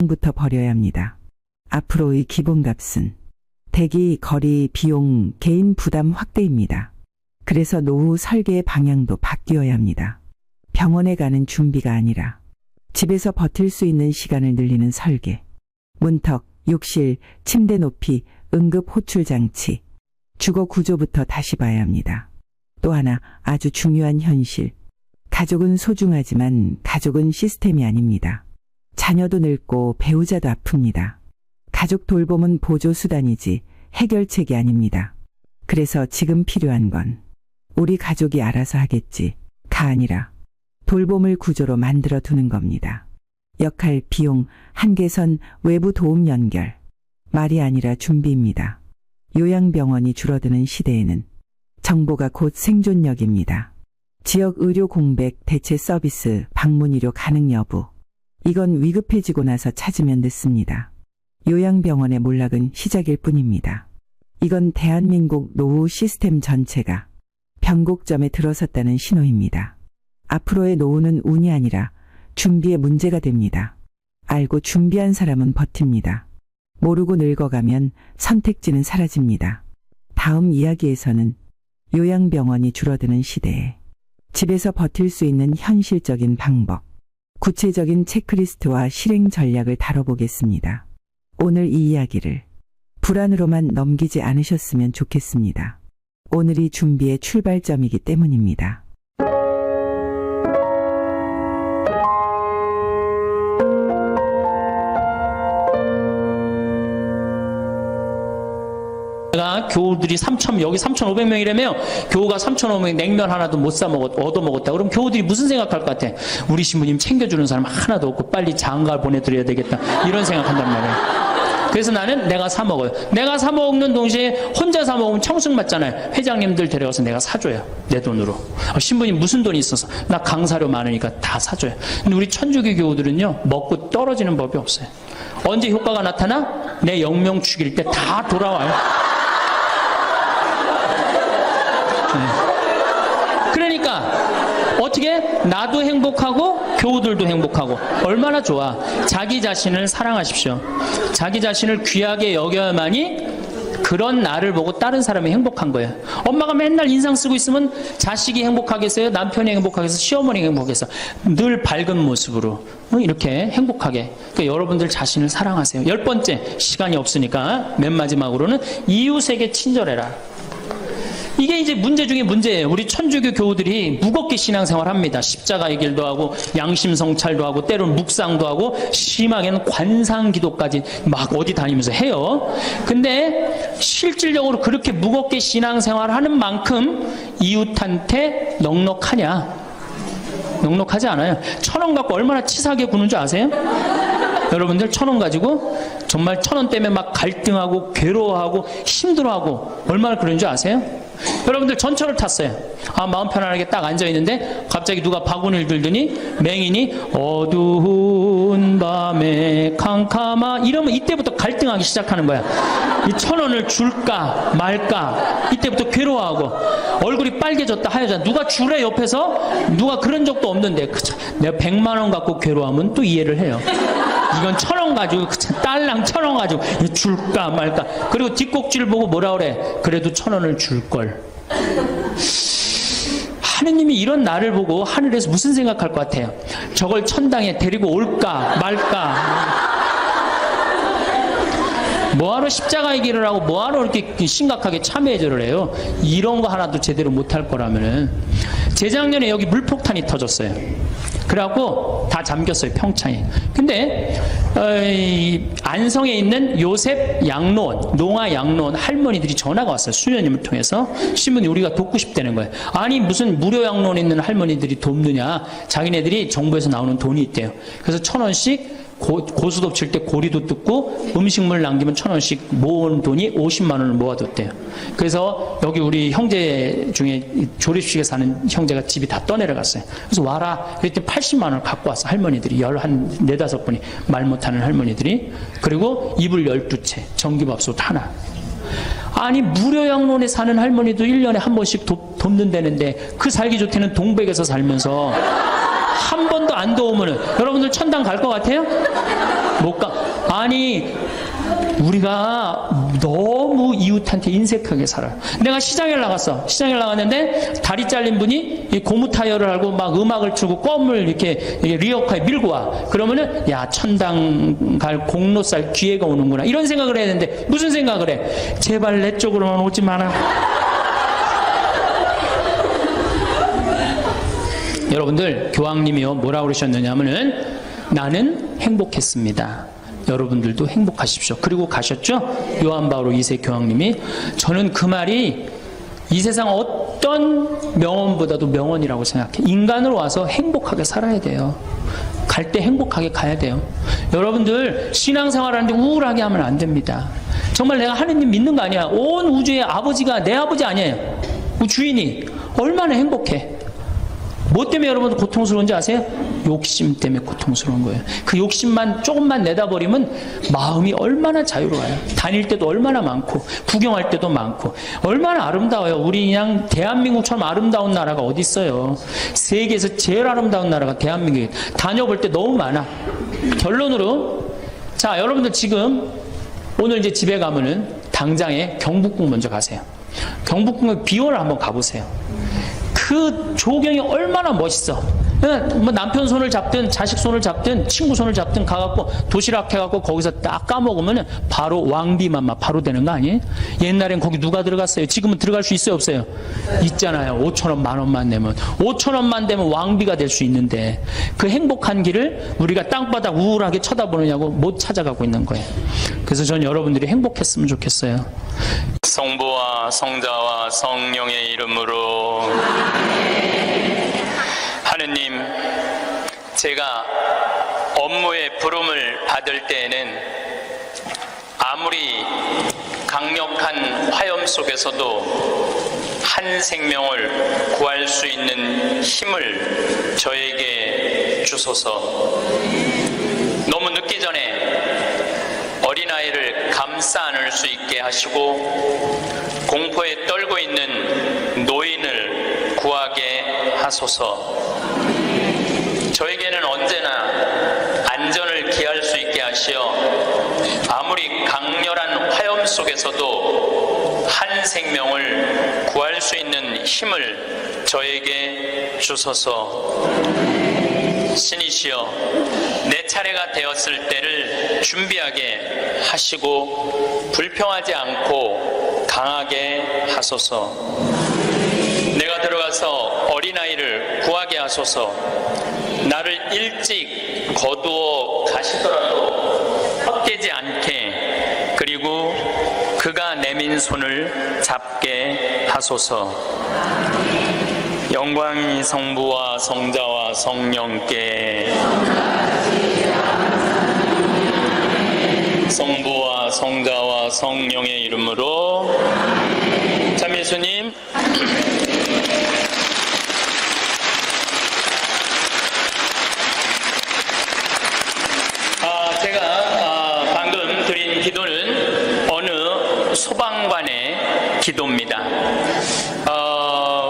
부터 벌여야 합니다. 앞으로의 기본값은 대기, 거리, 비용, 개인 부담 확대입니다. 그래서 노후 설계의 방향도 바뀌어야 합니다. 병원에 가는 준비가 아니라 집에서 버틸 수 있는 시간을 늘리는 설계. 문턱, 욕실, 침대 높이, 응급 호출 장치, 주거 구조부터 다시 봐야 합니다. 또 하나 아주 중요한 현실. 가족은 소중하지만 가족은 시스템이 아닙니다. 자녀도 늙고 배우자도 아픕니다. 가족 돌봄은 보조수단이지 해결책이 아닙니다. 그래서 지금 필요한 건 우리 가족이 알아서 하겠지가 아니라 돌봄을 구조로 만들어 두는 겁니다. 역할, 비용, 한계선, 외부 도움 연결. 말이 아니라 준비입니다. 요양병원이 줄어드는 시대에는 정보가 곧 생존력입니다. 지역 의료 공백, 대체 서비스, 방문 의료 가능 여부. 이건 위급해지고 나서 찾으면 늦습니다. 요양병원의 몰락은 시작일 뿐입니다. 이건 대한민국 노후 시스템 전체가 변곡점에 들어섰다는 신호입니다. 앞으로의 노후는 운이 아니라 준비의 문제가 됩니다. 알고 준비한 사람은 버팁니다. 모르고 늙어가면 선택지는 사라집니다. 다음 이야기에서는 요양병원이 줄어드는 시대에 집에서 버틸 수 있는 현실적인 방법, 구체적인 체크리스트와 실행 전략을 다뤄보겠습니다. 오늘 이 이야기를 불안으로만 넘기지 않으셨으면 좋겠습니다. 오늘이 준비의 출발점이기 때문입니다. 교우들이 여기 3,500명이라며 교우가 3,500명 냉면 하나도 못 사 얻어먹었다. 그럼 교우들이 무슨 생각할 것 같아? 우리 신부님 챙겨주는 사람 하나도 없고 빨리 장가 보내드려야 되겠다. 이런 생각한단 말이에요. 그래서 나는 내가 사 먹어요. 내가 사 먹는 동시에 혼자 사 먹으면 청승 맞잖아요. 회장님들 데려가서 내가 사줘요. 내 돈으로. 신부님 무슨 돈이 있어서? 나 강사료 많으니까 다 사줘요. 근데 우리 천주교 교우들은요, 먹고 떨어지는 법이 없어요. 언제 효과가 나타나? 내 영명 죽일 때 다 돌아와요. 그러니까 어떻게 나도 행복하고 교우들도 행복하고 얼마나 좋아. 자기 자신을 사랑하십시오. 자기 자신을 귀하게 여겨야만이 그런 나를 보고 다른 사람이 행복한 거예요. 엄마가 맨날 인상 쓰고 있으면 자식이 행복하겠어요? 남편이 행복하겠어요? 시어머니가 행복하겠어요? 늘 밝은 모습으로 이렇게 행복하게. 그러니까 여러분들 자신을 사랑하세요. 10번째, 시간이 없으니까 맨 마지막으로는 이웃에게 친절해라. 이게 이제 문제 중에 문제예요. 우리 천주교 교우들이 무겁게 신앙생활 합니다. 십자가의 길도 하고 양심 성찰도 하고 때로는 묵상도 하고 심하게는 관상기도까지 막 어디 다니면서 해요. 근데 실질적으로 그렇게 무겁게 신앙생활 하는 만큼 이웃한테 넉넉하냐? 넉넉하지 않아요. 1,000원 갖고 얼마나 치사하게 구는 줄 아세요? 여러분들 1,000원 가지고 정말 1,000원 때문에 막 갈등하고 괴로워하고 힘들어하고 얼마나 그런 줄 아세요? 여러분들 전철을 탔어요. 마음 편안하게 딱 앉아있는데 갑자기 누가 바구니를 들더니 맹인이 어두운 밤에 캄캄하 이러면 이때부터 갈등하기 시작하는 거야. 이 1,000원을 줄까 말까 이때부터 괴로워하고 얼굴이 빨개졌다 하여졌다. 누가 주래 옆에서? 누가 그런 적도 없는데 내가 100만 원 갖고 괴로워하면 또 이해를 해요. 이건 1,000원 가지고 딸랑 1,000원 가지고 줄까 말까. 그리고 뒷꼭지를 보고 뭐라 그래? 그래도 1,000원을 줄걸. 하느님이 이런 나를 보고 하늘에서 무슨 생각할 것 같아요? 저걸 천당에 데리고 올까 말까. 뭐하러 십자가의 길을 하고 뭐하러 이렇게 심각하게 참회절을 해요? 이런 거 하나도 제대로 못할 거라면은. 재작년에 여기 물폭탄이 터졌어요. 그래갖고 다 잠겼어요, 평창에. 근데 안성에 있는 요셉 양로원, 농아 양로원 할머니들이 전화가 왔어요. 수녀님을 통해서. 신부님 우리가 돕고 싶다는 거예요. 아니 무슨 무료 양로원에 있는 할머니들이 돕느냐. 자기네들이 정부에서 나오는 돈이 있대요. 그래서 1,000원씩 고수톱 칠 때 고리도 뜯고 음식물 남기면 1,000원씩 모은 돈이 50만 원을 모아뒀대요. 그래서 여기 우리 형제 중에 조립식에 사는 형제가 집이 다 떠내려갔어요. 그래서 와라. 그랬더니 80만 원을 갖고 왔어. 할머니들이 한 4-5분이 말 못하는 할머니들이. 그리고 이불 12채, 전기밥솥 하나. 아니 무료 양로원에 사는 할머니도 1년에 한 번씩 돕는다는데 그 살기 좋대는 동백에서 살면서 한 번도 안 도우면은 여러분들 천당 갈 것 같아요? 못 가. 아니, 우리가 너무 이웃한테 인색하게 살아요. 내가 시장에 나갔어. 시장에 나갔는데 다리 잘린 분이 이 고무 타이어를 하고 막 음악을 틀고 껌을 이렇게 리어카에 밀고 와. 그러면은 야, 천당 갈 공로살 기회가 오는구나. 이런 생각을 해야 되는데 무슨 생각을 해? 제발 내 쪽으로만 오지 마라. 여러분들, 교황님이요 뭐라고 그러셨느냐면은 나는 행복했습니다. 여러분들도 행복하십시오. 그리고 가셨죠? 요한 바오로 2세 교황님이. 저는 그 말이 이 세상 어떤 명언보다도 명언이라고 생각해. 인간으로 와서 행복하게 살아야 돼요. 갈 때 행복하게 가야 돼요. 여러분들, 신앙생활하는데 우울하게 하면 안 됩니다. 정말 내가 하느님 믿는 거 아니야. 온 우주의 아버지가 내 아버지 아니에요. 주인이 얼마나 행복해. 뭐 때문에 여러분들 고통스러운지 아세요? 욕심 때문에 고통스러운 거예요. 그 욕심만 조금만 내다버리면 마음이 얼마나 자유로워요. 다닐 때도 얼마나 많고 구경할 때도 많고 얼마나 아름다워요. 우리 그냥 대한민국처럼 아름다운 나라가 어디 있어요. 세계에서 제일 아름다운 나라가 대한민국이에요. 다녀볼 때 너무 많아. 결론으로, 자, 여러분들 지금 오늘 이제 집에 가면은 당장에 경복궁 먼저 가세요. 경복궁의 비원을 한번 가보세요. 그 조경이 얼마나 멋있어. 뭐 남편 손을 잡든 자식 손을 잡든 친구 손을 잡든 가갖고 도시락 해갖고 거기서 딱 까먹으면 바로 왕비만 막 바로 되는 거 아니에요? 옛날엔 거기 누가 들어갔어요? 지금은 들어갈 수 있어요 없어요? 있잖아요. 5,000원 10,000원만 내면, 5,000원만 되면 왕비가 될 수 있는데 그 행복한 길을 우리가 땅바닥 우울하게 쳐다보느냐고 못 찾아가고 있는 거예요. 그래서 전 여러분들이 행복했으면 좋겠어요. 성부와 성자와 성령의 이름으로. 하느님, 제가 업무의 부름을 받을 때에는 아무리 강력한 화염 속에서도 한 생명을 구할 수 있는 힘을 저에게 주소서. 너무 늦기 전에 어린아이를 감싸 안을 수 있게 하시고 공포에 떨고 있는 노인을 구하게 하소서. 저에게는 언제나 안전을 기할 수 있게 하시어 아무리 강렬한 화염 속에서도 한 생명을 구할 수 있는 힘을 저에게 주소서. 신이시여, 내 차례가 되었을 때를 준비하게 하시고 불평하지 않고 강하게 하소서. 내가 들어가서 어린아이를 구하게 하소서. 나를 일찍 거두어 가시더라도 헛되지 않게, 그리고 그가 내민 손을 잡게 하소서. 영광이 성부와 성자와 성령께. 성부와 성자와 성령의 이름으로. 참 예수님, 제가 방금 드린 기도는 어느 소방관의 기도입니다.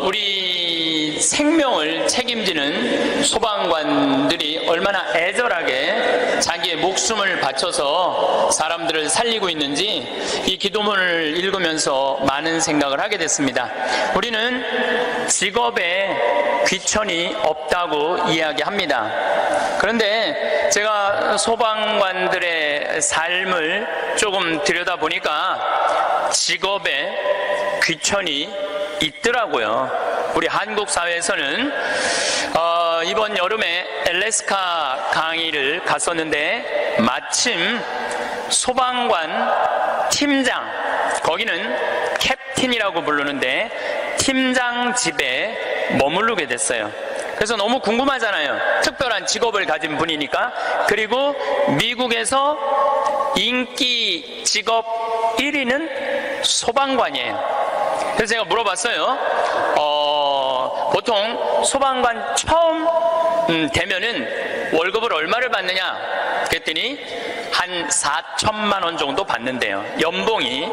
우리 생명을 책임지는 소방관들이 얼마나 애절하게 자기의 목숨을 바쳐서 사람들을 살리고 있는지 이 기도문을 읽으면서 많은 생각을 하게 됐습니다. 우리는 직업에 귀천이 없다고 이야기합니다. 그런데 제가 소방관들의 삶을 조금 들여다보니까 직업에 귀천이 있더라고요. 우리 한국 사회에서는 이번 여름에 엘래스카 강의를 갔었는데 마침 소방관 팀장, 거기는 캡틴이라고 부르는데 팀장 집에 머무르게 됐어요. 그래서 너무 궁금하잖아요. 특별한 직업을 가진 분이니까. 그리고 미국에서 인기 직업 1위는 소방관이에요. 그래서 제가 물어봤어요. 보통 소방관 처음 되면은 월급을 얼마를 받느냐? 그랬더니 한 4천만 원 정도 받는데요. 연봉이.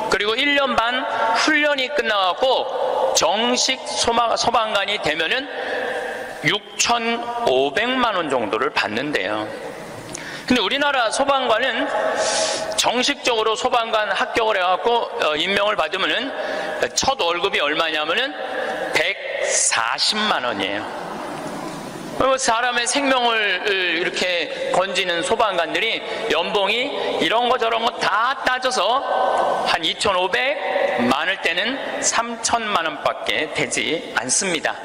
그리고 1년 반 훈련이 끝나고 정식 소방관이 되면은 6,500만 원 정도를 받는데요. 근데 우리나라 소방관은 정식적으로 소방관 합격을 해갖고 임명을 받으면은 첫 월급이 얼마냐면은 140만 원이에요. 사람의 생명을 이렇게 건지는 소방관들이 연봉이 이런 거 저런 거 다 따져서 한 2,500, 많을 때는 3,000만 원밖에 되지 않습니다.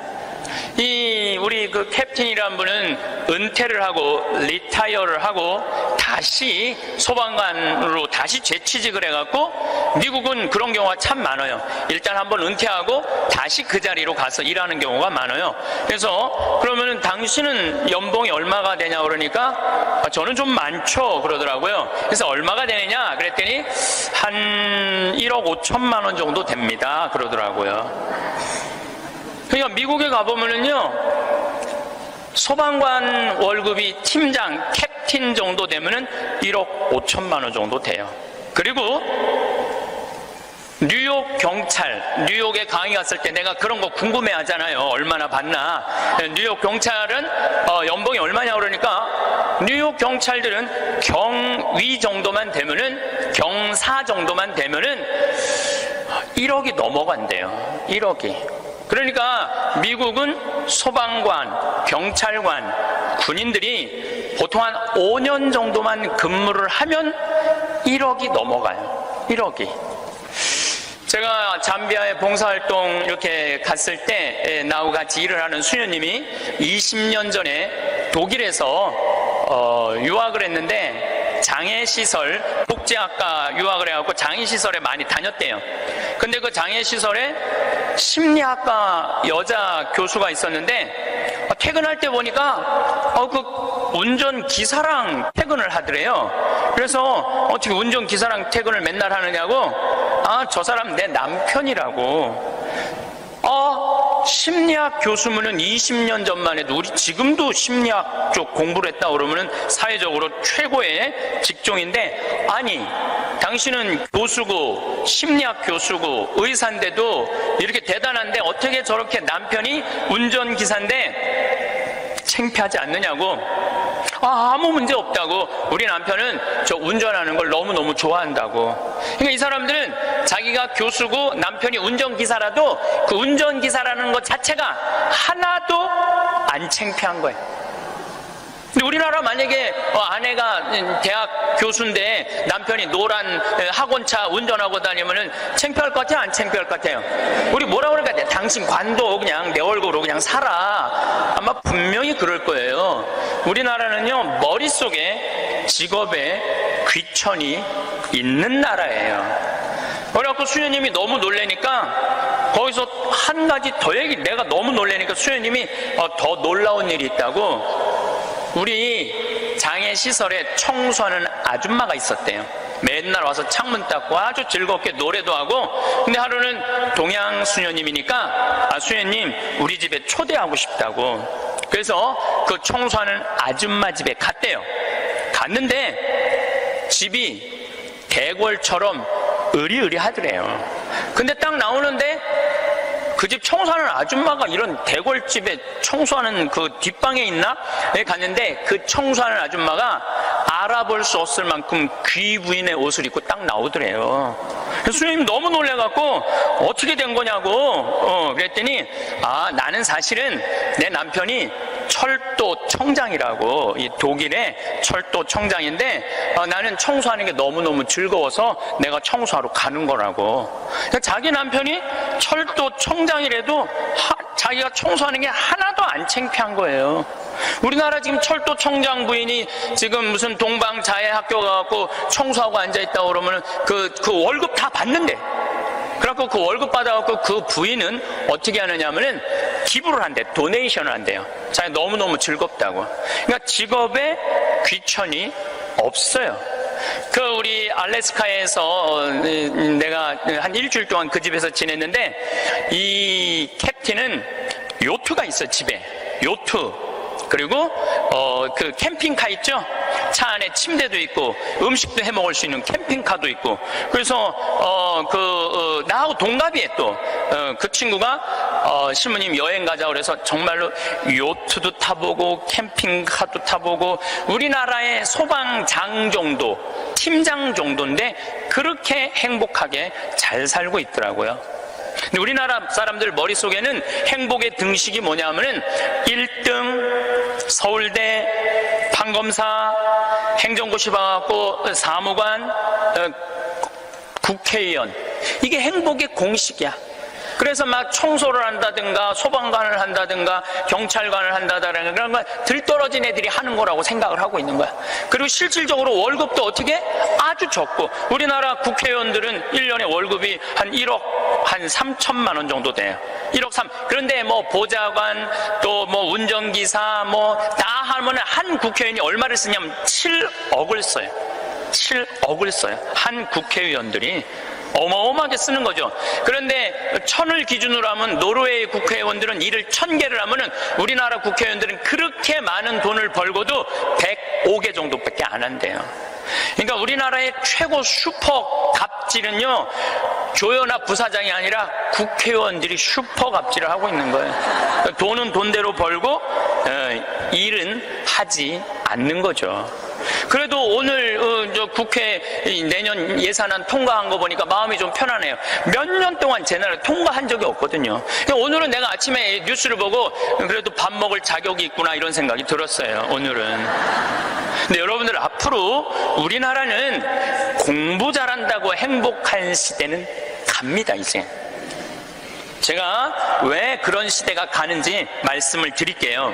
우리 그 캡틴이라는 분은 은퇴를 하고 리타이어를 하고 다시 소방관으로 다시 재취직을 해갖고 미국은 그런 경우가 참 많아요. 일단 한번 은퇴하고 다시 그 자리로 가서 일하는 경우가 많아요. 그래서 그러면은 당신은 연봉이 얼마가 되냐 그러니까 저는 좀 많죠 그러더라고요. 그래서 얼마가 되느냐 그랬더니 한 1억 5천만 원 정도 됩니다 그러더라고요. 그러니까 미국에 가보면은요, 소방관 월급이 팀장, 캡틴 정도 되면은 1억 5천만 원 정도 돼요. 그리고 뉴욕 경찰, 뉴욕에 강의 갔을 때 내가 그런 거 궁금해 하잖아요. 얼마나 받나. 뉴욕 경찰은 연봉이 얼마냐 그러니까 뉴욕 경찰들은 경위 정도만 되면은, 경사 정도만 되면은 1억이 넘어간대요. 1억이. 그러니까 미국은 소방관, 경찰관, 군인들이 보통 한 5년 정도만 근무를 하면 1억이 넘어가요. 1억이. 제가 잠비아에 봉사활동 이렇게 갔을 때 나하고 같이 일을 하는 수녀님이 20년 전에 독일에서 유학을 했는데 장애시설, 복지학과 유학을 해갖고 장애시설에 많이 다녔대요. 근데 그 장애시설에 심리학과 여자 교수가 있었는데 퇴근할 때 보니까 그 운전기사랑 퇴근을 하더래요. 그래서 어떻게 운전기사랑 퇴근을 맨날 하느냐고, 저 사람 내 남편이라고. 심리학 교수면은 20년 전만 해도 우리 지금도 심리학 쪽 공부를 했다 그러면은 사회적으로 최고의 직종인데, 아니 당신은 교수고 심리학 교수고 의사인데도 이렇게 대단한데 어떻게 저렇게 남편이 운전기사인데 창피하지 않느냐고. 아무 문제 없다고. 우리 남편은 저 운전하는 걸 너무너무 좋아한다고. 그러니까 이 사람들은 자기가 교수고 남편이 운전기사라도 그 운전기사라는 것 자체가 하나도 안 창피한 거예요. 근데 우리나라 만약에 아내가 대학 교수인데 남편이 노란 학원차 운전하고 다니면은 창피할 것 같아요? 안 창피할 것 같아요? 우리 뭐라 그럴 것 같아요? 당신 관도 그냥 내 얼굴로 그냥 살아. 아마 분명히 그럴 거예요. 우리나라는요, 머릿속에 직업에 귀천이 있는 나라예요. 그래갖고 수녀님이 너무 놀래니까 거기서 한 가지 더 내가 너무 놀래니까 수녀님이 더 놀라운 일이 있다고. 우리 장애시설에 청소하는 아줌마가 있었대요. 맨날 와서 창문 닦고 아주 즐겁게 노래도 하고. 근데 하루는 동양 수녀님이니까 수녀님 우리 집에 초대하고 싶다고. 그래서 그 청소하는 아줌마 집에 갔대요. 갔는데 집이 대궐처럼 으리으리하더래요. 근데 딱 나오는데 그 집 청소하는 아줌마가 이런 대궐집에 청소하는 그 뒷방에 있나? 갔는데 그 청소하는 아줌마가 알아볼 수 없을 만큼 귀부인의 옷을 입고 딱 나오더래요. 수녀님 너무 놀래갖고 어떻게 된 거냐고 그랬더니 나는 사실은 내 남편이 철도 청장이라고, 이 독일의 철도 청장인데 나는 청소하는 게 너무너무 즐거워서 내가 청소하러 가는 거라고. 그러니까 자기 남편이 철도 청장이라도 자기가 청소하는 게 하나도 안 창피한 거예요. 우리나라 지금 철도 청장 부인이 지금 무슨 동방자애 학교 가갖고 청소하고 앉아있다고 그러면 그 월급 다 받는데, 그래갖고 그 월급 받아갖고 그 부인은 어떻게 하느냐면은 기부를 한대, 도네이션을 한대요. 자기 너무너무 즐겁다고. 그러니까 직업에 귀천이 없어요. 우리 알래스카에서 내가 한 일주일 동안 그 집에서 지냈는데, 이 캡틴은 요트가 있어, 집에. 요트. 그리고 그 캠핑카 있죠? 차 안에 침대도 있고 음식도 해 먹을 수 있는 캠핑카도 있고. 그래서 나하고 동갑이에 또 그 친구가 신부님 여행 가자 그래서 정말로 요트도 타보고 캠핑카도 타보고 우리나라의 소방장 정도, 팀장 정도인데 그렇게 행복하게 잘 살고 있더라고요. 근데 우리나라 사람들 머릿속에는 행복의 등식이 뭐냐면은 1등 서울대 판검사 행정고시 봐갖고 사무관 국회의원, 이게 행복의 공식이야. 그래서 막 청소를 한다든가 소방관을 한다든가 경찰관을 한다든가 그런 거 들떨어진 애들이 하는 거라고 생각을 하고 있는 거야. 그리고 실질적으로 월급도 어떻게? 아주 적고, 우리나라 국회의원들은 1년에 월급이 한 1억 한 3천만 원 정도 돼요. 1억 3. 그런데 뭐 보좌관 또 뭐 운전기사 뭐 다 하면 한 국회의원이 얼마를 쓰냐면 7억을 써요. 7억을 써요. 한 국회의원들이 어마어마하게 쓰는 거죠. 그런데 1000을 기준으로 하면 노르웨이 국회의원들은 일을 1000개를 하면은 우리나라 국회의원들은 그렇게 많은 돈을 벌고도 105개 정도밖에 안 한대요. 그러니까 우리나라의 최고 슈퍼 갑질은요, 조연아 부사장이 아니라 국회의원들이 슈퍼 갑질을 하고 있는 거예요. 돈은 돈대로 벌고 일은 하지 않는 거죠. 그래도 오늘 저 국회 내년 예산안 통과한 거 보니까 마음이 좀 편하네요. 몇 년 동안 제 나라 통과한 적이 없거든요. 오늘은 내가 아침에 뉴스를 보고 그래도 밥 먹을 자격이 있구나 이런 생각이 들었어요. 오늘은. 근데 여러분들, 앞으로 우리나라는 공부 잘한다고 행복한 시대는 갑니다. 이제 제가 왜 그런 시대가 가는지 말씀을 드릴게요.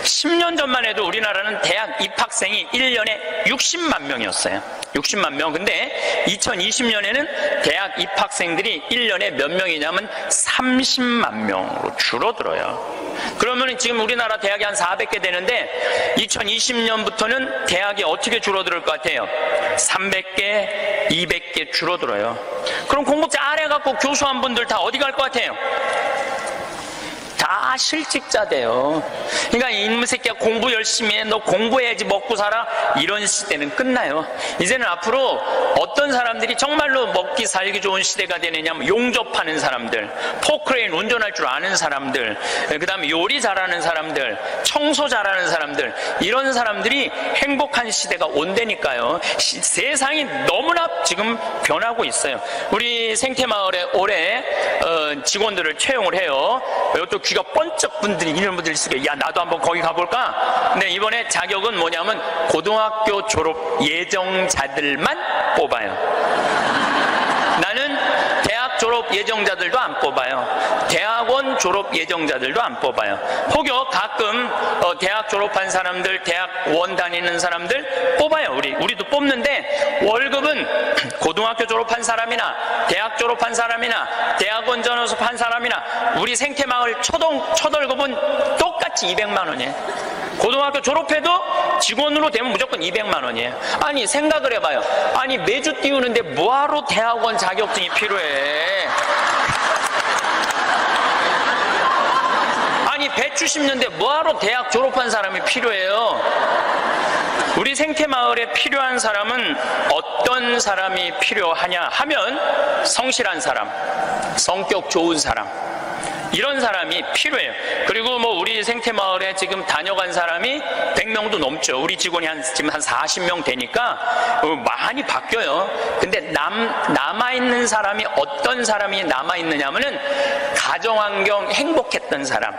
10년 전만 해도 우리나라는 대학 입학생이 1년에 60만 명이었어요. 60만 명. 근데 2020년에는 대학 입학생들이 1년에 몇 명이냐면 30만 명으로 줄어들어요. 그러면 지금 우리나라 대학이 한 400개 되는데 2020년부터는 대학이 어떻게 줄어들 것 같아요? 300개, 200개 줄어들어요. 그럼 공부 잘해갖고 교수한 분들 다 어디 갈 것 같아요? 다 실직자 돼요. 그러니까 이놈의 새끼야 공부 열심히 해, 너 공부해야지 먹고 살아, 이런 시대는 끝나요. 이제는 앞으로 어떤 사람들이 정말로 먹기 살기 좋은 시대가 되느냐면 용접하는 사람들, 포크레인 운전할 줄 아는 사람들, 그 다음에 요리 잘하는 사람들, 청소 잘하는 사람들, 이런 사람들이 행복한 시대가 온다니까요. 세상이 너무나 지금 변하고 있어요. 우리 생태마을에 올해 직원들을 채용을 해요. 이것도 귀가 번쩍 분들이 이런 분들이 있으니까 야, 나도 한번 거기 가볼까? 근데 이번에 자격은 뭐냐면 고등학교 졸업 예정자들만 뽑아요. 나는 대학 졸업 예정자들도 안 뽑아요. 대학원 졸업 예정자들도 안 뽑아요. 혹여 가끔 대학 졸업한 사람들, 대학원 다니는 사람들 뽑아요. 우리도 뽑는데 월급은 고등학교 졸업한 사람이나 대학 졸업한 사람이나 대학원 졸업한 사람이나 우리 생태마을 첫 월급은 똑같이 200만 원이에요. 고등학교 졸업해도 직원으로 되면 무조건 200만 원이에요. 아니 생각을 해봐요. 아니 매주 띄우는데 뭐하러 대학원 자격증이 필요해? 아니 배추 심는데 뭐하러 대학 졸업한 사람이 필요해요? 우리 생태마을에 필요한 사람은 어떤 사람이 필요하냐 하면 성실한 사람, 성격 좋은 사람, 이런 사람이 필요해요. 그리고 뭐 우리 생태마을에 지금 다녀간 사람이 100명도 넘죠. 우리 직원이 지금 한 40명 되니까 많이 바뀌어요. 근데 남아있는 사람이 어떤 사람이 남아있느냐면은 가정환경 행복했던 사람,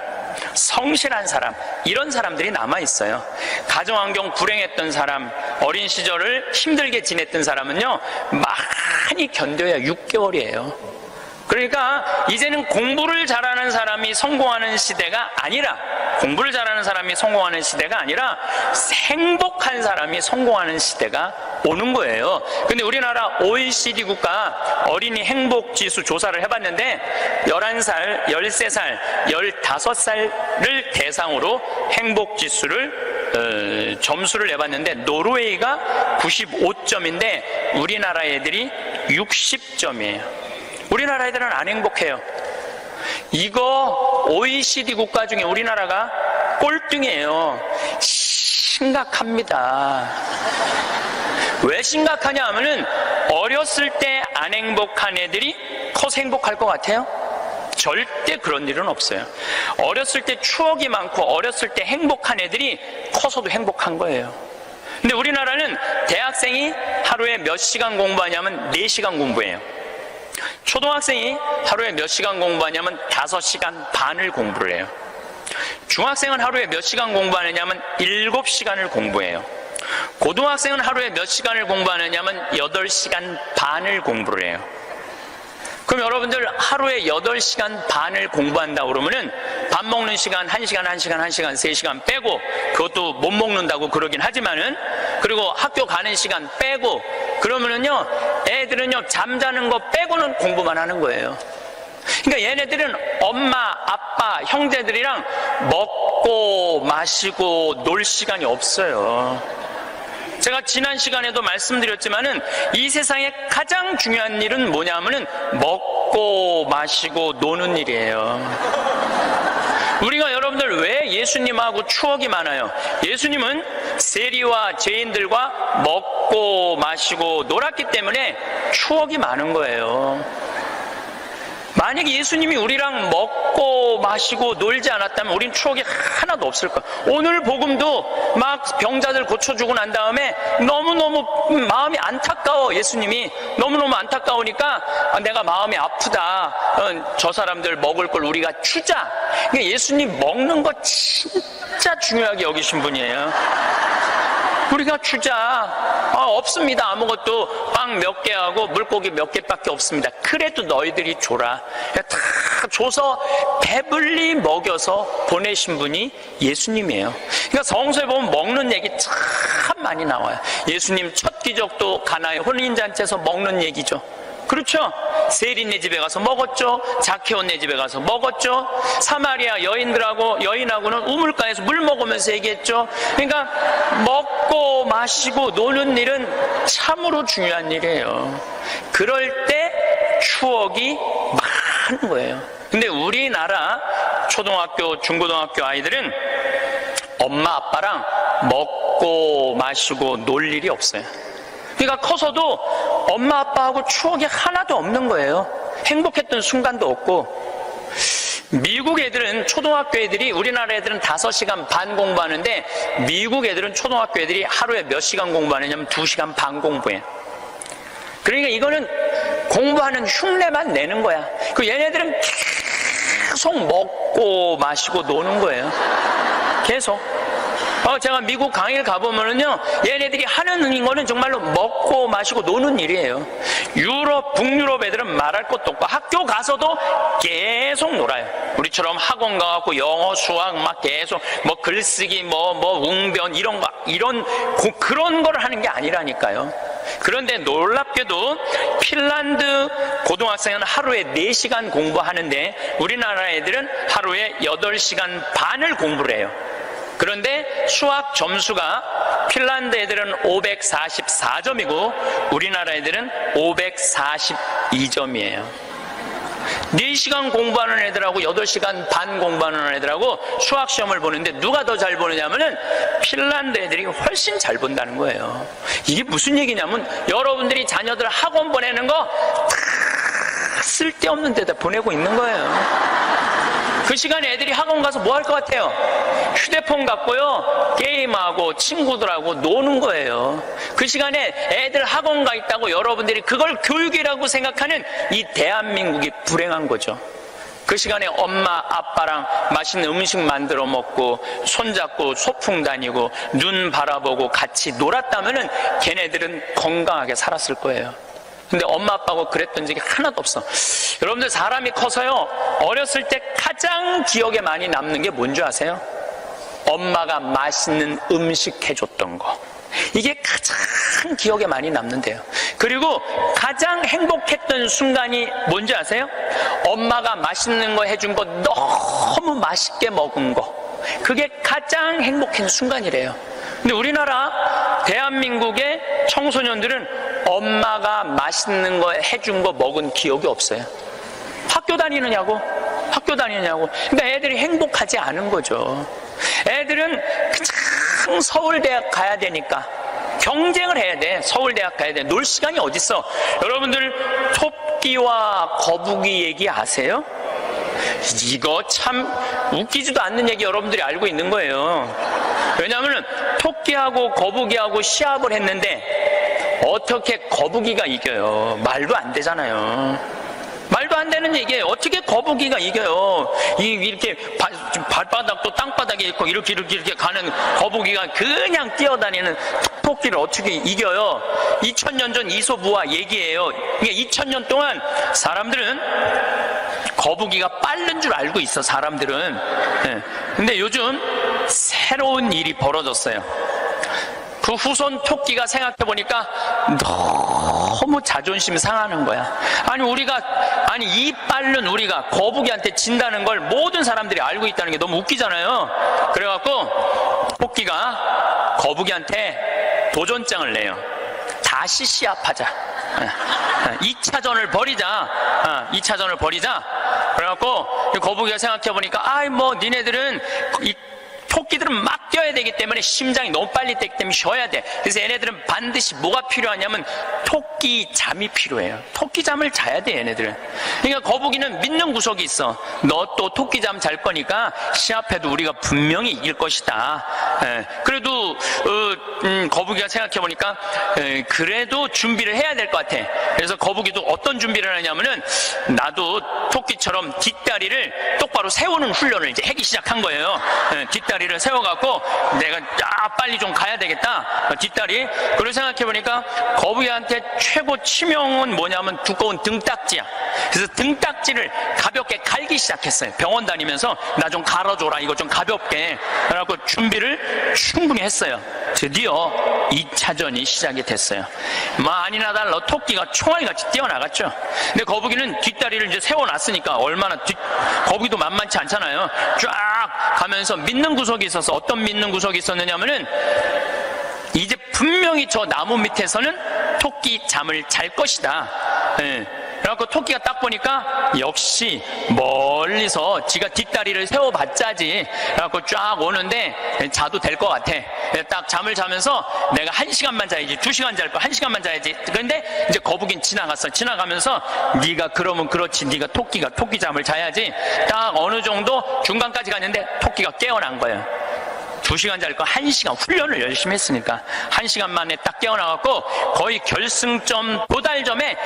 성실한 사람, 이런 사람들이 남아있어요. 가정환경 불행했던 사람, 어린 시절을 힘들게 지냈던 사람은요 많이 견뎌야 6개월이에요. 그러니까 이제는 공부를 잘하는 사람이 성공하는 시대가 아니라, 공부를 잘하는 사람이 성공하는 시대가 아니라 행복한 사람이 성공하는 시대가 오는 거예요. 근데 우리나라 OECD 국가 어린이 행복지수 조사를 해봤는데 11살, 13살, 15살을 대상으로 행복지수를 점수를 내봤는데 노르웨이가 95점인데 우리나라 애들이 60점이에요. 우리나라 애들은 안 행복해요. 이거 OECD 국가 중에 우리나라가 꼴등이에요. 심각합니다. 왜 심각하냐 하면은 어렸을 때 안 행복한 애들이 커서 행복할 것 같아요? 절대 그런 일은 없어요. 어렸을 때 추억이 많고 어렸을 때 행복한 애들이 커서도 행복한 거예요. 근데 우리나라는 대학생이 하루에 몇 시간 공부하냐면 4시간 공부해요. 초등학생이 하루에 몇 시간 공부하냐면 5시간 반을 공부를 해요. 중학생은 하루에 몇 시간 공부하느냐면 7시간을 공부해요. 고등학생은 하루에 몇 시간을 공부하느냐면 8시간 반을 공부를 해요. 그럼 여러분들 하루에 8시간 반을 공부한다고 그러면은 밥 먹는 시간 1시간, 1시간, 1시간, 3시간 빼고, 그것도 못 먹는다고 그러긴 하지만은, 그리고 학교 가는 시간 빼고, 그러면은요, 애들은요, 잠자는 거 빼고는 공부만 하는 거예요. 그러니까 얘네들은 엄마, 아빠, 형제들이랑 먹고 마시고 놀 시간이 없어요. 제가 지난 시간에도 말씀드렸지만은 이 세상에 가장 중요한 일은 뭐냐면은 먹고 마시고 노는 일이에요. 우리가 여러분들 왜 예수님하고 추억이 많아요? 예수님은 세리와 죄인들과 먹고 마시고 놀았기 때문에 추억이 많은 거예요. 만약에 예수님이 우리랑 먹고 마시고 놀지 않았다면 우린 추억이 하나도 없을 거야. 오늘 복음도 막 병자들 고쳐주고 난 다음에 너무너무 마음이 안타까워. 예수님이 너무너무 안타까우니까 내가 마음이 아프다. 저 사람들 먹을 걸 우리가 주자. 그러니까 예수님 먹는 거 진짜 중요하게 여기신 분이에요. 우리가 주자. 없습니다. 아무것도 빵 몇 개하고 물고기 몇 개밖에 없습니다. 그래도 너희들이 줘라. 다 줘서 배불리 먹여서 보내신 분이 예수님이에요. 그러니까 성서에 보면 먹는 얘기 참 많이 나와요. 예수님 첫 기적도 가나의 혼인잔치에서 먹는 얘기죠. 그렇죠? 세리네 집에 가서 먹었죠. 자케온네 집에 가서 먹었죠. 사마리아 여인하고는 우물가에서 물 먹으면서 얘기했죠. 그러니까 먹고 마시고 노는 일은 참으로 중요한 일이에요. 그럴 때 추억이 많은 거예요. 근데 우리나라 초등학교, 중고등학교 아이들은 엄마 아빠랑 먹고 마시고 놀 일이 없어요. 그러니까 커서도 엄마 아빠하고 추억이 하나도 없는 거예요. 행복했던 순간도 없고. 미국 애들은 초등학교 애들이, 우리나라 애들은 5시간 반 공부하는데 미국 애들은 초등학교 애들이 하루에 몇 시간 공부하느냐면 2시간 반 공부해. 그러니까 이거는 공부하는 흉내만 내는 거야. 그 얘네들은 계속 먹고 마시고 노는 거예요. 계속. 제가 미국 강의를 가보면은요, 얘네들이 하는 거는 정말로 먹고 마시고 노는 일이에요. 유럽, 북유럽 애들은 말할 것도 없고 학교 가서도 계속 놀아요. 우리처럼 학원 가갖고 영어, 수학 막 계속 뭐 글쓰기, 뭐 웅변 그런 걸 하는 게 아니라니까요. 그런데 놀랍게도 핀란드 고등학생은 하루에 4시간 공부하는데 우리나라 애들은 하루에 8시간 반을 공부를 해요. 그런데 수학 점수가 핀란드 애들은 544점이고 우리나라 애들은 542점이에요. 4시간 공부하는 애들하고 8시간 반 공부하는 애들하고 수학 시험을 보는데 누가 더 잘 보느냐면은 핀란드 애들이 훨씬 잘 본다는 거예요. 이게 무슨 얘기냐면 여러분들이 자녀들 학원 보내는 거 다 쓸데없는 데다 보내고 있는 거예요. 그 시간에 애들이 학원 가서 뭐 할 것 같아요? 휴대폰 갖고요, 게임하고 친구들하고 노는 거예요. 그 시간에 애들 학원 가 있다고 여러분들이 그걸 교육이라고 생각하는 이 대한민국이 불행한 거죠. 그 시간에 엄마 아빠랑 맛있는 음식 만들어 먹고 손잡고 소풍 다니고 눈 바라보고 같이 놀았다면은 걔네들은 건강하게 살았을 거예요. 근데 엄마 아빠하고 그랬던 적이 하나도 없어. 여러분들 사람이 커서요, 어렸을 때 가장 기억에 많이 남는 게 뭔지 아세요? 엄마가 맛있는 음식 해줬던 거. 이게 가장 기억에 많이 남는데요. 그리고 가장 행복했던 순간이 뭔지 아세요? 엄마가 맛있는 거 해준 거 너무 맛있게 먹은 거. 그게 가장 행복한 순간이래요. 근데 우리나라 대한민국의 청소년들은 엄마가 맛있는 거 해준 거 먹은 기억이 없어요. 학교 다니느냐고. 그러니까 애들이 행복하지 않은 거죠. 애들은 그냥 서울대학 가야 되니까 경쟁을 해야 돼. 서울대학 가야 돼. 놀 시간이 어딨어. 여러분들 토끼와 거북이 얘기 아세요? 이거 참 웃기지도 않는 얘기 여러분들이 알고 있는 거예요. 왜냐하면 토끼하고 거북이하고 시합을 했는데 어떻게 거북이가 이겨요? 말도 안 되잖아요. 말도 안 되는 얘기예요. 어떻게 거북이가 이겨요? 이렇게 발바닥도 땅바닥에 있고 이렇게 가는 거북이가 그냥 뛰어다니는 토끼를 어떻게 이겨요? 2000년 전 이솝우화 얘기예요. 그러니까 2000년 동안 사람들은 거북이가 빠른 줄 알고 있어, 사람들은. 근데 요즘 새로운 일이 벌어졌어요. 그 후손 토끼가 생각해보니까 너무 자존심 상하는 거야. 아니 이 빠른 우리가 거북이한테 진다는 걸 모든 사람들이 알고 있다는 게 너무 웃기잖아요. 그래갖고 토끼가 거북이한테 도전장을 내요. 다시 시합하자. 2차전을 벌이자. 2차전을 벌이자. 그래갖고 거북이가 생각해보니까 니네들은 토끼들은 막 뛰어야 되기 때문에 심장이 너무 빨리 뛰기 때문에 쉬어야 돼. 그래서 얘네들은 반드시 뭐가 필요하냐면 토끼 잠이 필요해요. 토끼 잠을 자야 돼, 얘네들은. 그러니까 거북이는 믿는 구석이 있어. 너 또 토끼 잠 잘 거니까 시합해도 우리가 분명히 이길 것이다. 그래도 거북이가 생각해보니까 그래도 준비를 해야 될 것 같아. 그래서 거북이도 어떤 준비를 하냐면은 나도 토끼처럼 뒷다리를 똑바로 세우는 훈련을 이제 하기 시작한 거예요. 뒷다리를 세워갖고 내가 빨리 좀 가야 되겠다. 뒷다리. 그리고 생각해보니까 거북이한테 최고 치명은 뭐냐면 두꺼운 등딱지야. 그래서 등딱지를 가볍게 갈기 시작했어요. 병원 다니면서 나 좀 갈아줘라. 이거 좀 가볍게. 그래갖고 준비를 충분히 했어요. 드디어 2차전이 시작이 됐어요. 아니나 달라 토끼가 총알같이 뛰어나갔죠. 근데 거북이는 뒷다리를 이제 세워놨으니까 얼마나 거북이도 만만치 않잖아요. 쫙 가면서 믿는 구석이 있어서 어떤 믿는 구석이 있었느냐면은 이제 분명히 저 나무 밑에서는 토끼 잠을 잘 것이다. 그래갖고 토끼가 딱 보니까 역시 멀리서 지가 뒷다리를 세워봤자지. 그래갖고 쫙 오는데 자도 될 것 같아. 딱 잠을 자면서 내가 1시간만 자야지, 2시간 잘 거, 1시간만 자야지. 그런데 이제 거북이는 지나갔어. 지나가면서 네가 그러면 그렇지. 네가 토끼 잠을 자야지. 딱 어느 정도 중간까지 갔는데 토끼가 깨어난 거예요. 2시간 잘 거 1시간 훈련을 열심히 했으니까 1시간 만에 딱 깨어나갖고 거의 결승점 도달점에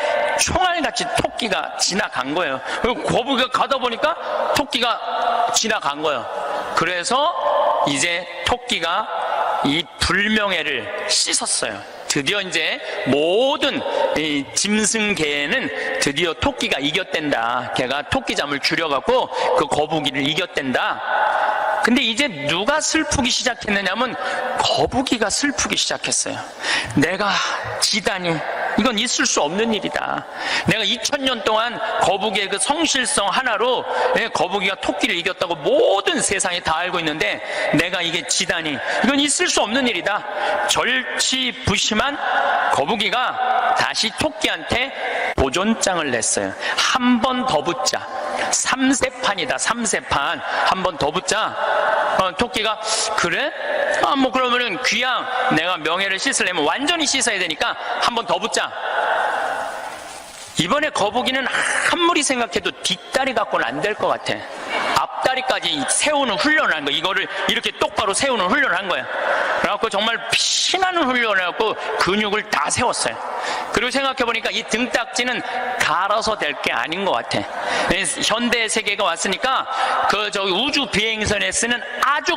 총알같이 토끼가 지나간 거예요. 그리고 거북이가 가다 보니까 토끼가 지나간 거예요. 그래서 이제 토끼가 이 불명예를 씻었어요. 드디어 이제 모든 이 짐승계에는 드디어 토끼가 이겼댄다. 걔가 토끼잠을 줄여갖고 그 거북이를 이겼댄다. 근데 이제 누가 슬프기 시작했느냐면 거북이가 슬프기 시작했어요. 내가 지다니 이건 있을 수 없는 일이다. 내가 2000년 동안 거북이의 그 성실성 하나로 거북이가 토끼를 이겼다고 모든 세상이 다 알고 있는데 내가 이게 지다니 이건 있을 수 없는 일이다. 절치부심한 거북이가 다시 토끼한테 도전장을 냈어요. 한 번 더 붙자. 3세판이다. 3세판. 한 번 더 붙자. 토끼가 그래? 그러면은 귀양 내가 명예를 씻으려면 완전히 씻어야 되니까 한 번 더 붙자. 이번에 거북이는 아무리 생각해도 뒷다리 갖고는 안 될 것 같아. 앞다리까지 세우는 훈련을 한 거야. 이거를 이렇게 똑바로 세우는 훈련을 한 거야. 그래갖고 정말 피나는 훈련을 해갖고 근육을 다 세웠어요. 그리고 생각해보니까 이 등딱지는 갈아서 될 게 아닌 것 같아. 현대 세계가 왔으니까 저기 우주 비행선에 쓰는 아주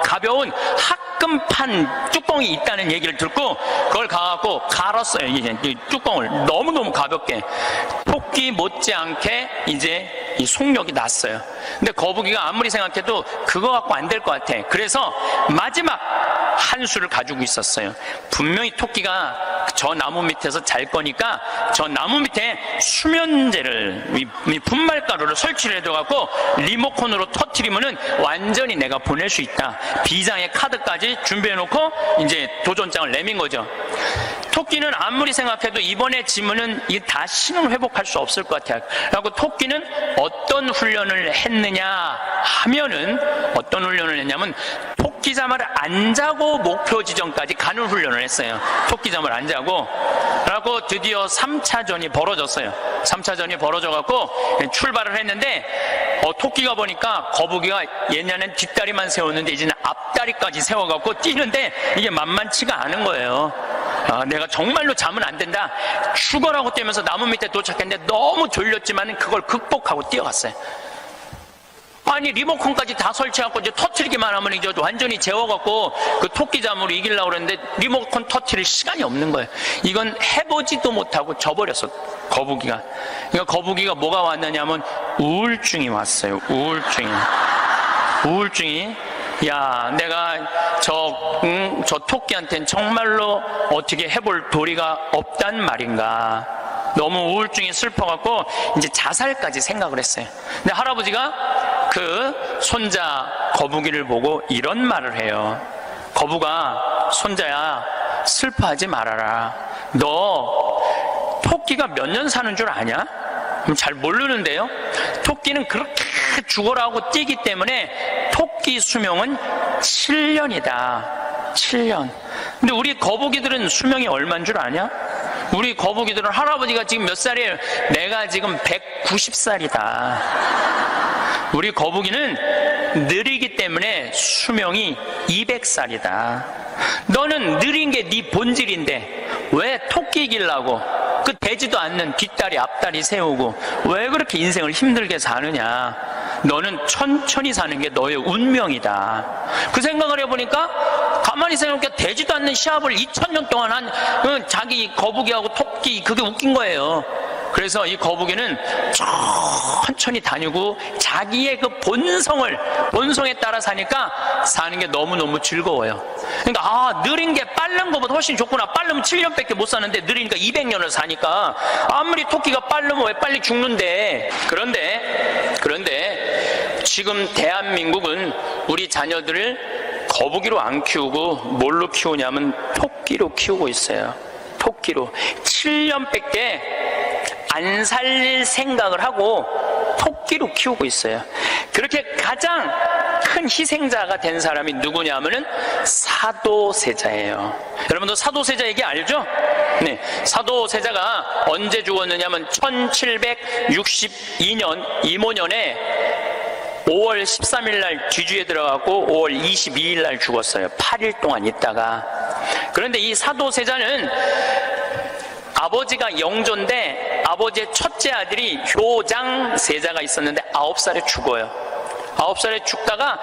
가벼운 합금판 뚜껑이 있다는 얘기를 듣고 그걸 가갖고 갈았어요. 이 뚜껑을 너무너무 가볍게. 토끼 못지않게 이제 이 속력이 났어요. 근데 거북이가 아무리 생각해도 그거 갖고 안 될 것 같아. 그래서 마지막 한 수를 가지고 있었어요. 분명히 토끼가 저 나무 밑에서 잘 거니까 저 나무 밑에 수면제를 이 분말가루를 설치를 해둬갖고 리모컨으로 터트리면은 완전히 내가 보낼 수 있다. 비장의 카드까지 준비해놓고 이제 도전장을 내민 거죠. 토끼는 아무리 생각해도 이번에 지면은 이게 다시는 회복할 수 없을 것 같아요. 그리고 토끼는 어떤 훈련을 했느냐 하면은 어떤 훈련을 했냐면 토끼잠을 안 자고 목표 지점까지 가는 훈련을 했어요. 토끼잠을 안 자고. 그래갖고 드디어 3차전이 벌어졌어요. 3차전이 벌어져갖고 출발을 했는데 토끼가 보니까 거북이가 옛날엔 뒷다리만 세웠는데 이제는 앞다리까지 세워갖고 뛰는데 이게 만만치가 않은 거예요. 내가 정말로 자면 안 된다. 죽어라고 뛰면서 나무 밑에 도착했는데 너무 졸렸지만 그걸 극복하고 뛰어갔어요. 아니 리모컨까지 다 설치하고 이제 터트리기만 하면 이제 완전히 재워갖고 그 토끼잠으로 이기려고 그랬는데 리모컨 터트릴 시간이 없는 거예요. 이건 해보지도 못하고 져버렸어, 거북이가. 그러니까 거북이가 뭐가 왔느냐면 우울증이 왔어요. 우울증이 야, 내가 저 토끼한테는 정말로 어떻게 해볼 도리가 없단 말인가. 너무 우울증이 슬퍼갖고 이제 자살까지 생각을 했어요. 근데 할아버지가 그 손자 거북이를 보고 이런 말을 해요. 거북아, 손자야, 슬퍼하지 말아라. 너 토끼가 몇 년 사는 줄 아냐? 잘 모르는데요. 토끼는 그렇게 죽어라고 뛰기 때문에 토끼 수명은 7년이다. 7년. 근데 우리 거북이들은 수명이 얼마인 줄 아냐? 우리 거북이들은 할아버지가 지금 몇 살이에요? 내가 지금 190살이다. 우리 거북이는 느리기 때문에 수명이 200살이다. 너는 느린 게 네 본질인데 왜 토끼 이기려고 그 되지도 않는 뒷다리 앞다리 세우고 왜 그렇게 인생을 힘들게 사느냐. 너는 천천히 사는 게 너의 운명이다. 그 생각을 해보니까 가만히 생각해 되지도 않는 시합을 2000년 동안 한 자기 거북이하고 토끼, 그게 웃긴 거예요. 그래서 이 거북이는 천천히 다니고 자기의 그 본성에 따라 사니까 사는 게 너무너무 즐거워요. 그러니까 느린 게 빠른 것보다 훨씬 좋구나. 빠르면 7년밖에 못 사는데 느리니까 200년을 사니까 아무리 토끼가 빠르면 왜 빨리 죽는데. 그런데 지금 대한민국은 우리 자녀들을 거북이로 안 키우고 뭘로 키우냐면 토끼로 키우고 있어요. 토끼로 7년밖에 안 살릴 생각을 하고 토끼로 키우고 있어요. 그렇게 가장 큰 희생자가 된 사람이 누구냐면은 사도세자예요. 여러분도 사도세자 얘기 알죠? 네, 사도세자가 언제 죽었느냐면 1762년 이모년에 5월 13일 날 뒤주에 들어가고 5월 22일 날 죽었어요. 8일 동안 있다가. 그런데 이 사도세자는 아버지가 영조인데 아버지의 첫째 아들이 효장세자가 있었는데 9살에 죽어요. 9살에 죽다가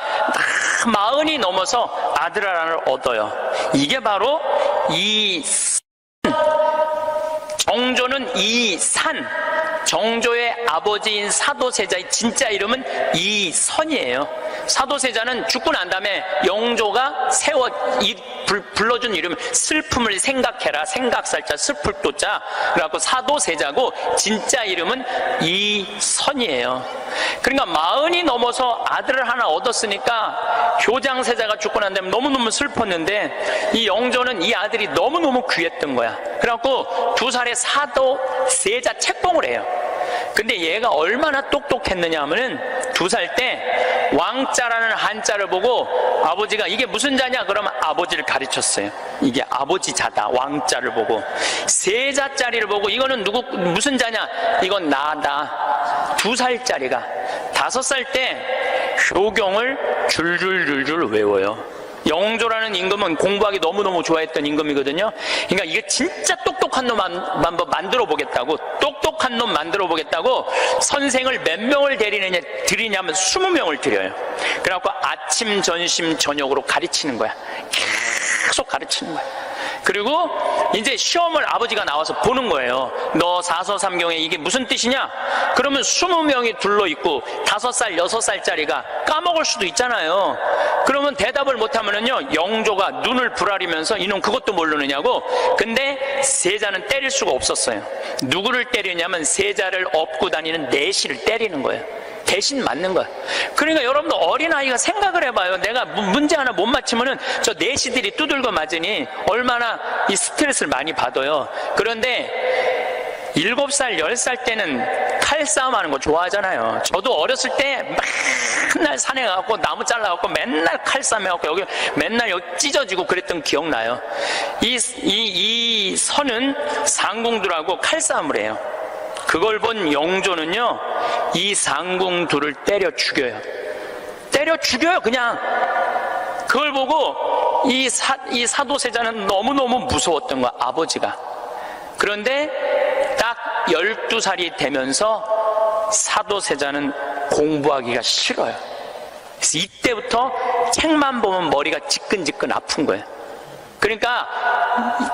40이 넘어서 아들 하나를 얻어요. 이게 바로 정조는 이산, 정조의 아버지인 사도세자의 진짜 이름은 이선이에요. 사도세자는 죽고 난 다음에 영조가 불러준 이름, 슬픔을 생각해라, 생각살자, 슬플 도자. 그래갖고 사도세자고 진짜 이름은 이선이에요. 그러니까 40이 넘어서 아들을 하나 얻었으니까 효장세자가 죽고 난 다음에 너무너무 슬펐는데 이 영조는 이 아들이 너무너무 귀했던 거야. 그래갖고 2살에 사도세자 책봉을 해요. 근데 얘가 얼마나 똑똑했느냐 하면은 2살 때 왕자라는 한자를 보고 아버지가 이게 무슨 자냐? 그러면 아버지를 가르쳤어요. 이게 아버지 자다. 왕자를 보고. 세자짜리를 보고 이거는 무슨 자냐? 이건 나다. 2살짜리가 5살 때 효경을 줄줄줄줄 외워요. 영조라는 임금은 공부하기 너무너무 좋아했던 임금이거든요. 그러니까 이게 진짜 똑똑한 놈 만들어 보겠다고, 똑똑한 놈 만들어 보겠다고 선생을 몇 명을 들이냐면 20명을 들여요. 그래갖고 아침, 점심, 저녁으로 가르치는 거야. 계속 가르치는 거야. 그리고 이제 시험을 아버지가 나와서 보는 거예요. 너 사서삼경에 이게 무슨 뜻이냐? 그러면 20명이 둘러있고 5살, 6살짜리가 까먹을 수도 있잖아요. 그러면 대답을 못하면은요, 영조가 눈을 부라리면서 이놈 그것도 모르느냐고. 근데 세자는 때릴 수가 없었어요. 누구를 때리냐면 세자를 업고 다니는 내시를 때리는 거예요. 대신 맞는 거야. 그러니까 여러분들 어린아이가 생각을 해봐요. 내가 문제 하나 못 맞히면은 저 내시들이 두들겨 맞으니 얼마나 이 스트레스를 많이 받아요. 그런데 7살, 10살 때는 칼싸움 하는 거 좋아하잖아요. 저도 어렸을 때 맨날 산에 가고 나무 잘라갖고 맨날 칼싸움 해갖고 여기 맨날 여기 찢어지고 그랬던 기억나요. 이 선은 상궁들하고 칼싸움을 해요. 그걸 본 영조는요, 이 상궁들을 때려 죽여요. 때려 죽여요, 그냥. 그걸 보고 이 사도세자는 너무너무 무서웠던 거야, 아버지가. 그런데 딱 12살이 되면서 사도세자는 공부하기가 싫어요. 그래서 이때부터 책만 보면 머리가 지끈지끈 아픈 거예요. 그러니까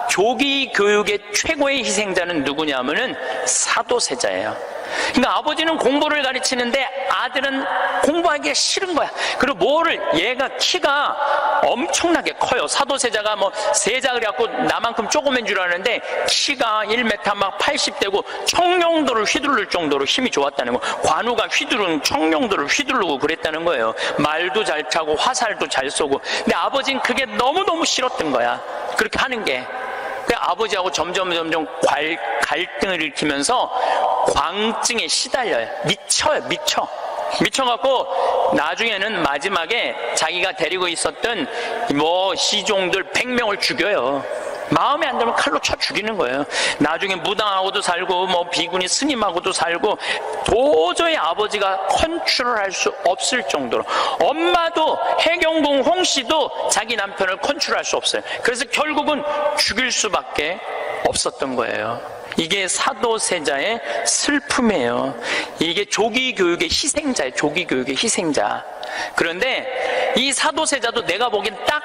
조기 교육의 최고의 희생자는 누구냐면은 사도세자예요. 그러니까 아버지는 공부를 가르치는데 아들은 공부하기가 싫은 거야. 그리고 얘가 키가 엄청나게 커요. 사도세자가 뭐 세자 그래갖고 나만큼 조그만 줄 아는데 키가 1m 막 80대고 청룡도를 휘두를 정도로 힘이 좋았다는 거. 관우가 청룡도를 휘두르고 그랬다는 거예요. 말도 잘 타고 화살도 잘 쏘고. 근데 아버지는 그게 너무너무 싫었던 거야, 그렇게 하는 게. 아버지하고 점점 갈등을 일으키면서 광증에 시달려요. 미쳐갖고 나중에는 마지막에 자기가 데리고 있었던 시종들 100명을 죽여요. 마음에 안 들면 칼로 쳐 죽이는 거예요. 나중에 무당하고도 살고 비구니 스님하고도 살고, 도저히 아버지가 컨트롤할 수 없을 정도로. 엄마도 해경궁 홍씨도 자기 남편을 컨트롤할 수 없어요. 그래서 결국은 죽일 수밖에 없었던 거예요. 이게 사도세자의 슬픔이에요. 이게 조기교육의 희생자예요. 조기교육의 희생자. 그런데 이 사도세자도 내가 보기엔 딱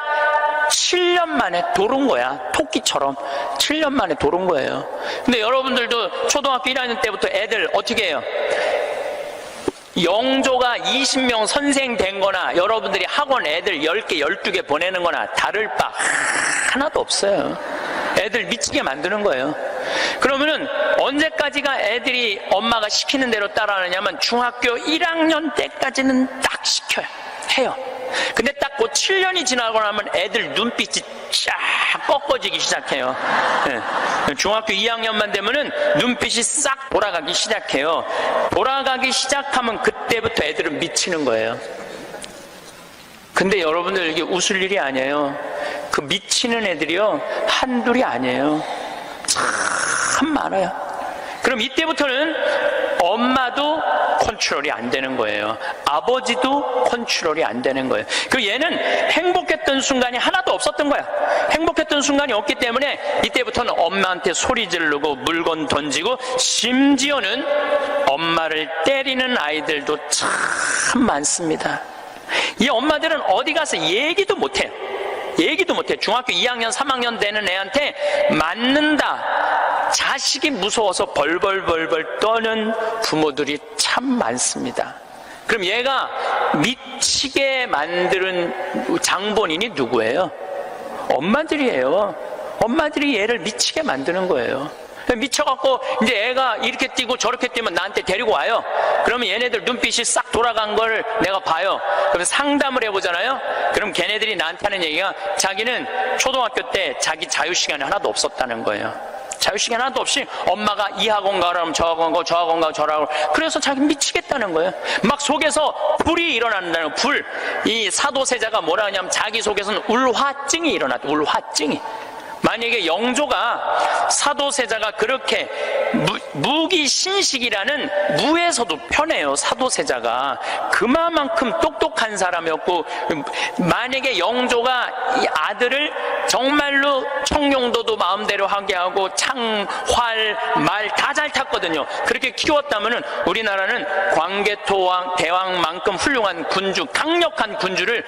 7년 만에 돌은 거야. 토끼처럼 7년 만에 돌은 거예요. 근데 여러분들도 초등학교 1학년 때부터 애들 어떻게 해요? 영조가 20명 선생 된 거나 여러분들이 학원 애들 10개, 12개 보내는 거나 다를 바 하나도 없어요. 애들 미치게 만드는 거예요. 그러면은 언제까지가 애들이 엄마가 시키는 대로 따라하느냐면 중학교 1학년 때까지는 딱 시켜요. 해요. 근데 딱 그 7년이 지나고 나면 애들 눈빛이 쫙 꺾어지기 시작해요. 네. 중학교 2학년만 되면은 눈빛이 싹 돌아가기 시작해요. 돌아가기 시작하면 그때부터 애들은 미치는 거예요. 근데 여러분들 이게 웃을 일이 아니에요. 그 미치는 애들이요, 한둘이 아니에요. 참 많아요. 그럼 이때부터는 엄마도 컨트롤이 안 되는 거예요. 아버지도 컨트롤이 안 되는 거예요. 그리고 얘는 행복했던 순간이 하나도 없었던 거야. 행복했던 순간이 없기 때문에 이때부터는 엄마한테 소리 지르고 물건 던지고, 심지어는 엄마를 때리는 아이들도 참 많습니다. 이 엄마들은 어디 가서 얘기도 못해요. 중학교 2학년, 3학년 되는 애한테 맞는다, 자식이 무서워서 벌벌 떠는 부모들이 참 많습니다. 그럼 얘가 미치게 만드는 장본인이 누구예요? 엄마들이에요. 엄마들이 얘를 미치게 만드는 거예요. 미쳐갖고 이제 애가 이렇게 뛰고 저렇게 뛰면 나한테 데리고 와요. 그러면 얘네들 눈빛이 싹 돌아간 걸 내가 봐요. 그럼 상담을 해보잖아요. 그럼 걔네들이 나한테 하는 얘기가, 자기는 초등학교 때 자기 자유시간이 하나도 없었다는 거예요. 자유시간 하나도 없이 엄마가 이 학원 가라면 저 학원 가고 저 학원 가고 저라고, 그래서 자기 미치겠다는 거예요. 막 속에서 불이 일어난다는 거예요. 이 사도세자가 뭐라 하냐면 자기 속에서는 울화증이 일어났다. 울화증이. 만약에 영조가, 사도세자가 그렇게 무기신식이라는, 무에서도 편해요. 사도세자가 그만큼 똑똑한 사람이었고, 만약에 영조가 이 아들을 정말로 청룡도도 마음대로 하게 하고 창, 활, 말 다 잘 탔거든요. 그렇게 키웠다면은 우리나라는 광개토왕, 대왕만큼 훌륭한 군주, 강력한 군주를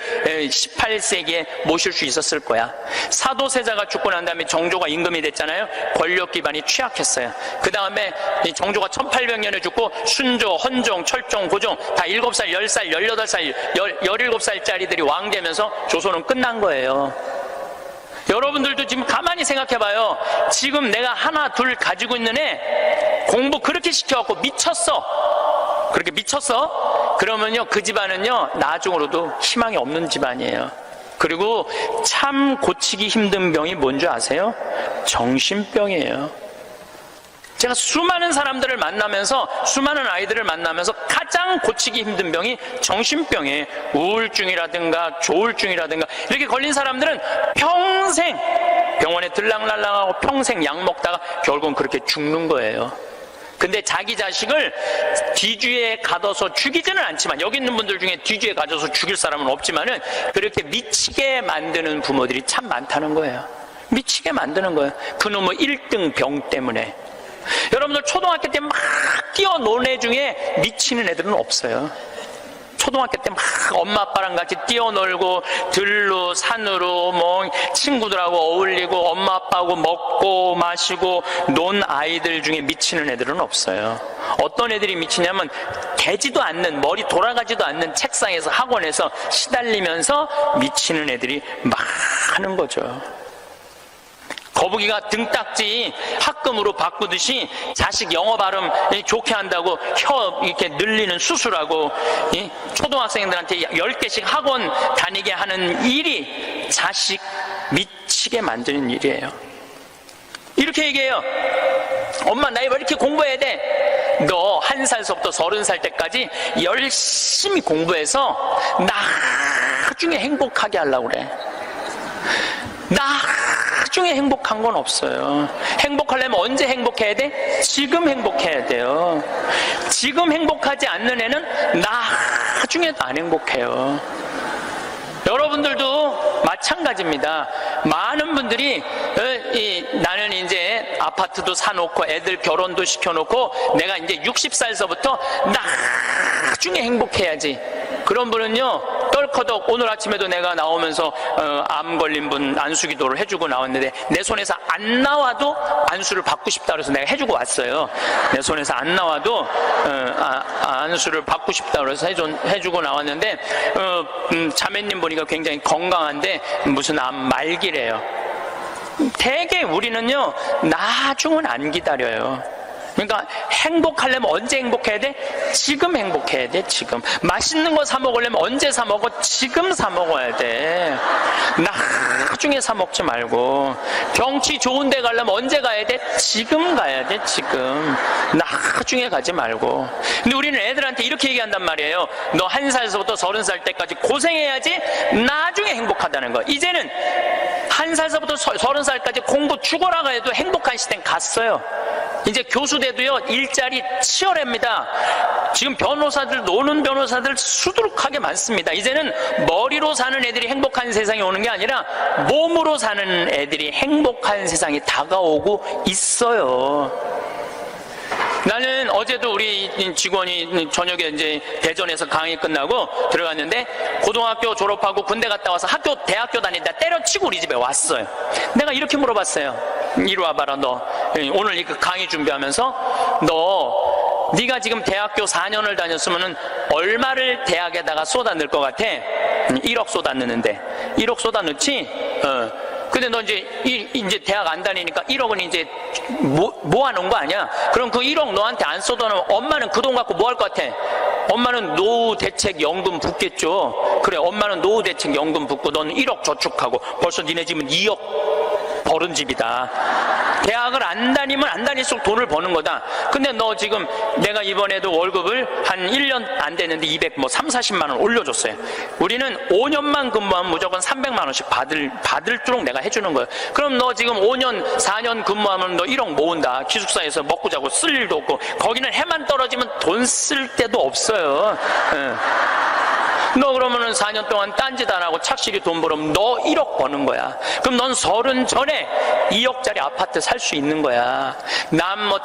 18세기에 모실 수 있었을 거야. 사도세자가 죽고 난 다음에 정조가 임금이 됐잖아요. 권력 기반이 취약했어요. 그 다음에 정조가 1800년에 죽고 순조, 헌종, 철종, 고종 다 7살, 10살, 18살, 17살짜리들이 왕 되면서 조선은 끝난 거예요. 여러분들도 지금 가만히 생각해봐요. 지금 내가 하나 둘 가지고 있는 애 공부 그렇게 시켜갖고 미쳤어. 그렇게 미쳤어? 그러면요, 그 집안은요, 나중으로도 희망이 없는 집안이에요. 그리고 참 고치기 힘든 병이 뭔지 아세요? 정신병이에요. 제가 수많은 사람들을 만나면서, 수많은 아이들을 만나면서 가장 고치기 힘든 병이 정신병이에요. 우울증이라든가 조울증이라든가 이렇게 걸린 사람들은 평생 병원에 들락날락하고 평생 약 먹다가 결국은 그렇게 죽는 거예요. 근데 자기 자식을 뒤주에 가둬서 죽이지는 않지만, 여기 있는 분들 중에 뒤주에 가둬서 죽일 사람은 없지만은 그렇게 미치게 만드는 부모들이 참 많다는 거예요. 미치게 만드는 거예요. 그놈의 1등 병 때문에. 여러분들 초등학교 때 막 뛰어노는 애 중에 미치는 애들은 없어요. 초등학교 때 막 엄마 아빠랑 같이 뛰어놀고 들로 산으로 뭐 친구들하고 어울리고 엄마 아빠하고 먹고 마시고 논 아이들 중에 미치는 애들은 없어요. 어떤 애들이 미치냐면 되지도 않는, 머리 돌아가지도 않는 책상에서 학원에서 시달리면서 미치는 애들이 많은 거죠. 거북이가 등딱지 학금으로 바꾸듯이 자식 영어 발음 좋게 한다고 혀 이렇게 늘리는 수술하고 초등학생들한테 10개씩 학원 다니게 하는 일이 자식 미치게 만드는 일이에요. 이렇게 얘기해요. 엄마, 나 왜 이렇게 공부해야 돼? 너 1살서부터 30살 때까지 열심히 공부해서 나중에 행복하게 하려고 그래. 나중에 행복한 건 없어요. 행복하려면 언제 행복해야 돼? 지금 행복해야 돼요. 지금 행복하지 않는 애는 나중에도 안 행복해요. 여러분들도 마찬가지입니다. 많은 분들이 나는 이제 아파트도 사놓고 애들 결혼도 시켜놓고 내가 이제 60살서부터 나중에 행복해야지. 그런 분은요, 떨커덕 오늘 아침에도 내가 나오면서 암 걸린 분 안수기도를 해주고 나왔는데 내 손에서 안 나와도 안수를 받고 싶다 그래서 내가 해주고 왔어요. 내 손에서 안 나와도 안수를 받고 싶다 그래서 해주고 나왔는데 자매님 보니까 굉장히 건강한데 무슨 암 말기래요. 대개 우리는요, 나중은 안 기다려요. 그러니까 행복하려면 언제 행복해야 돼? 지금 행복해야 돼. 지금 맛있는 거 사 먹으려면 언제 사 먹어? 지금 사 먹어야 돼. 나중에 사 먹지 말고. 경치 좋은 데 가려면 언제 가야 돼? 지금 가야 돼. 지금. 나중에 가지 말고. 근데 우리는 애들한테 이렇게 얘기한단 말이에요. 너 1살서부터 30살 때까지 고생해야지 나중에 행복하다는 거. 이제는 1살서부터 30살까지 공부 죽어라 해도 행복한 시대는 갔어요. 이제 교수대도요, 일자리 치열합니다. 지금 변호사들, 노는 변호사들 수두룩하게 많습니다. 이제는 머리로 사는 애들이 행복한 세상이 오는 게 아니라 몸으로 사는 애들이 행복한 세상이 다가오고 있어요. 나는 어제도 우리 직원이 저녁에 이제 대전에서 강의 끝나고 들어갔는데 고등학교 졸업하고 군대 갔다 와서 대학교 다니다 때려치고 우리 집에 왔어요. 내가 이렇게 물어봤어요. 이리 와봐라, 너. 오늘 이 강의 준비하면서 네가 지금 대학교 4년을 다녔으면은 얼마를 대학에다가 쏟아 넣을 것 같아? 1억 쏟아 넣는데. 1억 쏟아 넣지? 근데 너 이제 대학 안 다니니까 1억은 이제 모아놓은 거 아니야? 그럼 그 1억 너한테 안 쏟아놓으면 엄마는 그 돈 갖고 뭐 할 것 같아? 엄마는 노후대책연금 붓겠죠? 그래, 엄마는 노후대책연금 붓고 너는 1억 저축하고 벌써 니네 집은 2억 버는 집이다. 대학을 안 다니면 안 다닐수록 돈을 버는 거다. 근데 너 지금 내가 이번에도 월급을 한 1년 안 됐는데 30-40만 원 올려줬어요. 우리는 5년만 근무하면 무조건 300만 원씩 받을도록 내가 해주는 거예요. 그럼 너 지금 5년, 4년 근무하면 너 1억 모은다. 기숙사에서 먹고 자고 쓸 일도 없고, 거기는 해만 떨어지면 돈 쓸 데도 없어요. 너 그러면은 4년 동안 딴짓 안 하고 착실히 돈 벌으면 너 1억 버는 거야. 그럼 넌 30 전에 2억짜리 아파트 살 수 있는 거야. 난 뭐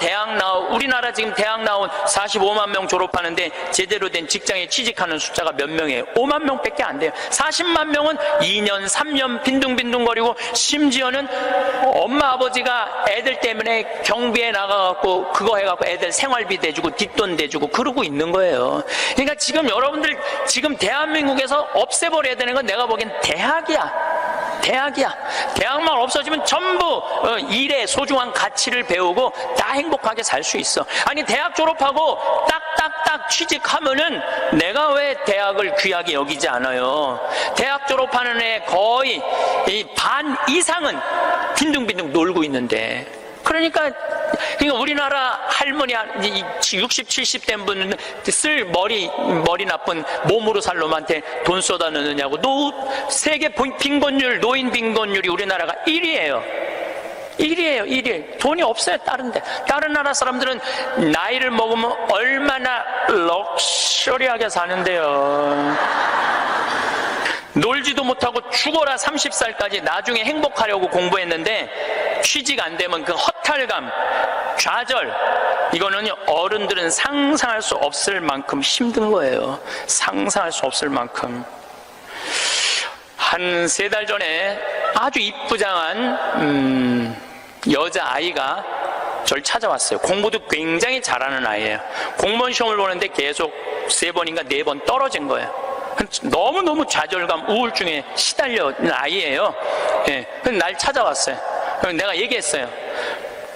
우리나라 지금 대학 나온 45만 명 졸업하는데 제대로 된 직장에 취직하는 숫자가 몇 명이에요? 5만 명밖에 안 돼요. 40만 명은 2년, 3년 빈둥빈둥거리고, 심지어는 엄마 아버지가 애들 때문에 경비에 나가갖고 그거 해갖고 애들 생활비 대주고 뒷돈 대주고 그러고 있는 거예요. 그러니까 지금 여러분들 지금 대한민국에서 없애버려야 되는 건 내가 보기엔 대학이야. 대학만 없어지면 전부 일의 소중한 가치를 배우고 다 행복하게 살 수 있어. 아니, 대학 졸업하고 딱딱딱 취직하면은 내가 왜 대학을 귀하게 여기지 않아요? 대학 졸업하는 애 거의 반 이상은 빈둥빈둥 놀고 있는데. 그러니까 그러니까 우리나라 할머니 60, 70 된 분은 쓸 머리 나쁜 몸으로 살 놈한테 돈 쏟아 넣느냐고. 세계 빈곤율, 노인 빈곤율이 우리나라가 1위예요. 1위예요, 1위. 돈이 없어요, 다른 나라 사람들은 나이를 먹으면 얼마나 럭셔리하게 사는데요. 놀지도 못하고 죽어라 30살까지 나중에 행복하려고 공부했는데 취직 안 되면 그 허탈감, 좌절, 이거는 어른들은 상상할 수 없을 만큼 힘든 거예요. 상상할 수 없을 만큼. 한 3달 전에 아주 이쁘장한 여자아이가 저를 찾아왔어요. 공부도 굉장히 잘하는 아이예요. 공무원 시험을 보는데 계속 3번인가 4번 떨어진 거예요. 너무너무 좌절감, 우울증에 시달려는 아이예요. 예, 그래서 날 찾아왔어요. 그래서 내가 얘기했어요.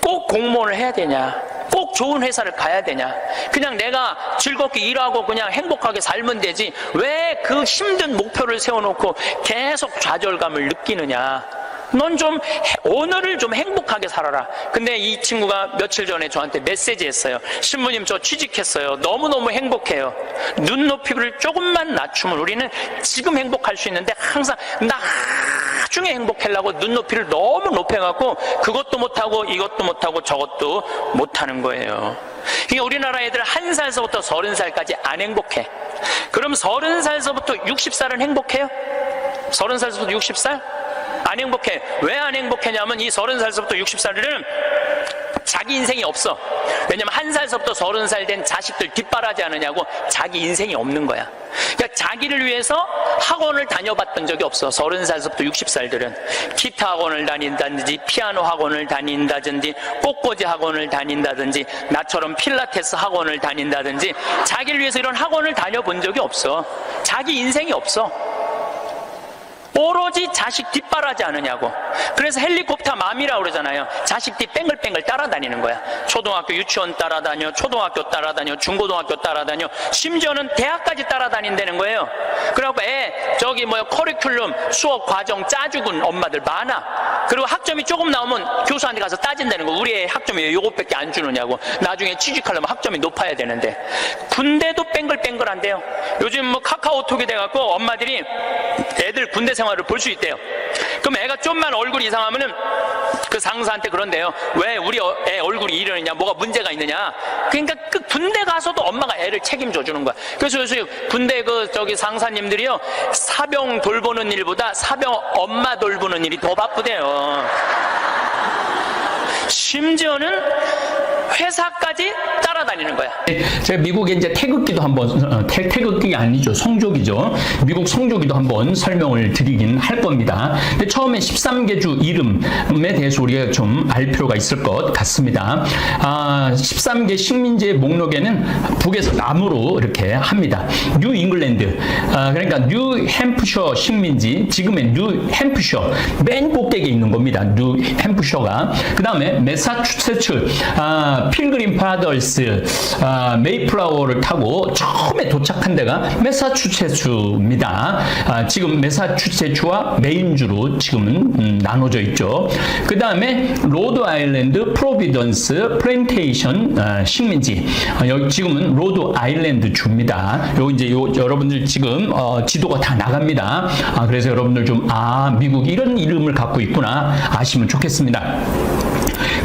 꼭 공무원을 해야 되냐? 꼭 좋은 회사를 가야 되냐? 그냥 내가 즐겁게 일하고 그냥 행복하게 살면 되지 왜 그 힘든 목표를 세워놓고 계속 좌절감을 느끼느냐? 넌 좀 오늘을 좀 행복하게 살아라. 근데 이 친구가 며칠 전에 저한테 메시지 했어요. 신부님, 저 취직했어요. 너무너무 행복해요. 눈높이를 조금만 낮추면 우리는 지금 행복할 수 있는데 항상 나중에 행복하려고 눈높이를 너무 높여갖고 그것도 못하고 이것도 못하고 저것도 못하는 거예요. 그러니까 우리나라 애들 1살서부터 30살까지 안 행복해. 그럼 30살서부터 60살은 행복해요? 30살서부터 60살? 안 행복해. 왜 안 행복하냐면 이 30살서부터 60살들은 자기 인생이 없어. 왜냐면 1살서부터 30살 된 자식들 뒷바라지 않으냐고. 자기 인생이 없는 거야. 그러니까 자기를 위해서 학원을 다녀봤던 적이 없어. 30살서부터 60살들은 기타 학원을 다닌다든지 피아노 학원을 다닌다든지 꽃꽂이 학원을 다닌다든지 나처럼 필라테스 학원을 다닌다든지 자기를 위해서 이런 학원을 다녀본 적이 없어. 자기 인생이 없어. 오로지 자식 뒷바라지 않으냐고. 그래서 헬리콥터 맘이라고 그러잖아요. 자식 뒤 뺑글뺑글 따라다니는 거야. 초등학교 유치원 따라다녀, 초등학교 따라다녀, 중고등학교 따라다녀, 심지어는 대학까지 따라다닌다는 거예요. 그래갖고 커리큘럼 수업 과정 짜주군 엄마들 많아. 그리고 학점이 조금 나오면 교수한테 가서 따진다는 거. 우리 애 학점이 왜 요것밖에 안 주느냐고. 나중에 취직하려면 학점이 높아야 되는데. 군대도 뺑글뺑글한데요. 요즘 카카오톡이 돼갖고 엄마들이 애들 군대 생활을 볼 수 있대요. 그럼 애가 좀만 얼굴이 이상하면은 그 상사한테 그런대요. 왜 우리 애 얼굴이 이러느냐, 뭐가 문제가 있느냐. 그러니까 그 군대 가서도 엄마가 애를 책임져 주는 거야. 그래서 요새 군대 상사님들이요, 사병 돌보는 일보다 사병 엄마 돌보는 일이 더 바쁘대요. 심지어는 회사까지 따라다니는 거야. 제가 미국에 이제 태극기도 한번, 태극기가 아니죠. 성조기죠. 미국 성조기도 한번 설명을 드리긴 할 겁니다. 근데 처음에 13개주 이름에 대해서 우리가 좀 알 필요가 있을 것 같습니다. 13개 식민지의 목록에는 북에서 남으로 이렇게 합니다. 뉴 잉글랜드, 그러니까 뉴 햄프셔 식민지, 지금의 뉴 햄프셔, 맨 꼭대기에 있는 겁니다. 뉴 햄프셔가. 그 다음에 매사추세츠, 필그림 파더스, 메이플라워를 타고 처음에 도착한 데가 매사추세츠입니다. 지금 매사추세츠와 메인주로 지금은 나눠져 있죠. 그 다음에 로드 아일랜드, 프로비던스, 플랜테이션 식민지. 여기 지금은 로드 아일랜드 주입니다. 여러분들 지금 지도가 다 나갑니다. 그래서 여러분들 좀 미국 이런 이름을 갖고 있구나 아시면 좋겠습니다.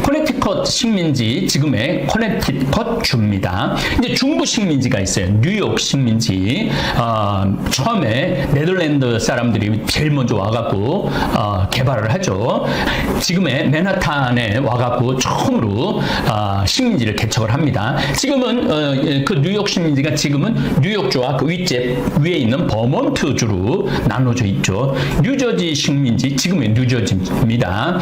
커네티컷 식민지, 지금의 커네티컷 주입니다. 이제 중부 식민지가 있어요. 뉴욕 식민지. 처음에 네덜란드 사람들이 제일 먼저 와갖고 개발을 하죠. 지금의 맨하탄에 와갖고 처음으로 식민지를 개척을 합니다. 지금은 그 뉴욕 식민지가 지금은 뉴욕주와 그 위에 있는 버몬트주로 나눠져 있죠. 뉴저지 식민지, 지금의 뉴저지입니다.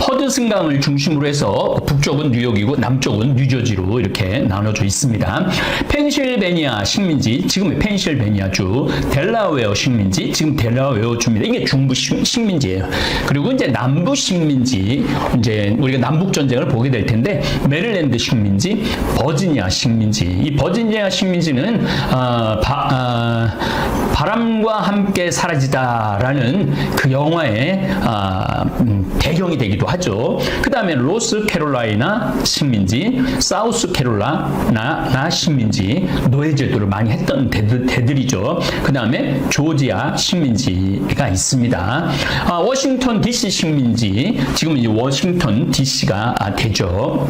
허드슨강을 중심으로 해서 북쪽은 뉴욕이고 남쪽은 뉴저지로 이렇게 나눠져 있습니다. 펜실베니아 식민지, 지금의 펜실베니아주, 델라웨어 식민지, 지금 델라웨어주입니다. 이게 중부 식민지예요. 그리고 이제 남부 식민지, 이제 우리가 남북 전쟁을 보게 될 텐데 메릴랜드 식민지, 버지니아 식민지. 이 버지니아 식민지는 바람과 함께 사라지다라는 그 영화의 배경이 되기도 하죠. 그 다음에 로스 노스캐롤라이나 식민지, 사우스캐롤라이나 식민지, 노예제도를 많이 했던 대들이죠. 그 다음에 조지아 식민지가 있습니다. 워싱턴 DC 식민지, 지금 이제 워싱턴 DC가 되죠.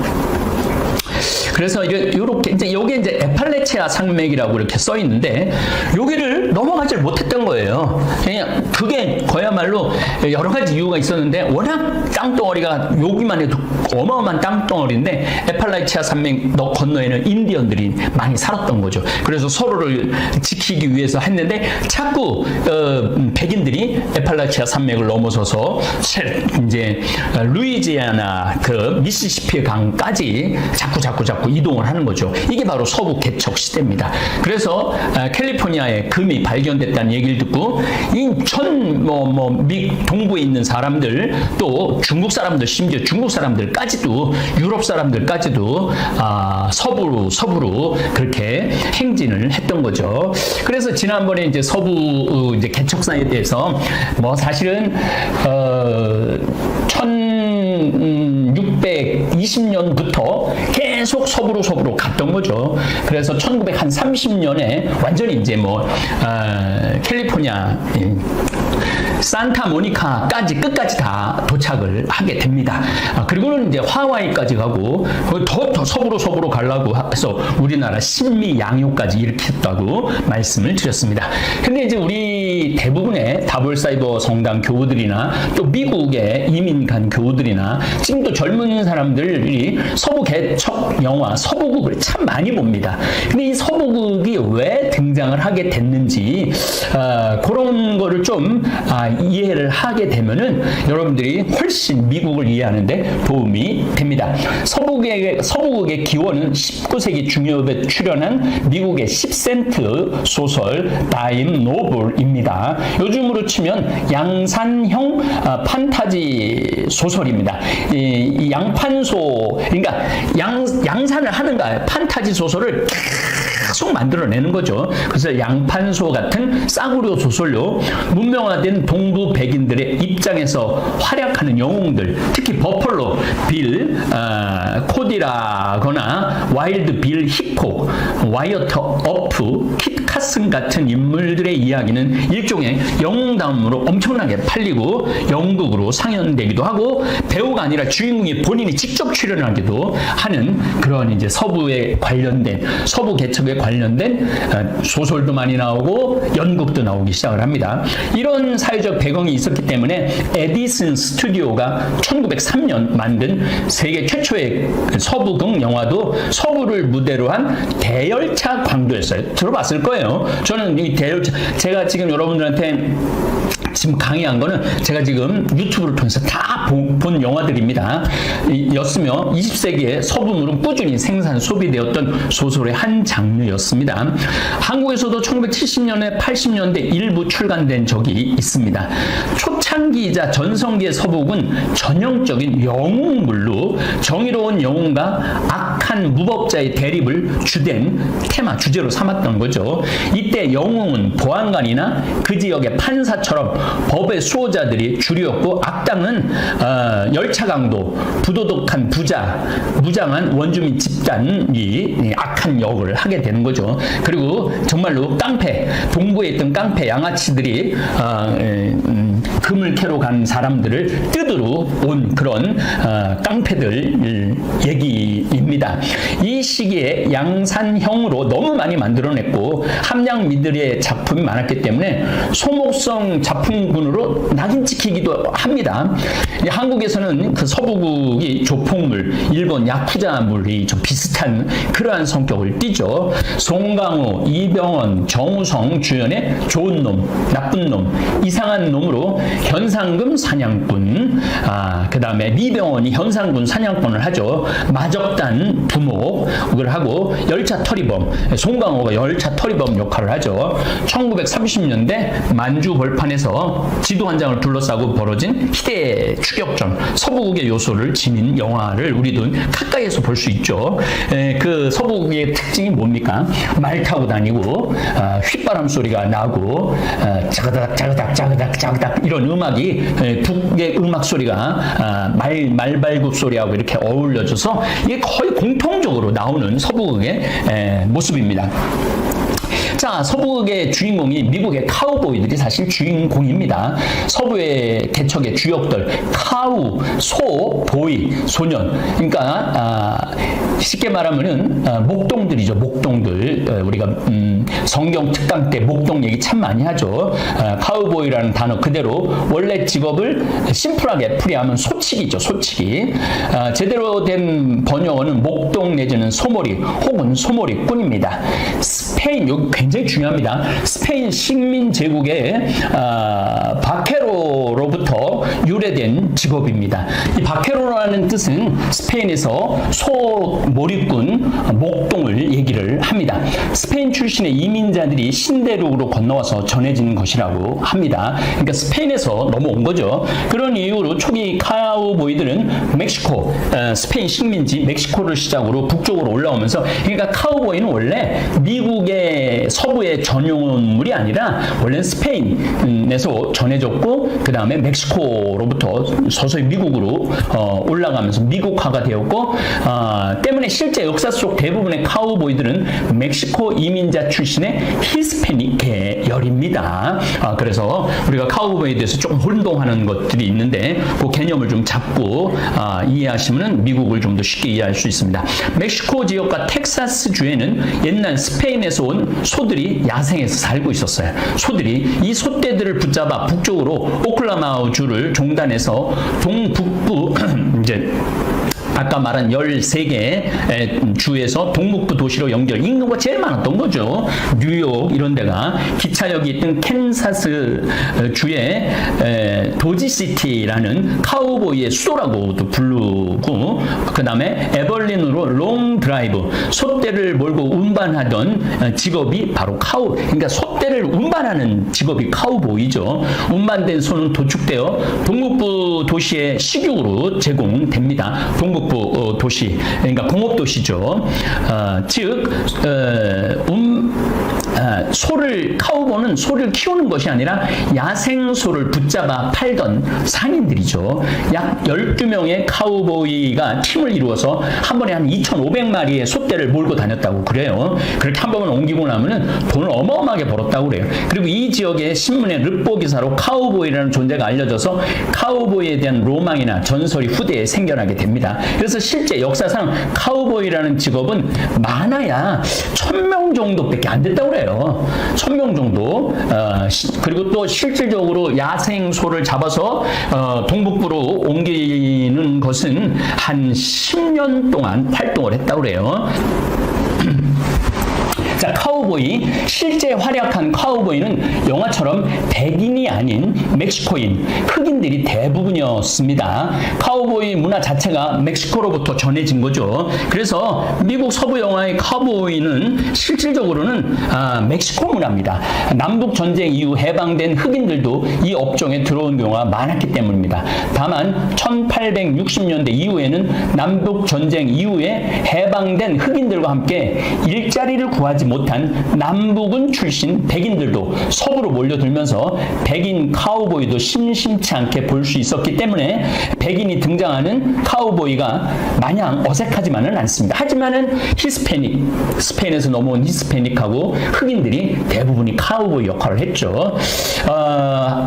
그래서 이렇게 이제 요게 이제 에팔레치아 산맥이라고 이렇게 써 있는데 여기를 넘어가질 못했던 거예요. 그냥 그게 그야말로 여러 가지 이유가 있었는데 워낙 땅덩어리가 여기만 해도 어마어마한 땅덩어리인데 에팔레치아 산맥 건너에는 인디언들이 많이 살았던 거죠. 그래서 서로를 지키기 위해서 했는데 자꾸 백인들이 에팔레치아 산맥을 넘어서서 이제 루이지애나 그 미시시피 강까지 자꾸 이동을 하는 거죠. 이게 바로 서부 개척 시대입니다. 그래서 캘리포니아에 금이 발견됐다는 얘기를 듣고 이 미 동부에 있는 사람들, 또 중국 사람들, 심지어 중국 사람들까지도, 유럽 사람들까지도 서부로 그렇게 행진을 했던 거죠. 그래서 지난번에 이제 서부 이제 개척사에 대해서 사실은 1620년부터 계속 서부로 갔던 거죠. 그래서 1930년에 완전히 이제 캘리포니아 산타모니카까지 끝까지 다 도착을 하게 됩니다. 그리고는 이제 하와이까지 가고 더 서부로 가려고 해서 우리나라 신미 양요까지 이렇게 했다고 말씀을 드렸습니다. 근데 이제 우리 대부분의 다볼사이버 성당 교우들이나 또 미국에 이민 간 교우들이나 지금도 젊은 사람들이 서부 개척 영화 서부극을 참 많이 봅니다. 근데 이 서부극이 왜 등장을 하게 됐는지 그런 거를 좀 이해를 하게 되면은 여러분들이 훨씬 미국을 이해하는데 도움이 됩니다. 서부극의 기원은 19세기 중엽에 출연한 미국의 10센트 소설 다임 노블입니다. 요즘으로 치면 양산형 판타지 소설입니다. 이 양판소, 그러니까 양산을 하는가 판타지 소설을 계속 만들어내는 거죠. 그래서 양판소 같은 싸구려 소설로 문명화된 동부 백인들의 입장에서 활약하는 영웅들, 특히 버펄로 빌 코디라거나 와일드 빌 히콕, 와이어트 어프, 킷 카슨 같은 인물들의 이야기는 일종의 영웅다움으로 엄청나게 팔리고 연극으로 상연되기도 하고 배우가 아니라 주인공이 본인이 직접 출연하기도 하는 그런 이제 서부에 관련된, 서부 개척에 관련된 소설도 많이 나오고 연극도 나오기 시작을 합니다. 이런 사회적 배경이 있었기 때문에 에디슨 스튜디오가 1903년 만든 세계 최초의 서부극 영화도 서부를 무대로 한 대열차 광도였어요. 들어봤을 거예요. 저는 이 대열차, 제가 지금 여러분들한테 지금 강의한 거는 제가 지금 유튜브를 통해서 다 본 영화들입니다. 였으며 20세기에 서부물은 꾸준히 생산, 소비되었던 소설의 한 장르였습니다. 한국에서도 1970년에 80년대 일부 출간된 적이 있습니다. 초창기이자 전성기의 서부극은 전형적인 영웅물로 정의로운 영웅과 악한 무법자의 대립을 주된 주제로 삼았던 거죠. 이때 영웅은 보안관이나 그 지역의 판사처럼 법의 수호자들이 주류였고, 악당은 열차 강도, 부도덕한 부자, 무장한 원주민 집단이 악한 역을 하게 되는 거죠. 그리고 정말로 깡패, 동부에 있던 깡패 양아치들이 금을 캐러 간 사람들을 뜯으러 온 그런 깡패들 얘기입니다. 이 시기에 양산형으로 너무 많이 만들어냈고 함량미들의 작품이 많았기 때문에 소목성 작품군으로 낙인 찍히기도 합니다. 한국에서는 그 서부극이 조폭물, 일본 야쿠자물이 좀 비슷한 그러한 성격을 띠죠. 송강호, 이병헌, 정우성 주연의 좋은 놈, 나쁜 놈, 이상한 놈으로 현상금 사냥꾼, 그 다음에 미병헌이 현상금 사냥꾼을 하죠. 마적단 두목을 하고 열차 터리범, 송강호가 열차 터리범 역할을 하죠. 1930년대 만주 벌판에서 지도 한 장을 둘러싸고 벌어진 희대 추격전, 서부극의 요소를 지닌 영화를 우리도 가까이에서 볼 수 있죠. 그 서부극의 특징이 뭡니까? 말 타고 다니고 휘바람 소리가 나고 자그닥 이런 음악이 북의 음악 소리가 말발굽 소리하고 이렇게 어울려져서 이게 거의 공통적으로 나오는 서부극의 모습입니다. 자, 서부극의 주인공이 미국의 카우보이들이 사실 주인공입니다. 서부의 개척의 주역들, 카우, 소, 보이, 소년. 그러니까 쉽게 말하면은 목동들이죠. 목동들. 우리가 성경 특강 때 목동 얘기 참 많이 하죠. 카우보이라는 단어 그대로 원래 직업을 심플하게 풀이하면 소치기죠. 소치기. 제대로 된 번역어는 목동 내지는 소몰이 혹은 소몰이꾼입니다. 스페인, 여기 굉장히 중요합니다. 스페인 식민 제국의 바케로로부터 유래된 직업입니다. 이 바케로라는 뜻은 스페인에서 소몰이꾼, 목동을 얘기를 합니다. 스페인 출신의 이민자들이 신대륙으로 건너와서 전해진 것이라고 합니다. 그러니까 스페인에서 넘어온 거죠. 그런 이유로 초기 카우보이들은 멕시코, 스페인 식민지 멕시코를 시작으로 북쪽으로 올라오면서, 그러니까 카우보이는 원래 미국의 서부의 전용물이 아니라 원래는 스페인에서 전해졌고 그 다음에 멕시코로부터 서서히 미국으로 올라가면서 미국화가 되었고, 때문에 실제 역사 속 대부분의 카우보이들은 멕시코 이민자 출신의 히스패닉 계열입니다. 그래서 우리가 카우보이에 대해서 조금 혼동하는 것들이 있는데 그 개념을 좀 잡고 이해하시면 미국을 좀 더 쉽게 이해할 수 있습니다. 멕시코 지역과 텍사스 주에는 옛날 스페인에서 온 소들이 야생에서 살고 있었어요. 소들이 이 소떼들을 붙잡아 북쪽으로 오클라호마 주를 종단해서 동북부 이제 아까 말한 13개 주에서 동북부 도시로 연결, 인구가 제일 많았던 거죠. 뉴욕 이런 데가. 기차역이 있던 캔사스 주의 도지시티라는 카우보이의 수도라고도 부르고, 그 다음에 에벌린으로 롱 드라이브, 소떼를 몰고 운반하던 직업이 바로 그러니까 소떼를 운반하는 직업이 카우보이죠. 운반된 소는 도축되어 동북부 도시의 식육으로 제공됩니다. 동북부 도시, 그러니까 공업도시죠. 즉 카우보는 소를 키우는 것이 아니라 야생소를 붙잡아 팔던 상인들이죠. 약 12명의 카우보이가 팀을 이루어서 한 번에 한 2,500마리의 소떼를 몰고 다녔다고 그래요. 그렇게 한 번만 옮기고 나면은 돈을 어마어마하게 벌었다고 그래요. 그리고 이 지역의 신문의 르포 기사로 카우보이라는 존재가 알려져서 카우보이에 대한 로망이나 전설이 후대에 생겨나게 됩니다. 그래서 실제 역사상 카우보이라는 직업은 많아야 1,000명 정도밖에 안 됐다고 그래요. 1,000명 정도. 그리고 또 실질적으로 야생 소를 잡아서 동북부로 옮기는 것은 한 10년 동안 활동을 했다고 그래요. 자, 카우보이. 실제 활약한 카우보이는 영화처럼 백인이 아닌 멕시코인, 흑인들이 대부분이었습니다. 카우보이 문화 자체가 멕시코로부터 전해진 거죠. 그래서 미국 서부 영화의 카우보이는 실질적으로는 멕시코 문화입니다. 남북 전쟁 이후 해방된 흑인들도 이 업종에 들어온 경우가 많았기 때문입니다. 다만 1860년대 이후에는 남북 전쟁 이후에 해방된 흑인들과 함께 일자리를 구하지 못한 남북은 출신 백인들도 서부로 몰려들면서 백인 카우보이도 심심치 않게 볼 수 있었기 때문에 백인이 등장하는 카우보이가 마냥 어색하지만은 않습니다. 하지만은 히스패닉, 스페인에서 넘어온 히스패닉하고 흑인들이 대부분이 카우보이 역할을 했죠.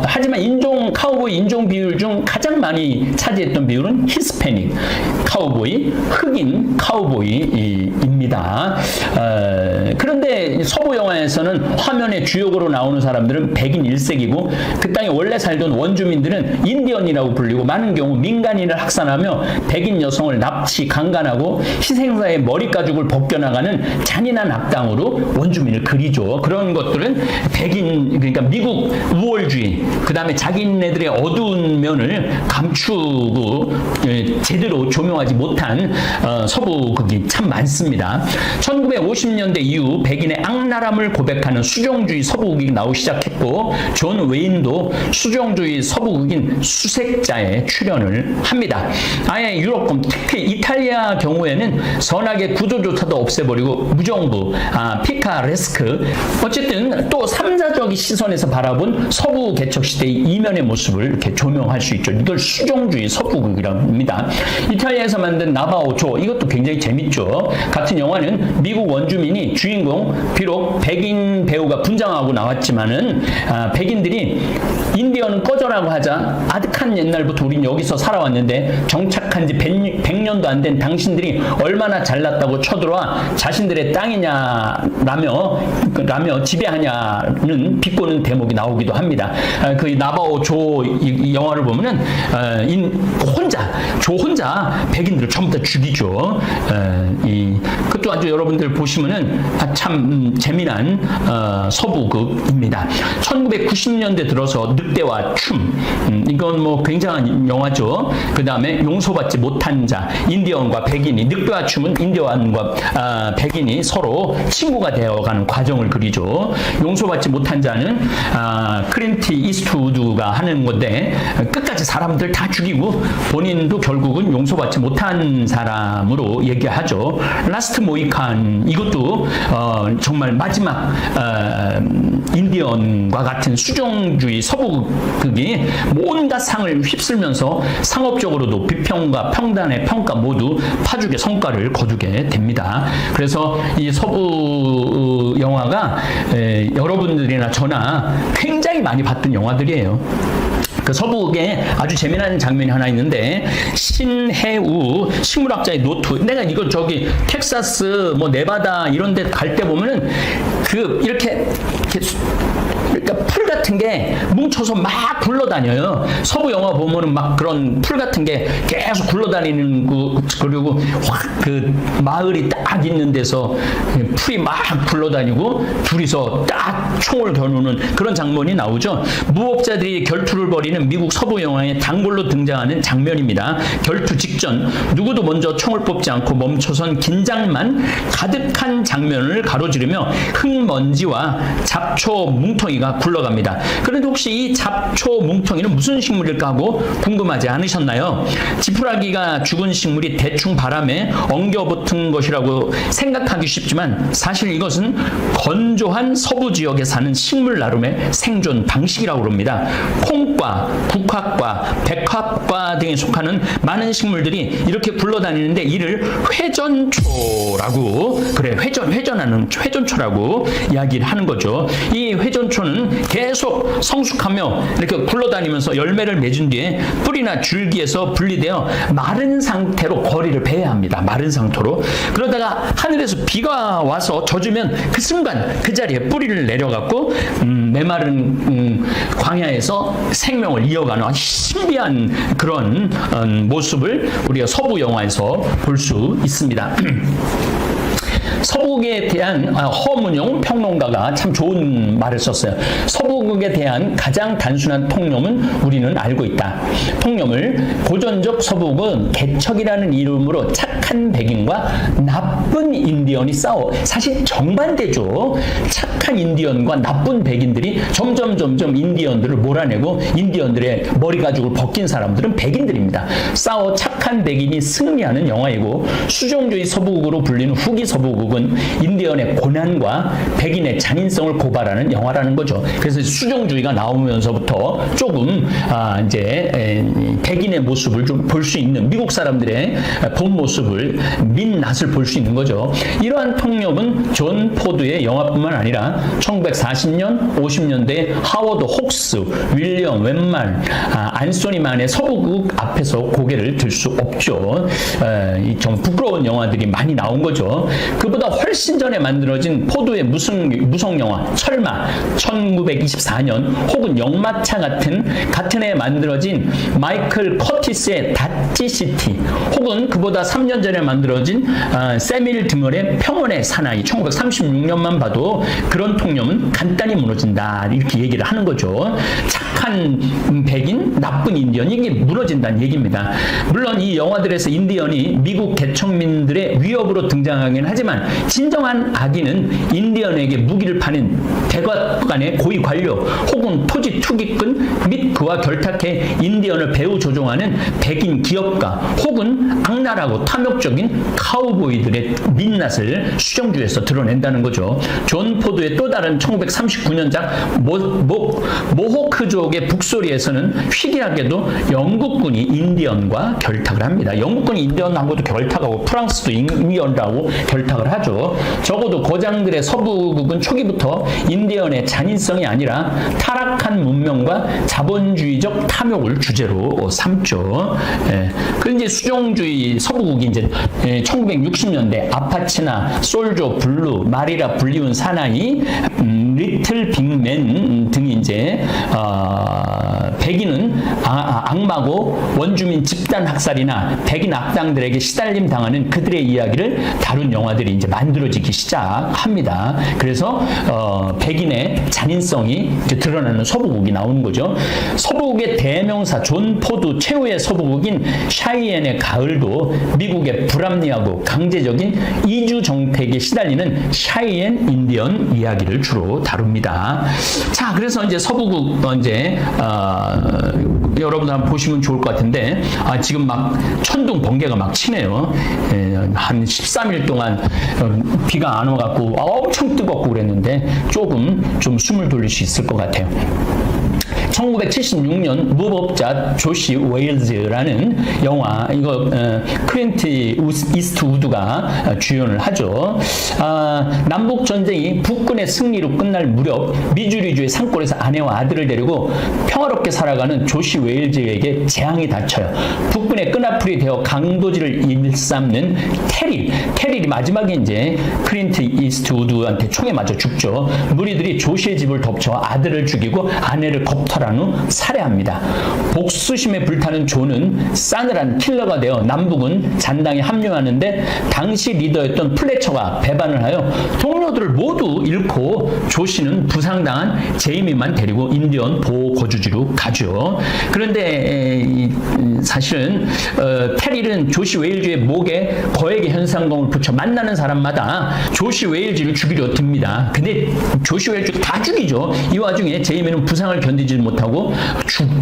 하지만 카우보이 인종 비율 중 가장 많이 차지했던 비율은 히스패닉 카우보이, 흑인 카우보이입니다. 그런데 서부 영화에서는 화면의 주역으로 나오는 사람들은 백인 1세기고 그 땅에 원래 살던 원주민들은 인디언이라고 불리고, 많은 경우 민간인을 학살하며 백인 여성을 납치, 강간하고 희생사의 머리가죽을 벗겨나가는 잔인한 악당으로 원주민을 그리죠. 그런 것들은 그러니까 미국 우월주의, 그 다음에 자기네들의 어두운 면을 감추고 제대로 조명하지 못한 서부극이 참 많습니다. 1950년대 이후 이후 백인의 악랄함을 고백하는 수종주의 서부극이 나오기 시작했고 존 웨인도 수종주의 서부극인 수색자에 출연을 합니다. 아예 유럽권 특히 이탈리아 경우에는 선악의 구조조차도 없애버리고 무정부 피카레스크 어쨌든 또 3자적인 시선에서 바라본 서부 개척 시대의 이면의 모습을 이렇게 조명할 수 있죠. 이걸 수종주의 서부극이라고 합니다. 이탈리아에서 만든 나바오 조 이것도 굉장히 재밌죠. 같은 영화는 미국 원주민이 주인공 비록 백인 배우가 분장하고 나왔지만은 백인들이 인디언은 꺼져라고 하자 아득한 옛날부터 우린 여기서 살아왔는데 정착한 지 100년도 안 된 당신들이 얼마나 잘났다고 쳐들어와 자신들의 땅이냐라며 지배하냐는 비꼬는 대목이 나오기도 합니다. 그 나바오 조 이 영화를 보면은 조 혼자 백인들을 전부 다 죽이죠. 그것도 아주 여러분들 보시면은 참 재미난 서부극입니다. 1990년대 들어서 늑대와 춤 이건 뭐 굉장한 영화죠. 그 다음에 용서받지 못한 자 인디언과 백인이 늑대와 춤은 인디언과 백인이 서로 친구가 되어가는 과정을 그리죠. 용서받지 못한 자는 클린트 이스트우드가 하는 건데 끝까지 사람들 다 죽이고 본인도 결국은 용서받지 못한 사람으로 얘기하죠. 라스트 모이칸 이것도 정말 마지막 인디언과 같은 수종주의 서부극이 온갖 상을 휩쓸면서 상업적으로도 비평과 평단의 평가 모두 파죽의 성과를 거두게 됩니다. 그래서 이 서부 영화가 여러분들이나 저나 굉장히 많이 봤던 영화들이에요. 그 서부극에 아주 재미난 장면이 하나 있는데 신해우 식물학자의 노트 내가 이거 저기 텍사스 뭐 네바다 이런 데 갈 때 보면은 이렇게 그러니까 풀 같은 게 뭉쳐서 막 굴러다녀요. 서부 영화 보면은 막 그런 풀 같은 게 계속 굴러다니는 그리고 확 그 마을이 딱 있는 데서 풀이 막 굴러다니고 둘이서 딱 총을 겨누는 그런 장면이 나오죠. 무법자들이 결투를 벌이는 미국 서부 영화의 단골로 등장하는 장면입니다. 결투 직전 누구도 먼저 총을 뽑지 않고 멈춰선 긴장만 가득한 장면을 가로지르며 흙먼지와 잡초 뭉텅이가 굴러갑니다. 그런데 혹시 이 잡초 뭉텅이는 무슨 식물일까 하고 궁금하지 않으셨나요? 지푸라기가 죽은 식물이 대충 바람에 엉겨붙은 것이라고 생각하기 쉽지만 사실 이것은 건조한 서부 지역에 사는 식물 나름의 생존 방식이라고 합니다. 콩과, 국화과, 백화과 등에 속하는 많은 식물들이 이렇게 굴러다니는데 이를 회전초라고 회전하는 회전초라고 이야기를 하는 거죠. 이 회전초는 계속 성숙하며 이렇게 굴러다니면서 열매를 맺은 뒤에 뿌리나 줄기에서 분리되어 마른 상태로 거리를 배야 합니다. 마른 상태로. 그러다가 하늘에서 비가 와서 젖으면 그 순간 그 자리에 뿌리를 내려갖고 메마른 광야에서 생명을 이어가는 신비한 그런 모습을 우리가 서부 영화에서 볼 수 있습니다. 서부극에 대한 허문용 평론가가 참 좋은 말을 썼어요. 서부극에 대한 가장 단순한 통념은 우리는 알고 있다. 통념을 고전적 서부극은 개척이라는 이름으로 착한 백인과 나쁜 인디언이 싸워. 사실 정반대죠. 착한 인디언과 나쁜 백인들이 점점 인디언들을 몰아내고 인디언들의 머리 가죽을 벗긴 사람들은 백인들입니다. 싸워 착한 백인이 승리하는 영화이고 수종주의 서부극으로 불리는 후기 서부극은 인디언의 고난과 백인의 잔인성을 고발하는 영화라는 거죠. 그래서 수종주의가 나오면서부터 조금 이제 백인의 모습을 좀 볼 수 있는 미국 사람들의 본 모습을 민낯을 볼 수 있는 거죠. 이러한 통념은 존 포드의 영화뿐만 아니라 1940년, 50년대 하워드 혹스, 윌리엄 웬만, 안소니 만의 서부극 앞에서 고개를 들 수 없죠. 좀 부끄러운 영화들이 많이 나온 거죠. 그보다 훨씬 전에 만들어진 포드의 무성 영화 철마 1924년 혹은 역마차 같은 해에 만들어진 마이클 커티스의 다찌시티 혹은 그보다 3년 전에 만들어진 세밀 드멀의 평원의 사나이 1936년만 봐도 그런 통념은 간단히 무너진다 이렇게 얘기를 하는 거죠. 착한 백인, 나쁜 인디언 이게 무너진다는 얘기입니다. 물론 이 영화들에서 인디언이 미국 개척민들의 위협으로 등장하긴 하지만 진정한 악인은 인디언에게 무기를 파는 대법관의 고위 관료 혹은 토지 투기꾼 및 그와 결탁해 인디언을 배후 조종하는 백인 기업가 혹은 악랄하고 탐욕적인 카우보이들의 민낯을 수정주에서 드러낸다는 거죠. 존 포드의 또 다른 1939년작 모호크족의 북소리에서는 희귀하게도 영국군이 인디언과 결탁을 합니다. 영국군이 인디언하고도 결탁하고 프랑스도 인디언하고 결탁을 하죠. 적어도 고장들의 서부국은 초기부터 인디언의 잔인성이 아니라 타락한 문명과 자본주의적 탐욕을 주제로 삼죠. 그 이제 수종주의 서부국이 이제 1960년대 아파치나 솔조, 블루, 마리라, 불리운 사나이, 리틀 빅맨 등이 이제 백인은 악마고 원주민 집단 학살이나 백인 악당들에게 시달림 당하는 그들의 이야기를 다룬 영화들이 이제 만들어지기 시작합니다. 그래서 백인의 잔인성이 이제 드러나는 서부국이 나오는 거죠. 서부국의 대명사 존 포드 최후의 서부국인 샤이엔의 가을도 미국의 불합리하고 강제적인 이주 정책에 시달리는 샤이엔 인디언 이야기를 주로 다룹니다. 자, 그래서 이제 서부국 이제 여러분들 한번 보시면 좋을 것 같은데 지금 막 천둥 번개가 막 치네요. 한 13일 동안 비가 안 와갖고 엄청 뜨겁고 그랬는데 조금 좀 숨을 돌릴 수 있을 것 같아요. 1976년 무법자 조시 웨일즈라는 영화, 이거 클린트 이스트우드가 주연을 하죠. 남북 전쟁이 북군의 승리로 끝날 무렵 미주리주의 산골에서 아내와 아들을 데리고 평화롭게 살아가는 조시 웨일즈에게 재앙이 닥쳐요. 북군의 끈앞풀이 되어 강도질을 일삼는 테릴이 마지막에 이제 클린트 이스트우드한테 총에 맞아 죽죠. 무리들이 조시의 집을 덮쳐 아들을 죽이고 아내를 겁탈한 후 살해합니다. 복수심에 불타는 존은 싸늘한 킬러가 되어 남북은 잔당에 합류하는데 당시 리더였던 플래처가 배반을 하여 동료들을 모두 잃고 조시는 부상당한 제이미만 데리고 인디언 보호 거주지로 가죠. 그런데 사실은 테릴은 조시 웨일즈의 목에 거액의 현상금을 붙여 만나는 사람마다 조시 웨일즈를 죽이려 듭니다. 근데 조시 웨일즈가 다 죽이죠. 이 와중에 제이미는 부상을 견디지 못하고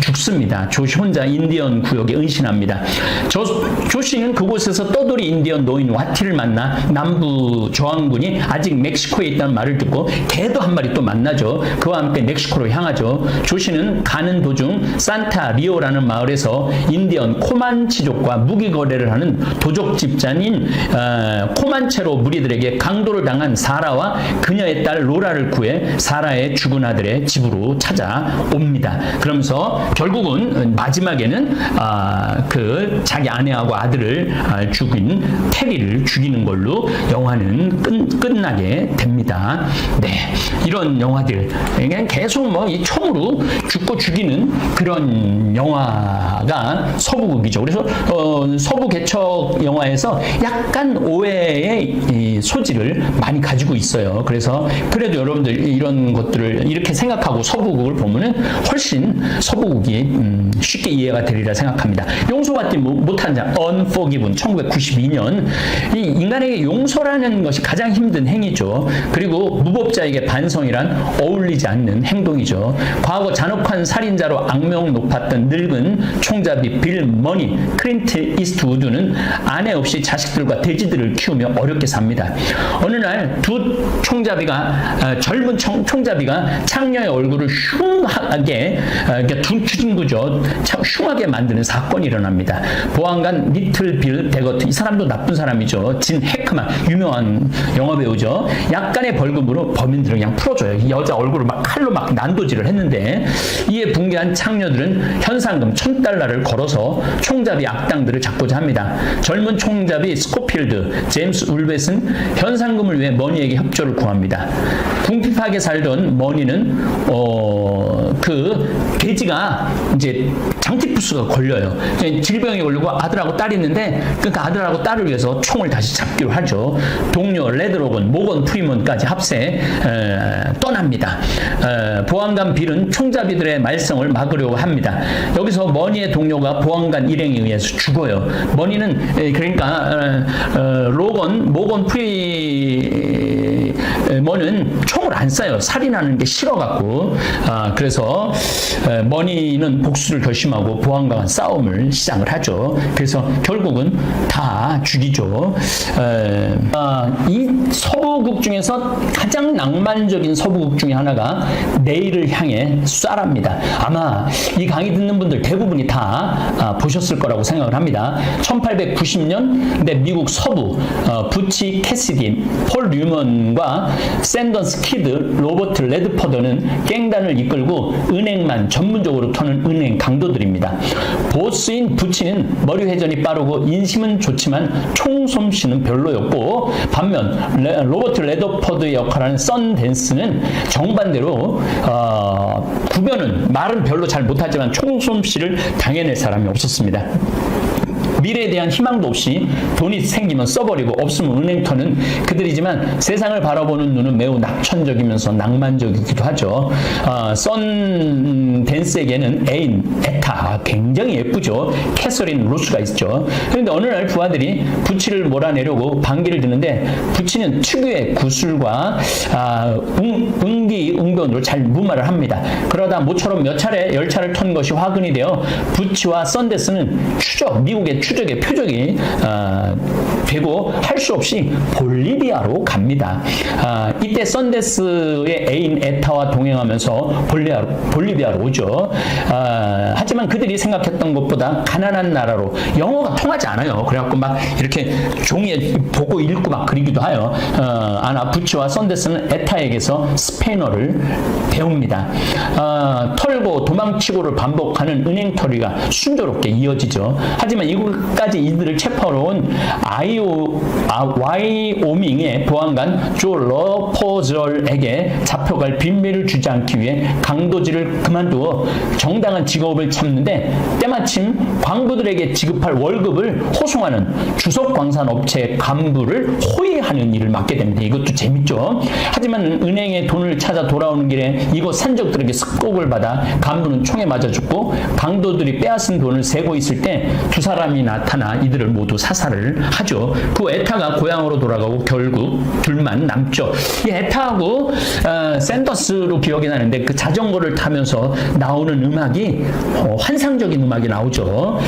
죽습니다. 조시 혼자 인디언 구역에 은신합니다. 조시는 그곳에서 떠돌이 인디언 노인 와티를 만나 남부 저항군이 아직 멕시코에 있다는 말을 듣고 개도 한 마리 또 만나죠. 그와 함께 멕시코로 향하죠. 조시는 가는 도중 산타 리오라는 마을에서 인디언 코만치족과 무기 거래를 하는 도적 집단인 코만체로 무리들에게 강도를 당한 사라와 그녀의 딸 로라를 구해 사라의 죽은 아들의 집으로 찾아옵니다. 그러면서 결국은 마지막에는 그 자기 아내하고 아들을 죽인 테리를 죽이는 걸로 영화는 끝나게 됩니다. 네, 이런 영화들 그냥 계속 뭐 이 총으로 죽고 죽이는 그런 영화가 서부극이죠. 그래서 서부 개척 영화에서 약간 오해의 이 소지를 많이 가지고 있어요. 그래서 그래도 여러분들 이런 것들을 이렇게 생각하고 서부극을 보면은 훨씬 서부극이 쉽게 이해가 되리라 생각합니다. 용서받지 못한 자, Unforgiven, 1992년. 이 인간에게 용서라는 것이 가장 힘든 행위죠. 그리고 무법자에게 반성이란 어울리지 않는 행동이죠. 과거 잔혹한 살인자로 악명 높았던 늙은 총잡이 빌 머니, 클린트 이스트우드는 아내 없이 자식들과 돼지들을 키우며 어렵게 삽니다. 어느 날 두 총잡이가 젊은 총잡이가 창녀의 얼굴을 흉하게 두 친구죠. 흉하게 만드는 사건이 일어납니다. 보안관 리틀 빌 데거트, 이 사람도 나쁜 사람이죠. 진 해크만, 유명한 영화배우죠. 약간의 벌금으로 범인들을 그냥 풀어줘요. 이 여자 얼굴을 막 칼로 막 난도질을 했는데 이에 붕괴한 창녀들은 현상금 $1,000를 걸어서 총잡이 악당들을 잡고자 합니다. 젊은 총잡이 스코필드, 제임스 울벳은 현상금을 위해 머니에게 협조를 구합니다. 궁핍하게 살던 머니는 그 돼지가 이제 장티푸스가 걸려요. 질병이 걸리고 아들하고 딸이 있는데 그러니까 아들하고 딸을 위해서 총을 다시 잡기로 하죠. 동료 레드로건, 모건 프리먼까지 합세 떠납니다. 보안관 빌은 총잡이들의 말썽을 막으려고 합니다. 여기서 머니의 동료가 보안관 일행에 의해서 죽어요. 머니는 그러니까 모건 프리먼은 총을 안 쏴요. 살인하는 게 싫어갖고. 그래서 머니는 복수를 결심하고 보안관과 싸움을 시작을 하죠. 그래서 결국은 다 죽이죠. 이 서부극 중에서 가장 낭만적인 서부극 중에 하나가 내일을 향해 쏴랍니다. 아마 이 강의 듣는 분들 대부분이 다 보셨을 거라고 생각을 합니다. 1890년 미국 서부 부치 캐시디, 폴 뉴먼과 샌던스 키드, 로버트 레드퍼드는 갱단을 이끌고 은행만 전문적으로 터는 은행 강도들입니다. 보스인 부치는 머리 회전이 빠르고 인심은 좋지만 총 솜씨는 별로였고, 반면 로버트 레드퍼드의 역할하는 썬댄스는 정반대로 구변은 말은 별로 잘 못하지만 총 솜씨를 당해낼 사람이 없었습니다. 미래에 대한 희망도 없이 돈이 생기면 써버리고 없으면 은행 터는 그들이지만 세상을 바라보는 눈은 매우 낙천적이면서 낭만적이기도 하죠. 썬 댄스에게는 애인 에타, 굉장히 예쁘죠. 캐서린 로스가 있죠. 그런데 어느 날 부하들이 부치를 몰아내려고 반기를 드는데 부치는 특유의 구술과 응기응변으로 잘 무마를 합니다. 그러다 모처럼 몇 차례 열차를 턴 것이 화근이 되어 부치와 썬댄스는 미국의 추적의 표적이 되고 할 수 없이 볼리비아로 갑니다. 이때 썬댄스의 애인 에타와 동행하면서 볼리비아로 오죠. 하지만 그들이 생각했던 것보다 가난한 나라로 영어가 통하지 않아요. 그래갖고 막 이렇게 종이에 보고 읽고 막 그리기도 해요. 부치와 썬댄스는 에타에게서 스페인어를 배웁니다. 털고 도망치고를 반복하는 은행털이가 순조롭게 이어지죠. 하지만 이곳까지 이들을 체포하러 온 와이오밍의 보안관 조 러포절에게 잡혀갈 빈미를 주지 않기 위해 강도질을 그만두어 정당한 직업을 찾는데 때마침 광부들에게 지급할 월급을 호송하는 주석광산업체 간부를 호위하는 일을 맡게 됩니다. 이것도 재밌죠. 하지만 은행에 돈을 찾아 돌아오는 길에 이곳 산적들에게 습곡을 받아 간부는 총에 맞아 죽고 강도들이 빼앗은 돈을 세고 있을 때 두 사람이 나타나 이들을 모두 사살을 하죠. 그 에타가 고향으로 돌아가고 결국 둘만 남죠. 이 에타하고 샌더스로 기억이 나는데 그 자전거를 타면서 나오는 음악이 환상적인 음악이 나오죠.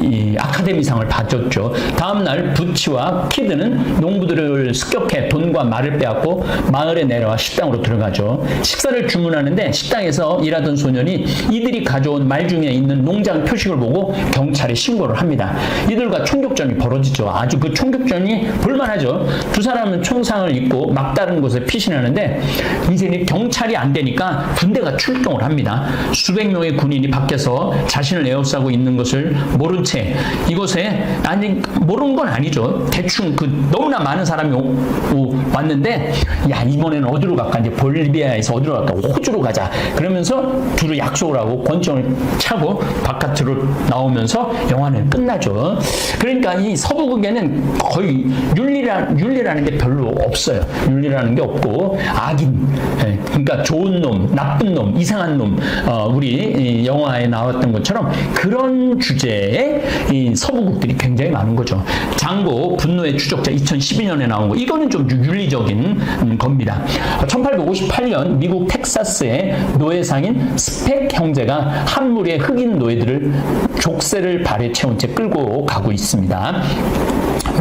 이 아카데미상을 받았죠. 다음날 부치와 키드는 농부들을 습격해 돈과 말을 빼앗고 마을에 내려와 식당으로 들어가죠. 식사를 주문하는데 식당에서 일하던 소년이 이들이 가져온 말 중에 있는 농장 표식을 보고 경찰에 신고를 합니다. 이들과 총격전이 벌어지죠. 아주 그 총격전이 볼만하죠. 두 사람은 총상을 입고 막다른 곳에 피신하는데 이제 경찰이 안 되니까 군대가 출동을 합니다. 수백 명의 군인이 밖에서 자신을 에워싸고 있는 것을 모른 채 이곳에 모르는 건 아니죠. 대충 너무나 많은 사람이 왔는데 야 이번에는 어디로 갈까? 이제 볼리비아에서 어디로 갈까? 호주로 가자. 그러면서 둘이 약속을 하고 권총을 차고 바깥으로 나오면서 영화는 끝나죠. 그러니까 이 서부극에는 거의 윤리라는 게 별로 없어요. 윤리라는 게 없고 악인, 그러니까 좋은 놈, 나쁜 놈, 이상한 놈, 우리 영화에 나왔던 것처럼 그런 주제의 이 서부극들이 굉장히 많은 거죠. 장고 분노의 추적자 2012년에 나온 거 이거는 좀 윤리적인 겁니다. 1858년 미국 텍사스의 노예상인 스펙 형제가 한 무리의 흑인 노예들을 족쇄를 발에 채운 채 끌고 가고 있습니다.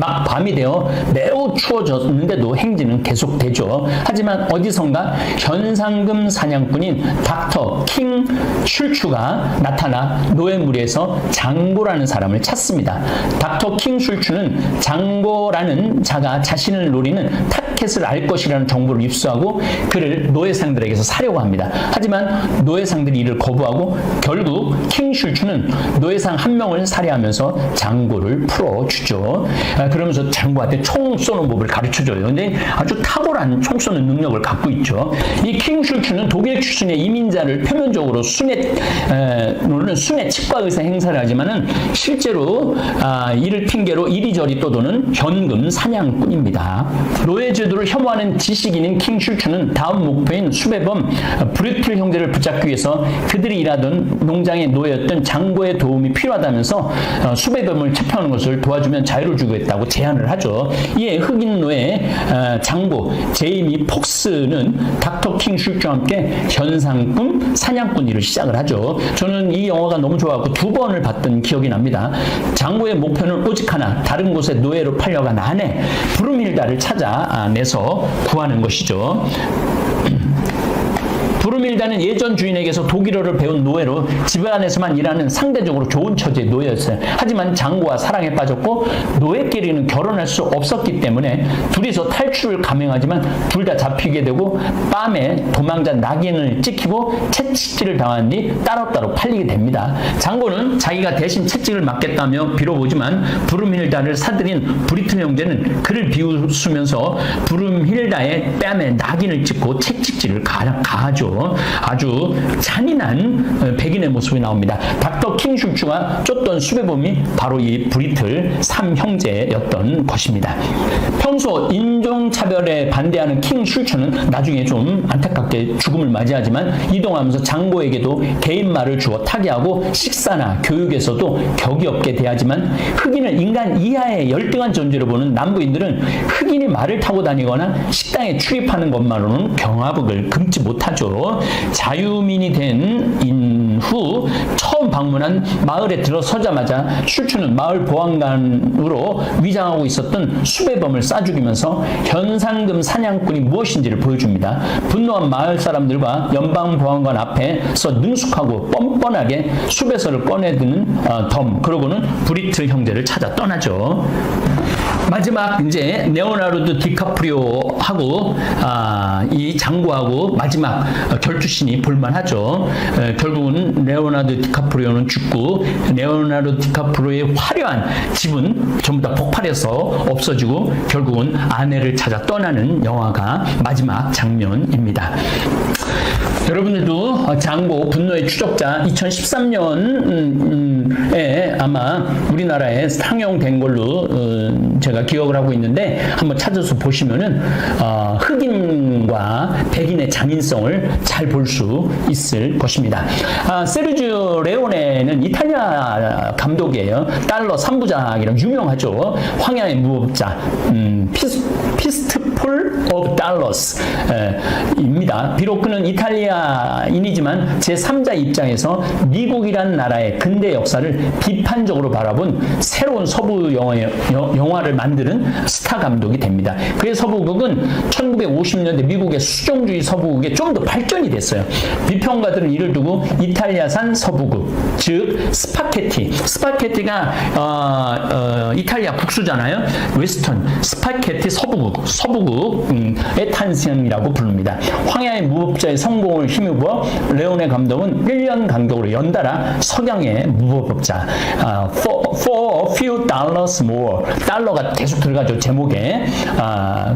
막 밤이 되어 매우 추워졌는데도 행진은 계속되죠. 하지만 어디선가 현상금 사냥꾼인 닥터 킹 슐추가 나타나 노예 무리에서 장고라는 사람을 찾습니다. 닥터 킹 슐추는 장고라는 자가 자신을 노리는 타켓을 알 것이라는 정보를 입수하고 그를 노예상들에게서 사려고 합니다. 하지만 노예상들이 이를 거부하고 결국 킹 슐추는 노예상 한 명을 살해하면서 장고를 풀어주죠. 그러면서 장고한테 총 쏘는 법을 가르쳐줘요. 근데 아주 탁월한 총 쏘는 능력을 갖고 있죠. 이 킹슐츠는 독일 출신의 이민자를 표면적으로 순회 치과 의사 행사를 하지만은 실제로 이를 핑계로 이리저리 떠도는 현금 사냥꾼입니다. 노예 제도를 혐오하는 지식인인 킹슐츠는 다음 목표인 수배범 브리틀 형제를 붙잡기 위해서 그들이 일하던 농장의 노예였던 장고의 도움이 필요하다면서 수배범을 체포하는 것을 도와주면 자유를 주겠다고 제안을 하죠. 이에 흑인 노예 장고 제이미 폭스는 닥터 킹슐츠와 함께 현상금 사냥꾼 일을 시작을 하죠. 저는 이 영화가 너무 좋아하고 2번을 봤던 기억이 납니다. 장고의 목표는 오직 하나, 다른 곳에 노예로 팔려간 아내 브룸힐다를 찾아내서 구하는 것이죠. 브룸힐다는 예전 주인에게서 독일어를 배운 노예로 집안에서만 일하는 상대적으로 좋은 처지의 노예였어요. 하지만 장고와 사랑에 빠졌고 노예끼리는 결혼할 수 없었기 때문에 둘이서 탈출을 감행하지만 둘 다 잡히게 되고 밤에 도망자 낙인을 찍히고 채찍질을 당한 뒤 따로따로 팔리게 됩니다. 장고는 자기가 대신 채찍을 맞겠다며 빌어보지만 브룸힐다를 사들인 브리튼 형제는 그를 비웃으면서 브룸힐다의 뺨에 낙인을 찍고 채찍질을 가하죠. 아주 잔인한 백인의 모습이 나옵니다. 닥터 킹슐츠가 쫓던 수배범이 바로 이 브리틀 3형제였던 것입니다. 평소 인종차별에 반대하는 킹슐츠는 나중에 좀 안타깝게 죽음을 맞이하지만 이동하면서 장고에게도 개인 말을 주어 타개하고 식사나 교육에서도 격이 없게 대하지만 흑인을 인간 이하의 열등한 존재로 보는 남부인들은 흑인이 말을 타고 다니거나 식당에 출입하는 것만으로는 경화복을 금치 못하죠. 자유민이 된 이후 처음 방문한 마을에 들어서자마자 슐츠는 마을 보안관으로 위장하고 있었던 수배범을 쏴 죽이면서 현상금 사냥꾼이 무엇인지를 보여줍니다. 분노한 마을 사람들과 연방 보안관 앞에서 능숙하고 뻔뻔하게 수배서를 꺼내드는 그러고는 브리틀 형제를 찾아 떠나죠. 마지막 이제 레오나르도 디카프리오하고 이 장고하고 마지막 결투신이 볼만하죠. 결국은 레오나르도 디카프리오는 죽고 레오나르도 디카프리오의 화려한 집은 전부 다 폭발해서 없어지고 결국은 아내를 찾아 떠나는 영화가 마지막 장면입니다. 여러분들도 장고 분노의 추적자 2013년에 아마 우리나라에 상영된 걸로 제가 기억을 하고 있는데 한번 찾아서 보시면은 흑인과 백인의 잔인성을 잘 볼 수 있을 것입니다. 세르지오 레오네는 이탈리아 감독이에요. 달러 3부작이랑 유명하죠. 황야의 무법자, 피스트풀 오브 달러스 입니다. 비록 그는 이탈리아인이지만 제3자 입장에서 미국이란 나라의 근대 역사를 비판적으로 바라본 새로운 서부 영화를 만드는 스타 감독이 됩니다. 그의 서부극은 1950년대 미국의 수정주의 서부극에 좀 더 발전이 됐어요. 비평가들은 이를 두고 이탈리아산 서부극, 즉 스파게티가 이탈리아 국수잖아요. 웨스턴, 스파게티 서부극의 탄생이라고 부릅니다. 황야의 무법자의 성공을 힘입어 레오네 감독은 1년 간격으로 연달아 석양의 무법자 For a few dollars more 달러가 계속 들어가죠. 제목에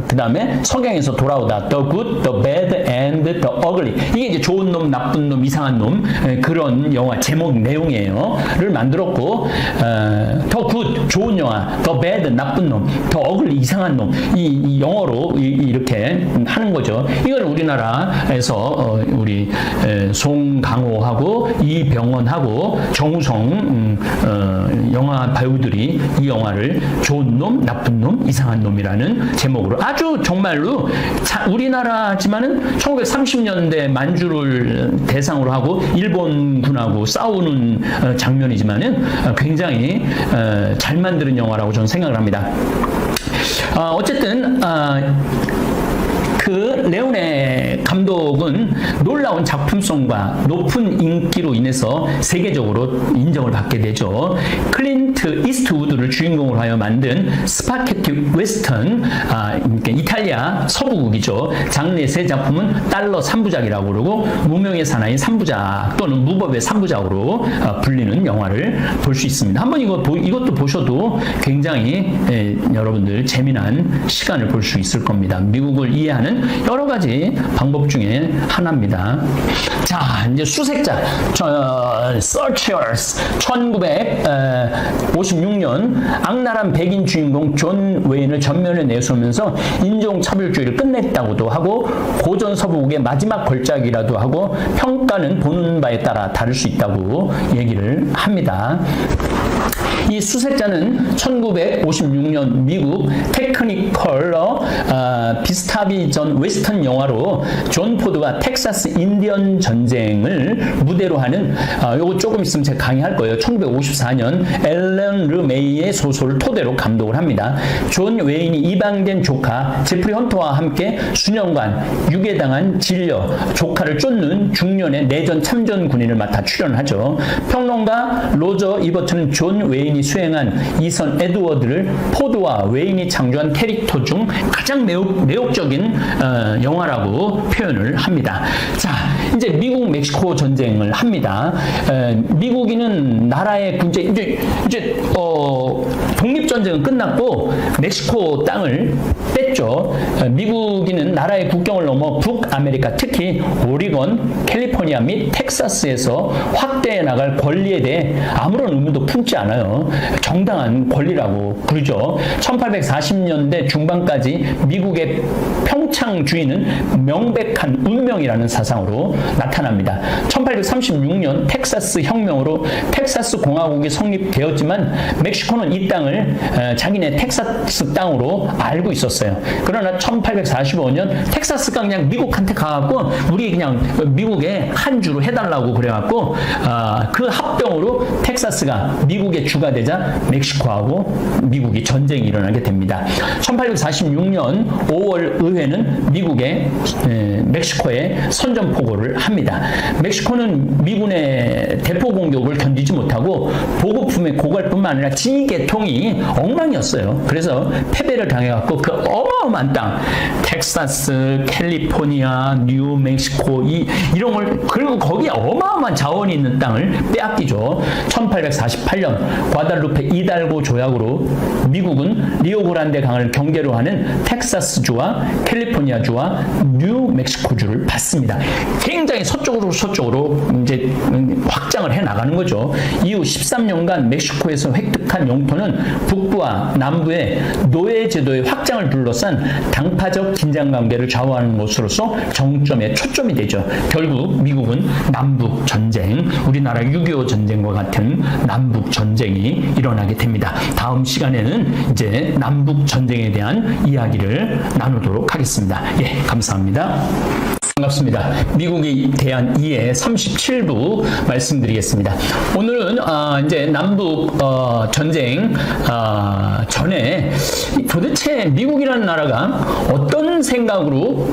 그 다음에 석양에서 돌아오다 The good, the bad and the ugly 이게 이제 좋은 놈, 나쁜 놈, 이상한 놈 그런 영화 제목 내용이에요.를 만들었고 The good 좋은 영화, The bad 나쁜 놈, The ugly 이상한 놈 이 영어로 이렇게 하는 거죠. 이걸 우리나라에서 우리 송강호하고 이병헌하고 정우성 영화 배우들이 이 영화를 좋은 놈, 나쁜 놈, 이상한 놈이라는 제목으로 아주 정말로 우리나라지만은 1930년대 만주를 대상으로 하고 일본군하고 싸우는 장면이지만은 굉장히 잘 만드는 영화라고 저는 생각을 합니다. 어쨌든 그 레오네 감독 감독은 놀라운 작품성과 높은 인기로 인해서 세계적으로 인정을 받게 되죠. 클린트 이스트우드를 주인공으로 하여 만든 스파게티 웨스턴, 이탈리아 서부극이죠. 장르의 세 작품은 달러 3부작이라고 그러고 무명의 사나이 3부작 또는 무법의 3부작으로 불리는 영화를 볼 수 있습니다. 한번 이것도 보셔도 굉장히 여러분들 재미난 시간을 볼 수 있을 겁니다. 미국을 이해하는 여러 가지 방법 중에 하나입니다. 자, 이제 수색자, Searchers, 1956년 악랄한 백인 주인공 존 웨인을 전면에 내세우면서 인종차별주의를 끝냈다고도 하고 고전 서부국의 마지막 걸작이라도 하고 평가는 보는 바에 따라 다를 수 있다고 얘기를 합니다. 이 수색자는 1956년 미국 테크니컬러 비스타비 전 웨스턴 영화로 존 포드가 텍사스 인디언 전쟁을 무대로 하는 요거 조금 있으면 제가 강의할 거예요. 1954년 앨런 르메이의 소설을 토대로 감독을 합니다. 존 웨인이 이방된 조카 제프리 헌터와 함께 수년간 유괴당한 진려 조카를 쫓는 중년의 내전 참전 군인을 맡아 출연하죠. 평론가 로저 이버트는 존 웨인이 수행한 이선 에드워드를 포드와 웨인이 창조한 캐릭터 중 가장 매혹적인 영화라고 표현을 합니다. 자, 이제 미국 멕시코 전쟁을 합니다. 미국인은 나라의 군제 이제 독립전쟁은 끝났고 멕시코 땅을 뺐죠. 미국인은 나라의 국경을 넘어 북아메리카 특히 오리건, 캘리포니아 및 텍사스에서 확대해 나갈 권리에 대해 아무런 의무도 품지 않아요. 정당한 권리라고 부르죠. 1840년대 중반까지 미국의 평창주의는 명백한 운명이라는 사상으로 나타납니다. 1836년 텍사스 혁명으로 텍사스 공화국이 성립되었지만 멕시코는 이 땅을 자기네 텍사스 땅으로 알고 있었어요. 그러나 1845년 텍사스가 그냥 미국한테 가갖고 우리 그냥 미국의 한 주로 해달라고 그래갖고 그 합병으로 텍사스가 미국의 주가 되자 멕시코하고 미국이 전쟁이 일어나게 됩니다. 1846년 5월 의회는 미국의 멕시코에 선전포고를 합니다. 멕시코는 미군의 대포 공격을 견디지 못하고 보급품의 고갈뿐만 아니라 지휘계통이 엉망이었어요. 그래서 패배를 당해갖고 그 어마어마한 땅, 텍사스, 캘리포니아, 뉴멕시코 이런 걸 그리고 거기에 어마어마한 자원이 있는 땅을 빼앗기죠. 1848년 과달루페 이달고 조약으로 미국은 리오그란데 강을 경계로 하는 텍사스주와 캘리포니아주와 뉴멕시코주를 받습니다. 굉장히 서쪽으로 이제 확장을 해 나가는 거죠. 이후 13년간 멕시코에서 획득한 영토는 북부와 남부의 노예 제도의 확장을 둘러싼 당파적 긴장 관계를 좌우하는 것으로서 정점에 초점이 되죠. 결국 미국은 남북 전쟁, 우리나라 6.25 전쟁과 같은 남북 전쟁이 일어나게 됩니다. 다음 시간에는 이제 남북 전쟁에 대한 이야기를 나누도록 하겠습니다. 예, 감사합니다. 반갑습니다. 미국에 대한 이해 37부 말씀드리겠습니다. 오늘은 이제 남북 전쟁 전에 도대체 미국이라는 나라가 어떤 생각으로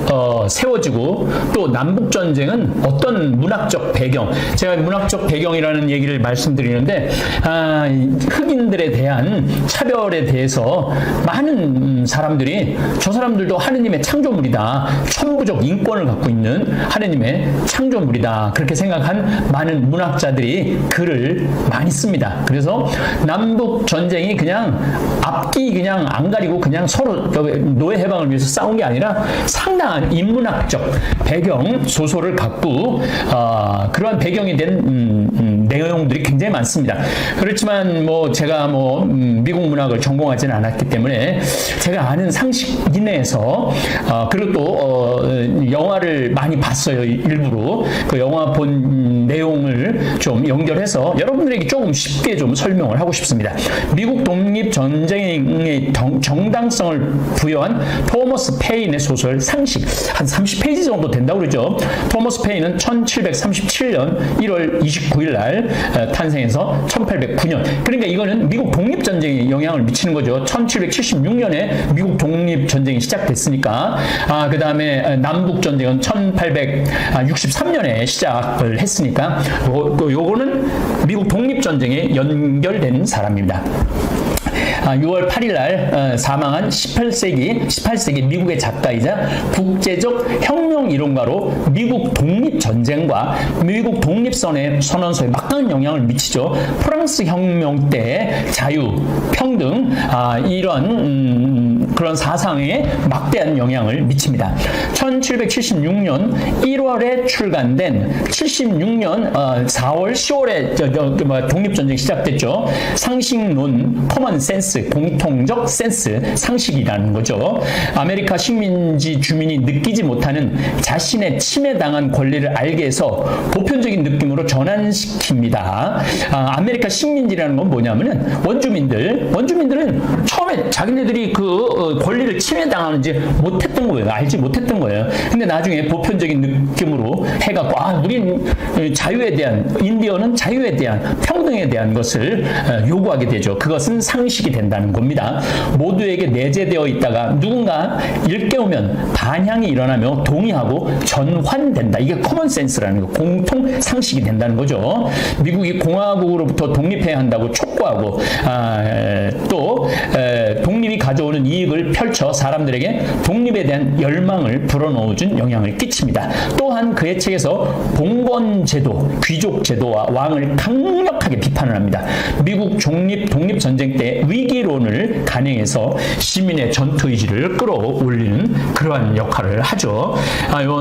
세워지고 또 남북 전쟁은 어떤 문학적 배경, 제가 문학적 배경이라는 얘기를 말씀드리는데 흑인들에 대한 차별에 대해서 많은 사람들이 저 사람들도 하느님의 창조물이다, 천부적 인권을 갖고 있는 하느님의 창조물이다, 그렇게 생각한 많은 문학자들이 글을 많이 씁니다. 그래서 남북 전쟁이 그냥 앞뒤 그냥 안 가리고 그냥 서로 노예 해방을 위해서 싸운 게 아니라 상당한 인문학적 배경 소설을 갖고 그러한 배경이 된 내용들이 굉장히 많습니다. 그렇지만 뭐 제가 미국 문학을 전공하지는 않았기 때문에 제가 아는 상식 이내에서 그리고 또 영화를 많이 봤어요. 일부러 그 영화 본 내용을 좀 연결해서 여러분들에게 조금 쉽게 좀 설명을 하고 싶습니다. 미국 독립전쟁의 정당성을 부여한 토머스 페인의 소설 상식, 한 30페이지 정도 된다고 그러죠. 토머스 페인은 1737년 1월 29일 날 대통령을 탄생해서 1809년. 그러니까 이거는 미국 독립전쟁에 영향을 미치는 거죠. 1776년에 미국 독립전쟁이 시작됐으니까. 그 다음에 남북전쟁은 1863년에 시작을 했으니까 요거는 미국 독립전쟁에 연결된 사람입니다. 6월 8일 날 사망한 18세기 미국의 작가이자 국제적 혁명 이론가로 미국 독립전쟁과 미국 독립선언서에 막강한 영향을 미치죠. 프랑스 혁명 때 자유, 평등 이런 그런 사상에 막대한 영향을 미칩니다. 1776년 1월에 출간된 76년 4월 10월에 독립전쟁이 시작됐죠. 상식론, 커먼 센스, 공통적 센스, 상식이라는 거죠. 아메리카 식민지 주민이 느끼지 못하는 자신의 침해당한 권리를 알게 해서 보편적인 느낌으로 전환시킵니다. 아메리카 식민지라는 건 뭐냐면은 원주민들은 처음에 자기네들이 그 권리를 침해당하는지 못했던 거예요. 알지 못했던 거예요. 근데 나중에 보편적인 느낌으로 해갖고 우린 자유에 대한, 인디언은 자유에 대한, 평등에 대한 것을 요구하게 되죠. 그것은 상식이 된다는 겁니다. 모두에게 내재되어 있다가 누군가 일깨우면 반향이 일어나며 동의하고 전환된다. 이게 커먼센스라는 거, 공통 상식이 된다는 거죠. 미국이 공화국으로부터 독립해야 한다고 촉구하고 또 독립이 가져오는 이익을 펼쳐 사람들에게 독립에 대한 열망을 불어넣어준 영향을 끼칩니다. 또한 그의 책에서 봉건제도, 귀족제도와 왕을 강력하게 비판을 합니다. 미국 독립전쟁 때 위기론을 간행해서 시민의 전투의지를 끌어올리는 그러한 역할을 하죠.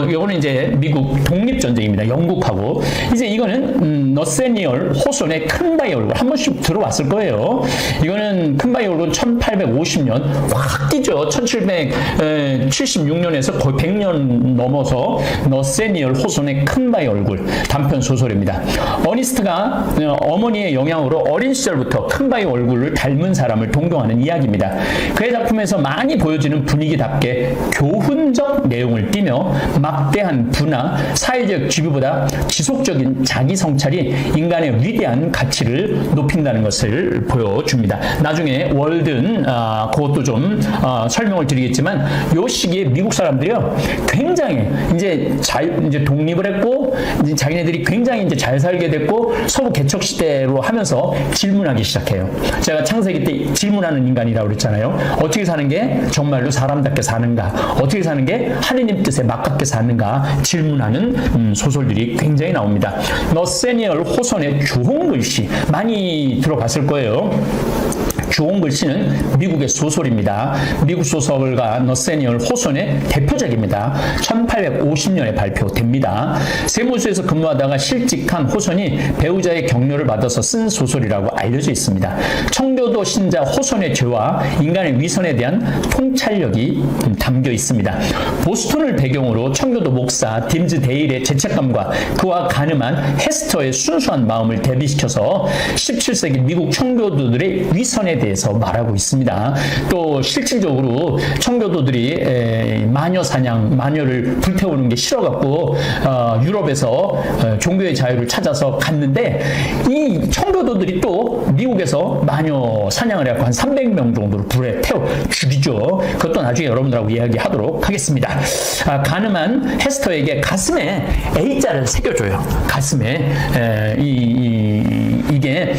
이거는 이제 미국 독립전쟁입니다. 영국하고. 이제 이거는 너세니얼 호손의 큰 바위 얼굴 한 번씩 들어봤을 거예요. 이거는 큰 바위 얼굴 1850년 확 뛰죠. 1776년에서 거의 100년 넘어서 너세니얼 호손의 큰 바위 얼굴 단편 소설입니다. 어니스트가 어머니의 영향으로 어린 시절부터 큰 바위 얼굴을 닮은 사람을 동경하는 이야기입니다. 그의 작품에서 많이 보여지는 분위기답게 교훈적 내용을 띠며 막대한 부나 사회적 지위보다 지속적인 자기 성찰이 인간의 위대한 가치를 높인다는 것을 보여줍니다. 나중에 월든 그것도 좀 설명을 드리겠지만 요 시기에 미국 사람들이요 굉장히 이제 독립을 했고 이제 자기네들이 굉장히 이제 잘 살게 됐고 서구 개척 시대로 하면서 질문하기 시작해요. 제가 창세기 때 질문하는 인간이라고 그랬잖아요. 어떻게 사는 게 정말로 사람답게 사는가? 어떻게 사는 게 하느님 뜻에 맞게 사는가? 질문하는 소설들이 굉장히 나옵니다. 너세니얼 호손의 주홍글씨 많이 들어봤을 거예요. 주홍글씨는 미국의 소설입니다. 미국 소설가 너세니얼 호손의 대표작입니다. 1850년에 발표됩니다. 세무서에서 근무하다가 실직한 호손이 배우자의 격려를 받아서 쓴 소설이라고 알려져 있습니다. 청교도 신자 호손의 죄와 인간의 위선에 대한 통찰력이 담겨 있습니다. 보스턴을 배경으로 청교도 목사 딤즈 데일의 죄책감과 그와 가늠한 헤스터의 순수한 마음을 대비시켜서 17세기 미국 청교도들의 위선에 대해서 말하고 있습니다. 또 실질적으로 청교도들이 마녀 사냥, 마녀를 불태우는 게 싫어갖고 유럽에서 종교의 자유를 찾아서 갔는데 이 청교도들이 또 미국에서 마녀 사냥을 해갖고 한 300명 정도를 불에 태워 죽이죠. 그것도 나중에 여러분들하고 이야기하도록 하겠습니다. 가늠한 헤스터에게 가슴에 A자를 새겨줘요. 가슴에 이게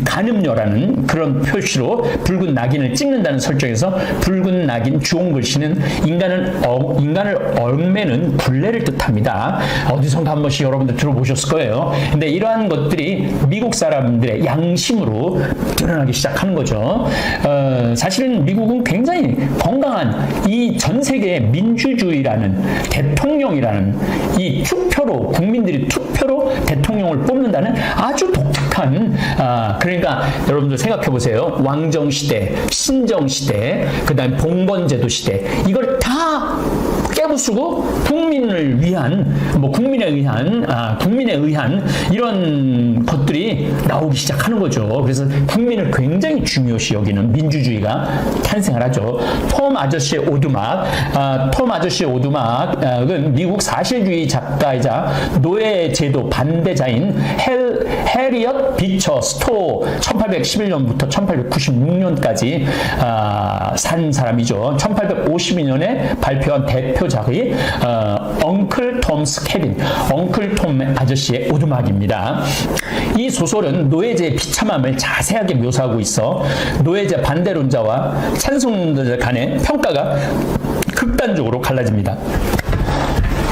간음녀라는 그런 표시로 붉은 낙인을 찍는다는 설정에서 붉은 낙인 주홍글씨는 인간을 얽매는 굴레를 뜻합니다. 어디선가 한 번씩 여러분들 들어보셨을 거예요. 근데 이러한 것들이 미국 사람들의 양심으로 드러나기 시작하는 거죠. 사실은 미국은 굉장히 건강한 이 전 세계의 민주주의라는 대통령이라는 이 투표로 국민들이 투표로 대통령을 뽑는다는 아주 독특한 그러니까 여러분들 생각해 보세요. 왕정 시대, 신정 시대, 그다음에 봉건제도 시대 이걸 다 깨부수고 국민을 위한 국민에 의한 이런 것들이 나오기 시작하는 거죠. 그래서 국민을 굉장히 중요시 여기는 민주주의가 탄생을 하죠. 톰 아저씨의 오두막은 미국 사실주의 작가이자 노예제도 반대자인 해리엇 비처 스토어 1811년부터 1896년까지 산 사람이죠. 1852년에 발표한 대표작이 엉클 톰스 캐빈, 엉클 톰 아저씨의 오두막입니다. 이 소설은 노예제의 비참함을 자세하게 묘사하고 있어 노예제 반대론자와 찬성론자 간의 평가가 극단적으로 갈라집니다.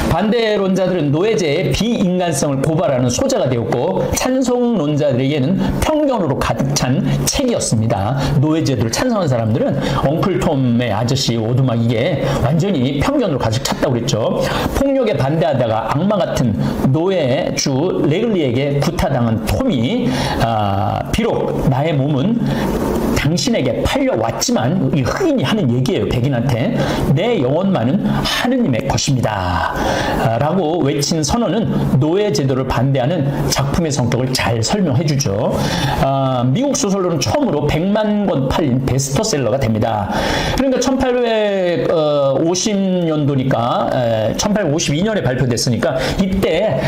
반대론자들은 노예제의 비인간성을 고발하는 소재가 되었고 찬성론자들에게는 편견으로 가득 찬 책이었습니다. 노예제도를 찬성한 사람들은 엉클 톰의 아저씨 오두막 이게 완전히 편견으로 가득 찼다고 그랬죠. 폭력에 반대하다가 악마 같은 노예주 레글리에게 구타당한 톰이 비록 나의 몸은 당신에게 팔려왔지만 이 흑인이 하는 얘기예요. 백인한테 내 영혼만은 하느님의 것입니다 라고 외친 선언은 노예제도를 반대하는 작품의 성격을 잘 설명해 주죠. 미국 소설로는 처음으로 100만 권 팔린 베스트셀러가 됩니다. 그러니까 1850년도니까 1852년에 발표됐으니까 이때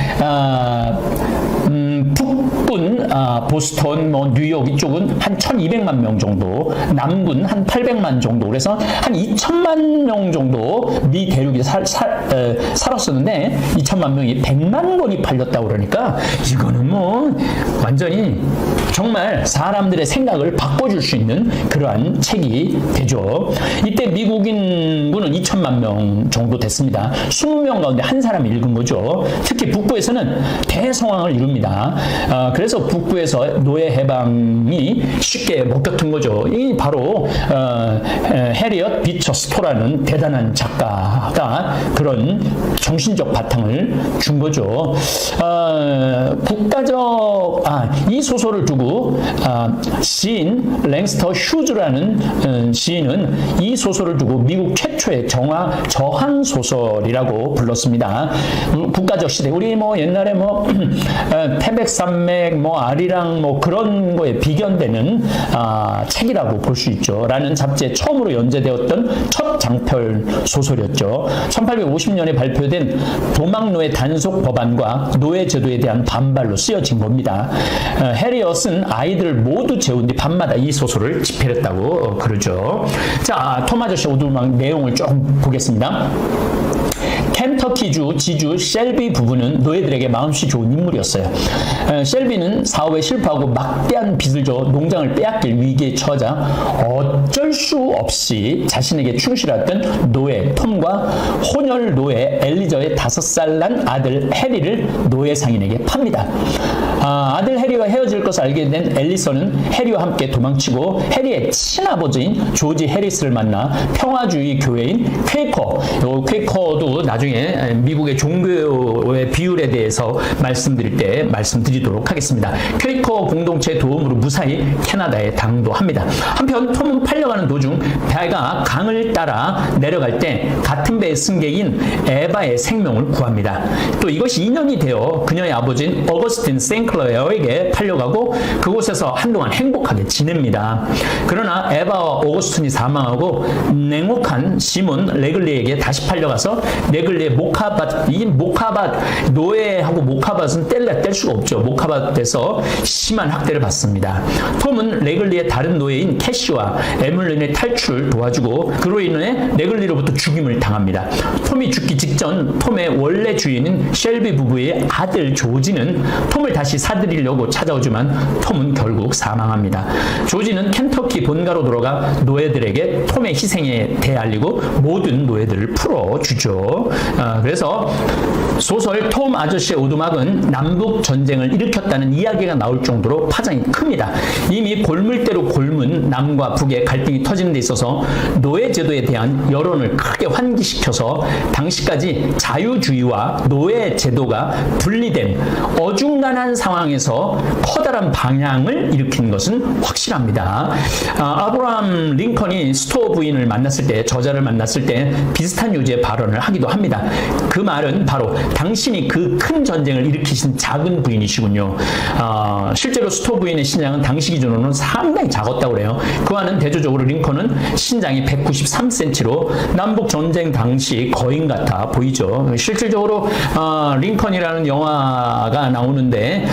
북군 보스턴, 뉴욕 이쪽은 한 1200만 명 정도, 남군 한 800만 정도, 그래서 한 2000만 명 정도 미 대륙에 살았었는데 2000만 명이 100만 권이 팔렸다고 그러니까 이거는 뭐 완전히 정말 사람들의 생각을 바꿔줄 수 있는 그러한 책이 되죠. 이때 미국 인구는 2000만 명 정도 됐습니다. 20명 가운데 한 사람이 읽은 거죠. 특히 북부에서는 대성황을 이룹니다. 그래서 북부에서 노예 해방이 쉽게 먹혀든 거죠. 이 바로 해리엇 비처 스토라는 대단한 작가가 그런 정신적 바탕을 준 거죠. 이 소설을 두고 시인 랭스터 휴즈라는 시인은 이 소설을 두고 미국 최초의 저항 소설이라고 불렀습니다. 국가적 시대, 우리 뭐 옛날에 뭐 태백산맥, 뭐 아리랑 뭐 그런 거에 비견되는 책이라고 볼 수 있죠. 라는 잡지에 처음으로 연재되었던 첫 장편 소설이었죠. 1850년에 발표된 도망노예 단속 법안과 노예 제도에 대한 반발로 쓰여진 겁니다. 해리엇은 아이들을 모두 재운 뒤 밤마다 이 소설을 집필했다고 그러죠. 자, 톰 아저씨 오두막 내용을 조금 보겠습니다. 켄터키주 지주 셸비 부부는 노예들에게 마음씨 좋은 인물이었어요. 셸비는 사업에 실패하고 막대한 빚을 져 농장을 빼앗길 위기에 처하자 어쩔 수 없이 자신에게 충실했던 노예 톰과 혼혈 노예 엘리저의 5살 난 아들 해리를 노예 상인에게 팝니다. 아들 해리와 헤어질 것을 알게 된 앨리선은 해리와 함께 도망치고 해리의 친아버지인 조지 해리스를 만나 평화주의 교회인 퀘이커도 나중에 미국의 종교의 비율에 대해서 말씀드리도록 하겠습니다. 퀘이커 공동체 도움으로 무사히 캐나다에 당도합니다. 한편 톰은 팔려가는 도중 배가 강을 따라 내려갈 때 같은 배의 승객인 에바의 생명을 구합니다. 또 이것이 인연이 되어 그녀의 아버지인 어거스틴 생클러어에게 팔려가고 그곳에서 한동안 행복하게 지냅니다. 그러나 에바와 어거스틴이 사망하고 냉혹한 시몬 레글리에게 다시 팔려가서 레글리의 모카밭 노예하고 모카밭은 뗄 수가 없죠. 모카밭에서 심한 학대를 받습니다. 톰은 레글리의 다른 노예인 캐시와 에물린의 탈출을 도와주고 그로 인해 레글리로부터 죽임을 당합니다. 톰이 죽기 직전 톰의 원래 주인인 셸비 부부의 아들 조지는 톰을 다시 사들이려고 찾아오지만 톰은 결국 사망합니다. 조지는 켄터키 본가로 돌아가 노예들에게 톰의 희생에 대해 알리고 모든 노예들을 풀어주죠. 그래서 소설 톰 아저씨의 오두막은 남북 전쟁을 일으켰다는 이야기가 나올 정도로 파장이 큽니다. 이미 골물대로 골문 남과 북의 갈등이 터지는 데 있어서 노예 제도에 대한 여론을 크게 환기시켜서 당시까지 자유주의와 노예 제도가 분리된 어중간한 상황 상황에서 커다란 방향을 일으킨 것은 확실합니다. 아브라함 링컨이 스토어 부인을 만났을 때, 저자를 만났을 때 비슷한 요지의 발언을 하기도 합니다. 그 말은 바로 당신이 그 큰 전쟁을 일으키신 작은 부인이시군요. 실제로 스토어 부인의 신장은 당시 기준으로는 상당히 작았다고 그래요. 그와는 대조적으로 링컨은 신장이 193cm로 남북 전쟁 당시 거인 같아 보이죠. 실질적으로 링컨이라는 영화가 나오는데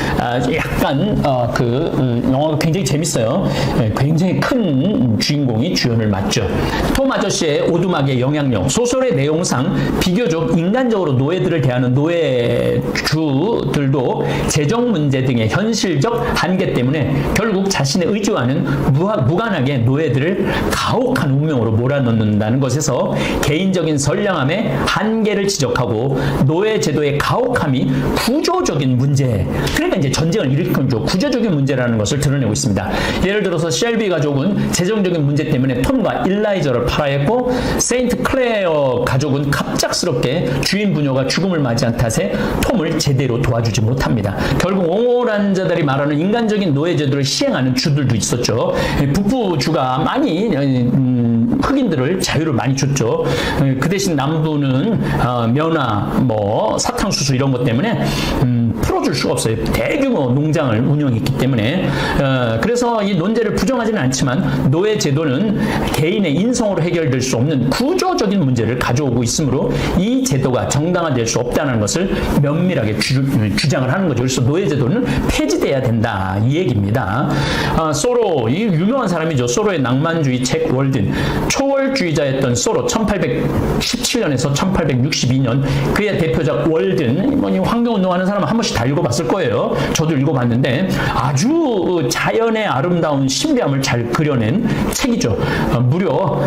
약간 영화가 굉장히 재밌어요. 굉장히 큰 주인공이 주연을 맡죠. 톰 아저씨의 오두막의 영향력. 소설의 내용상 비교적 인간적으로 노예들을 대하는 노예주들도 재정 문제 등의 현실적 한계 때문에 결국 자신의 의지와는 무관하게 노예들을 가혹한 운명으로 몰아넣는다는 것에서 개인적인 선량함의 한계를 지적하고 노예 제도의 가혹함이 구조적인 문제, 그러니까 이제 전쟁을 일으킨 구조적인 문제라는 것을 드러내고 있습니다. 예를 들어서 셸비 가족은 재정적인 문제 때문에 톰과 일라이저를 팔아야 했고, 세인트 클레어 가족은 갑작스럽게 주인 부녀가 죽음을 맞이한 탓에 톰을 제대로 도와주지 못합니다. 결국 옹호란 자들이 말하는 인간적인 노예 제도를 시행하는 주들도 있었죠. 북부주가 많이 흑인들을 자유를 많이 줬죠. 그 대신 남부는 면화, 사탕수수 이런 것 때문에 풀어줄 수가 없어요. 대규모 농장을 운영했기 때문에. 그래서 이 논제를 부정하지는 않지만 노예 제도는 개인의 인성으로 해결될 수 없는 구조적인 문제를 가져오고 있으므로 이 제도가 정당화될 수 없다는 것을 면밀하게 주장을 하는 거죠. 그래서 노예 제도는 폐지돼야 된다, 이 얘기입니다. 소로, 이 유명한 사람이죠. 소로의 낭만주의 책 월든. 초월주의자였던 소로, 1817년에서 1862년 그의 대표작 월든. 환경운동하는 사람은 한 번씩 다 읽어봤을 거예요. 저도 읽어봤는데 아주 자연의 아름다운 신비함을 잘 그려낸 책이죠. 무려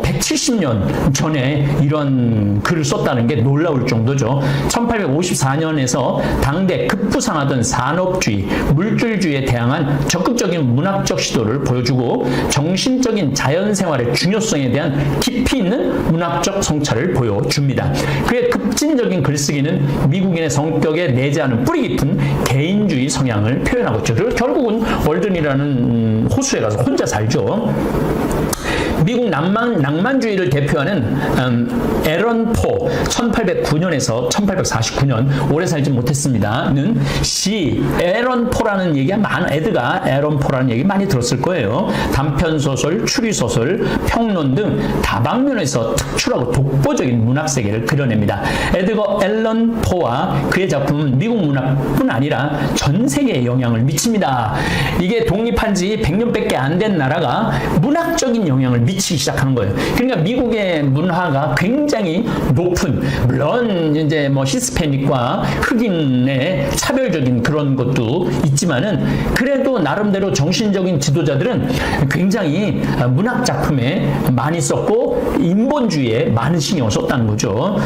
170년 전에 이런 글을 썼다는 게 놀라울 정도죠. 1854년에서 당대 급부상하던 산업주의, 물질주의에 대항한 적극적인 문학적 시도를 보여주고 정신적인 자연생활의 중요성에 대한 깊이 있는 문학적 성찰을 보여줍니다. 그의 급진적인 글쓰기는 미국인의 성격에 내재하는 뿌리 깊은 개인주의 성향을 표현하고 있죠. 그리고 결국은 월든이라는 호수에 가서 혼자 살죠. 미국 낭만주의를 대표하는 에런 포, 1809년에서 1849년, 오래 살지 못했습니다는 시 에런 포라는 얘기가 에드가 에런 포라는 얘기 많이 들었을 거예요. 단편소설, 추리소설, 평론 등 다방면에서 특출하고 독보적인 문학세계를 그려냅니다. 에드거 앨런 포와 그의 작품은 미국 문학뿐 아니라 전 세계에 영향을 미칩니다. 이게 독립한 지 100년밖에 안 된 나라가 문학적인 영향을 미치기 시작하는 거예요. 그러니까 미국의 문화가 굉장히 높은, 물론 이제 히스패닉과 흑인의 차별적인 그런 것도 있지만은 그래도 나름대로 정신적인 지도자들은 굉장히 문학 작품에 많이 썼고 인본주의에 많은 신경을 썼다는 거죠.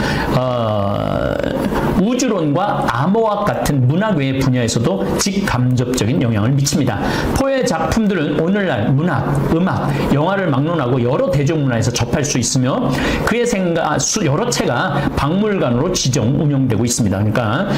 우주론과 암호학 같은 문학 외의 분야에서도 직간접적인 영향을 미칩니다. 포의 작품들은 오늘날 문학, 음악, 영화를 막론하고 여러 대중문화에서 접할 수 있으며 그의 여러 채가 박물관으로 지정 운영되고 있습니다. 그러니까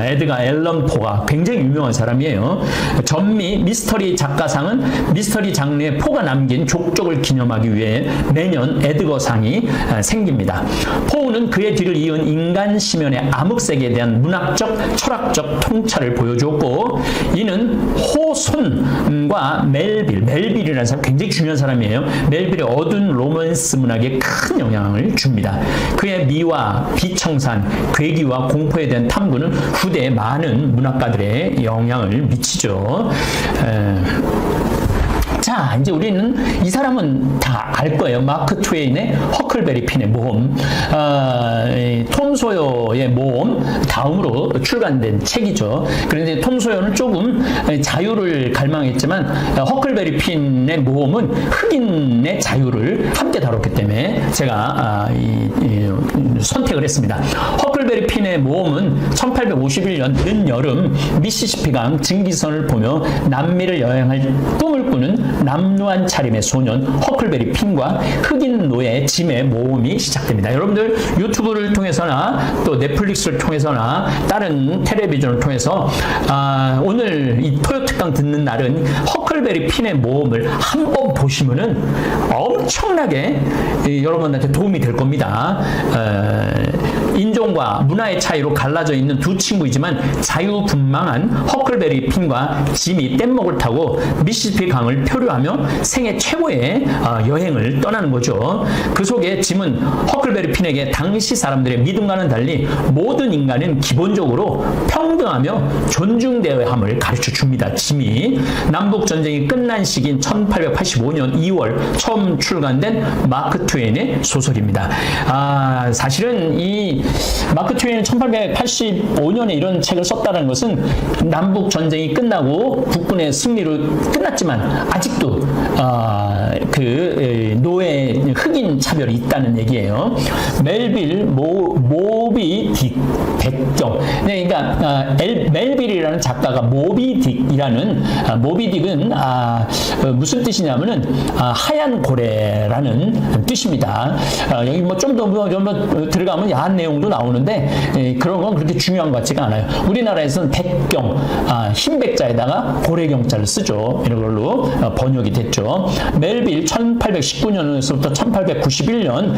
에드가 앨런 포가 굉장히 유명한 사람이에요. 전미 미스터리 작가상은 미스터리 장르의 포가 남긴 족적을 기념하기 위해 매년 에드거상이 생깁니다. 포우는 그의 뒤를 이은 인간 심연의 암흑세계에 대한 문학적, 철학적 통찰을 보여주었고, 이는 호손과 멜빌이라는 사람, 굉장히 중요한 사람이에요. 멜빌의 어두운 로맨스 문학에 큰 영향을 줍니다. 그의 미와 비청산, 괴기와 공포에 대한 탐구는 후대의 많은 문학가들의 영향을 미치죠. 자, 이제 우리는 이 사람은 다 알 거예요. 마크 트웨인의 허클베리 핀의 모험, 톰 소여의 모험 다음으로 출간된 책이죠. 그런데 톰 소여는 조금 자유를 갈망했지만 허클베리 핀의 모험은 흑인의 자유를 함께 다뤘기 때문에 제가 선택을 했습니다. 허클베리 핀의 모험은 1851년 늦여름 미시시피강 증기선을 보며 남미를 여행할 꿈을 꾸는 남루한 차림의 소년 허클베리 핀과 흑인 노예 짐의 모험이 시작됩니다. 여러분들 유튜브를 통해서나 또 넷플릭스를 통해서나 다른 텔레비전을 통해서 오늘 이 토요특강 듣는 날은 허클베리 핀의 모험을 한번 보시면은 엄청나게 여러분한테 도움이 될 겁니다. 인종과 문화의 차이로 갈라져 있는 두 친구이지만 자유분방한 허클베리 핀과 짐이 뗏목을 타고 미시시피 강을 표류하며 생애 최고의 여행을 떠나는 거죠. 그 속에 짐은 허클베리 핀에게 당시 사람들의 믿음과는 달리 모든 인간은 기본적으로 평등하며 존중되어야 함을 가르쳐 줍니다. 짐이 남북 전쟁이 끝난 시기인 1885년 2월 처음 출간된 마크 트웨인의 소설입니다. 사실은 이 마크 트웨인은 1885년에 이런 책을 썼다는 것은 남북 전쟁이 끝나고 북군의 승리로 끝났지만 아직도 그 노예 흑인 차별이 있다는 얘기예요. 멜빌 모비 딕 백경. 그러니까 멜빌이라는 작가가 모비 딕이라는 모비 딕은 무슨 뜻이냐면은 하얀 고래라는 뜻입니다. 여기 뭐 좀 더 들어가면 야한 내용도 나오는데 그런 건 그렇게 중요한 것 같지가 않아요. 우리나라에서는 백경, 흰백자에다가 고래경자를 쓰죠. 이런 걸로 번역이 됐죠. 멜빌 1819년에서부터 1891년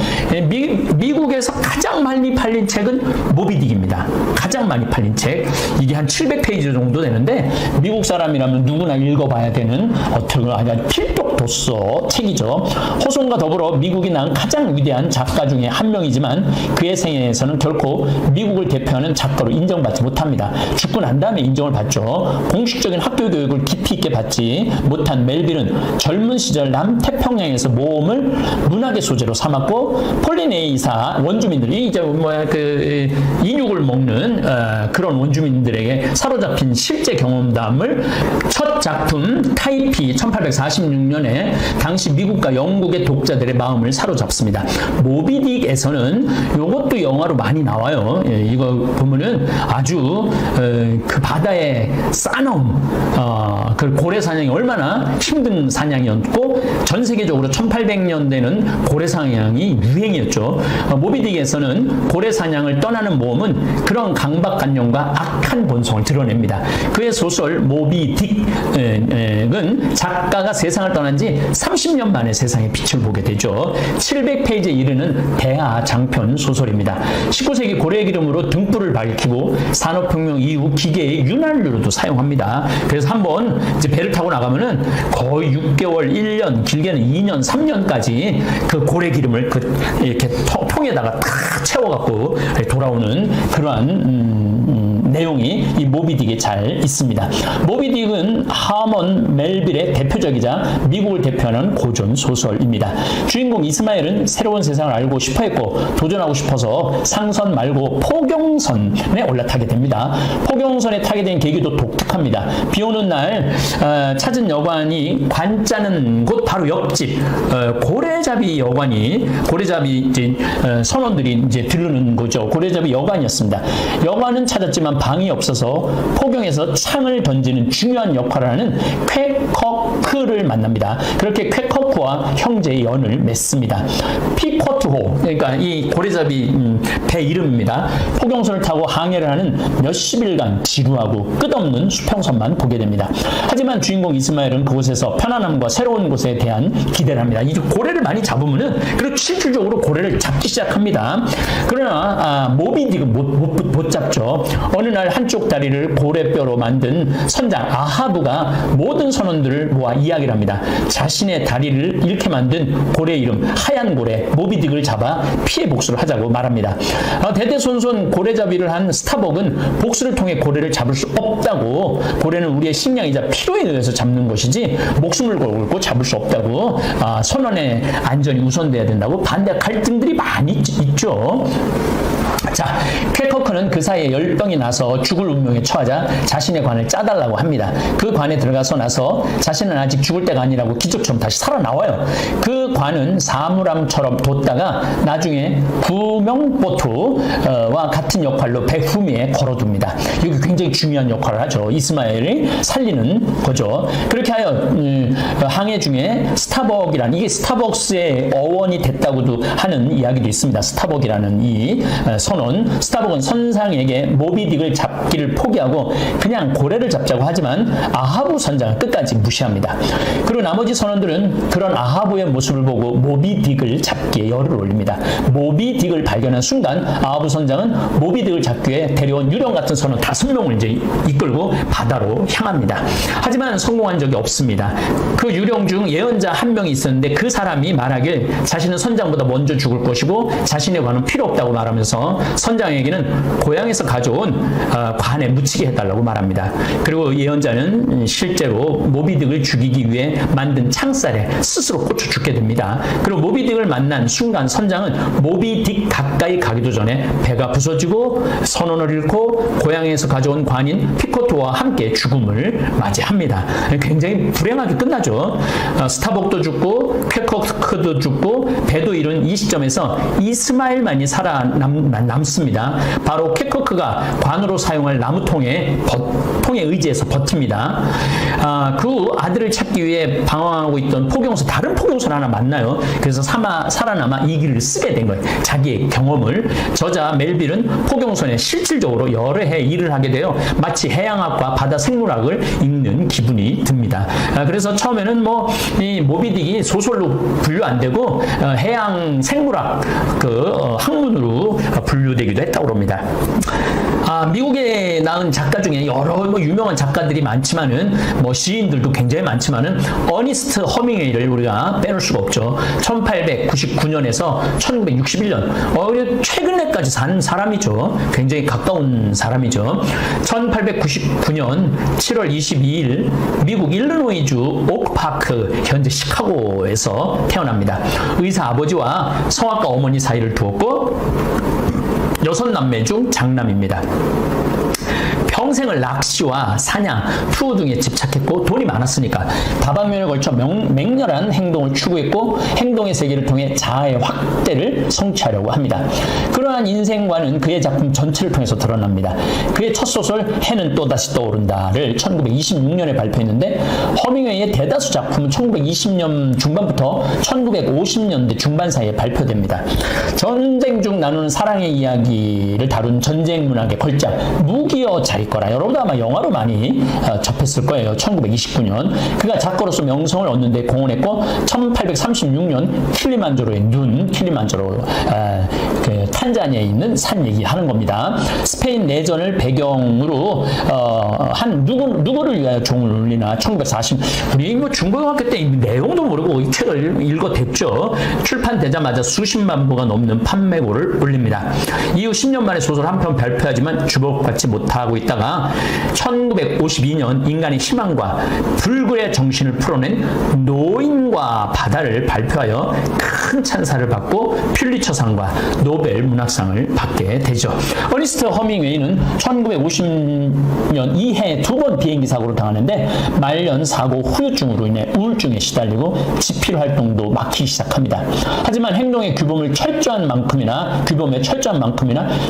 미국에서 가장 많이 팔린 책은 모비딕입니다. 가장 많이 팔린 책. 이게 한 700페이지 정도 되는데 미국 사람이라면 누구나 읽어봐야 되는 어떻게 아주 필독 도서 책이죠. 호손과 더불어 미국이 낳은 가장 위대한 작가 중에 한 명이지만 그의 생애에서는 결코 미국을 대표하는 작가로 인정받지 못합니다. 죽고 난 다음에 인정을 받죠. 공식적인 학교 교육을 깊이 있게 받지 못한 멜빌은 젊은 시절 남태평양에서 모험을 문학의 소재로 삼았고 폴리네이사 원주민들이 이제 인육을 먹는 그런 원주민들에게 사로잡힌 실제 경험담을 첫 작품 타이피 1846년에 당시 미국과 영국의 독자들의 마음을 사로잡습니다. 모비딕에서는 이것도 영화로 많이 나와요. 이거 보면은 아주 그 바다의 싸움, 그 고래 사냥이 얼마나 힘든 사냥이었고 전 세계적으로 1800년대는 고래 사냥이 유행이었죠. 모비딕에서는 고래 사냥을 떠나는 모험은 그런 강박관념과 악한 본성을 드러냅니다. 그의 소설 모비딕은 작가가 세상을 떠난 지 30년 만에 세상에 빛을 보게 되죠. 700페이지에 이르는 대하 장편 소설입니다. 19세기 고래의 기름으로 등불을 밝히고 산업혁명 이후 기계의 윤활유로도 사용합니다. 그래서 한번 이제 배를 타고 나가면은 거의 6개월, 1년, 길게는 2년, 3년까지 그 고래 기름을 이렇게 통에다가 탁 채워갖고 돌아오는 그러한 내용이 이 모비딕에 잘 있습니다. 모비딕은 하먼 멜빌의 대표적이자 미국을 대표하는 고전 소설입니다. 주인공 이스마엘은 새로운 세상을 알고 싶어 했고 도전하고 싶어서 상선 말고 포경선에 올라타게 됩니다. 포경선에 타게 된 계기도 독특합니다. 비 오는 날 찾은 여관이 관짜는 곳 바로 옆집 고래잡이 여관이 고래잡이 이제 선원들이 이제 들르는 거죠. 고래잡이 여관이었습니다. 여관은 찾았지만 방이 없어서 포경에서 창을 던지는 중요한 역할을 하는 쾌커크를 만납니다. 그렇게 쾌커크와 형제의 연을 맺습니다. 피코트호, 그러니까 이 고래잡이 배 이름입니다. 포경선을 타고 항해를 하는 몇십일간 지루하고 끝없는 수평선만 보게 됩니다. 하지만 주인공 이스마엘은 그곳에서 편안함과 새로운 곳에 대한 기대를 합니다. 이 고래를 많이 잡으면은 그리고 실질적으로 고래를 잡기 시작합니다. 그러나 모비딕은 못 잡죠. 어느 날 한쪽 다리를 고래뼈로 만든 선장 아하브가 모든 선원들을 모아 이야기를 합니다. 자신의 다리를 잃게 만든 고래 이름 하얀 고래 모비딕을 잡아 피해 복수를 하자고 말합니다. 대대손손 고래잡이를 한 스타벅은 복수를 통해 고래를 잡을 수 없다고, 고래는 우리의 식량이자 필요에 의해서 잡는 것이지 목숨을 걸고 잡을 수 없다고, 선원의 안전이 우선돼야 된다고 반대 갈등들이 많이 있죠. 자, 쾌커크는 그 사이에 열병이 나서 죽을 운명에 처하자 자신의 관을 짜달라고 합니다. 그 관에 들어가서 나서 자신은 아직 죽을 때가 아니라고 기적처럼 다시 살아나와요. 그 관은 사물함처럼 뒀다가 나중에 구명보트와 같은 역할로 배후미에 걸어둡니다. 이게 굉장히 중요한 역할을 하죠. 이스마엘을 살리는 거죠. 그렇게 하여 항해 중에 스타벅이라는, 이게 스타벅스의 어원이 됐다고도 하는 이야기도 있습니다. 스타벅이라는 이 선원. 스타벅은 선상에게 모비딕을 잡기를 포기하고 그냥 고래를 잡자고 하지만 아하부 선장은 끝까지 무시합니다. 그리고 나머지 선원들은 그런 아하부의 모습을 보고 모비딕을 잡기에 열을 올립니다. 모비딕을 발견한 순간 아하부 선장은 모비딕을 잡기 위해 데려온 유령 같은 선원 5명을 이제 이끌고 바다로 향합니다. 하지만 성공한 적이 없습니다. 그 유령 중 예언자 한 명이 있었는데 그 사람이 말하길 자신은 선장보다 먼저 죽을 것이고 자신의 관은 필요 없다고 말하면서 선장에게는 고향에서 가져온 관에 묻히게 해달라고 말합니다. 그리고 예언자는 실제로 모비딕을 죽이기 위해 만든 창살에 스스로 꽂혀 죽게 됩니다. 그리고 모비딕을 만난 순간 선장은 모비딕 가까이 가기도 전에 배가 부서지고 선원을 잃고 고향에서 가져온 관인 피코토와 함께 죽음을 맞이합니다. 굉장히 불행하게 끝나죠. 스타벅도 죽고 쾌커크도 죽고 배도 잃은 이 시점에서 이스마엘만이 살아남습니다. 바로 쾌커크가 관으로 사용할 나무통에 의지해서 버팁니다. 그 아들을 찾기 위해 방황하고 있던 포경소, 다른 포경소를 하나 만나요. 그래서 살아남아 이 길을 쓰게 된 거예요. 자기의 경험을. 저자 멜빌은 포경선에 실질적으로 여러 해 일을 하게 되어 마치 해양학과 바다 생물학을 읽는 기분이 듭니다. 그래서 처음에는 이 모비딕이 소설로 분류 안 되고 해양 생물학 학문으로 분류되기도 했다고 합니다. 미국에 나온 작가 중에 여러 유명한 작가들이 많지만은 시인들도 굉장히 많지만은 어니스트 허밍웨이를 우리가 빼놓을 수가 없죠. 1899년에서 1961년 최근에까지 산 사람이죠. 굉장히 가까운 사람이죠. 1899년 7월 22일 미국 일리노이주 오크파크, 현재 시카고에서 태어납니다. 의사 아버지와 성악가 어머니 사이를 두었고 6남매 중 장남입니다. 평생을 낚시와 사냥, 투어 등에 집착했고 돈이 많았으니까 다방면에 걸쳐 맹렬한 행동을 추구했고 행동의 세계를 통해 자아의 확대를 성취하려고 합니다. 그러한 인생관은 그의 작품 전체를 통해서 드러납니다. 그의 첫 소설 해는 또다시 떠오른다를 1926년에 발표했는데 허밍웨이의 대다수 작품은 1920년 중반부터 1950년대 중반 사이에 발표됩니다. 전쟁 중 나누는 사랑의 이야기를 다룬 전쟁 문학의 걸작 무기여 잘 있거라. 여러분도 아마 영화로 많이 접했을 거예요. 1929년 그가 작가로서 명성을 얻는 데 공헌했고 1836년 킬리만자로의 눈, 킬리만자로 탄자니아에 있는 산 얘기하는 겁니다. 스페인 내전을 배경으로 한 누구를 위하여 종을 울리나 1940 우리 중고등학교 때 내용도 모르고 이 책을 읽어댔죠. 출판되자마자 수십만 부가 넘는 판매고를 올립니다. 이후 10년 만에 소설 한 편 발표하지만 주목받지 못하고 있다가 1952년 인간의 희망과 불굴의 정신을 풀어낸 노인과 바다를 발표하여 큰 찬사를 받고 퓰리처상과 노벨 문학상을 받게 되죠. 어니스트 허밍웨이는 1950년 이해 2번 비행기 사고를 당하는데 말년 사고 후유증으로 인해 우울증에 시달리고 지필 활동도 막히기 시작합니다. 하지만 행동의 규범에 철저한 만큼이나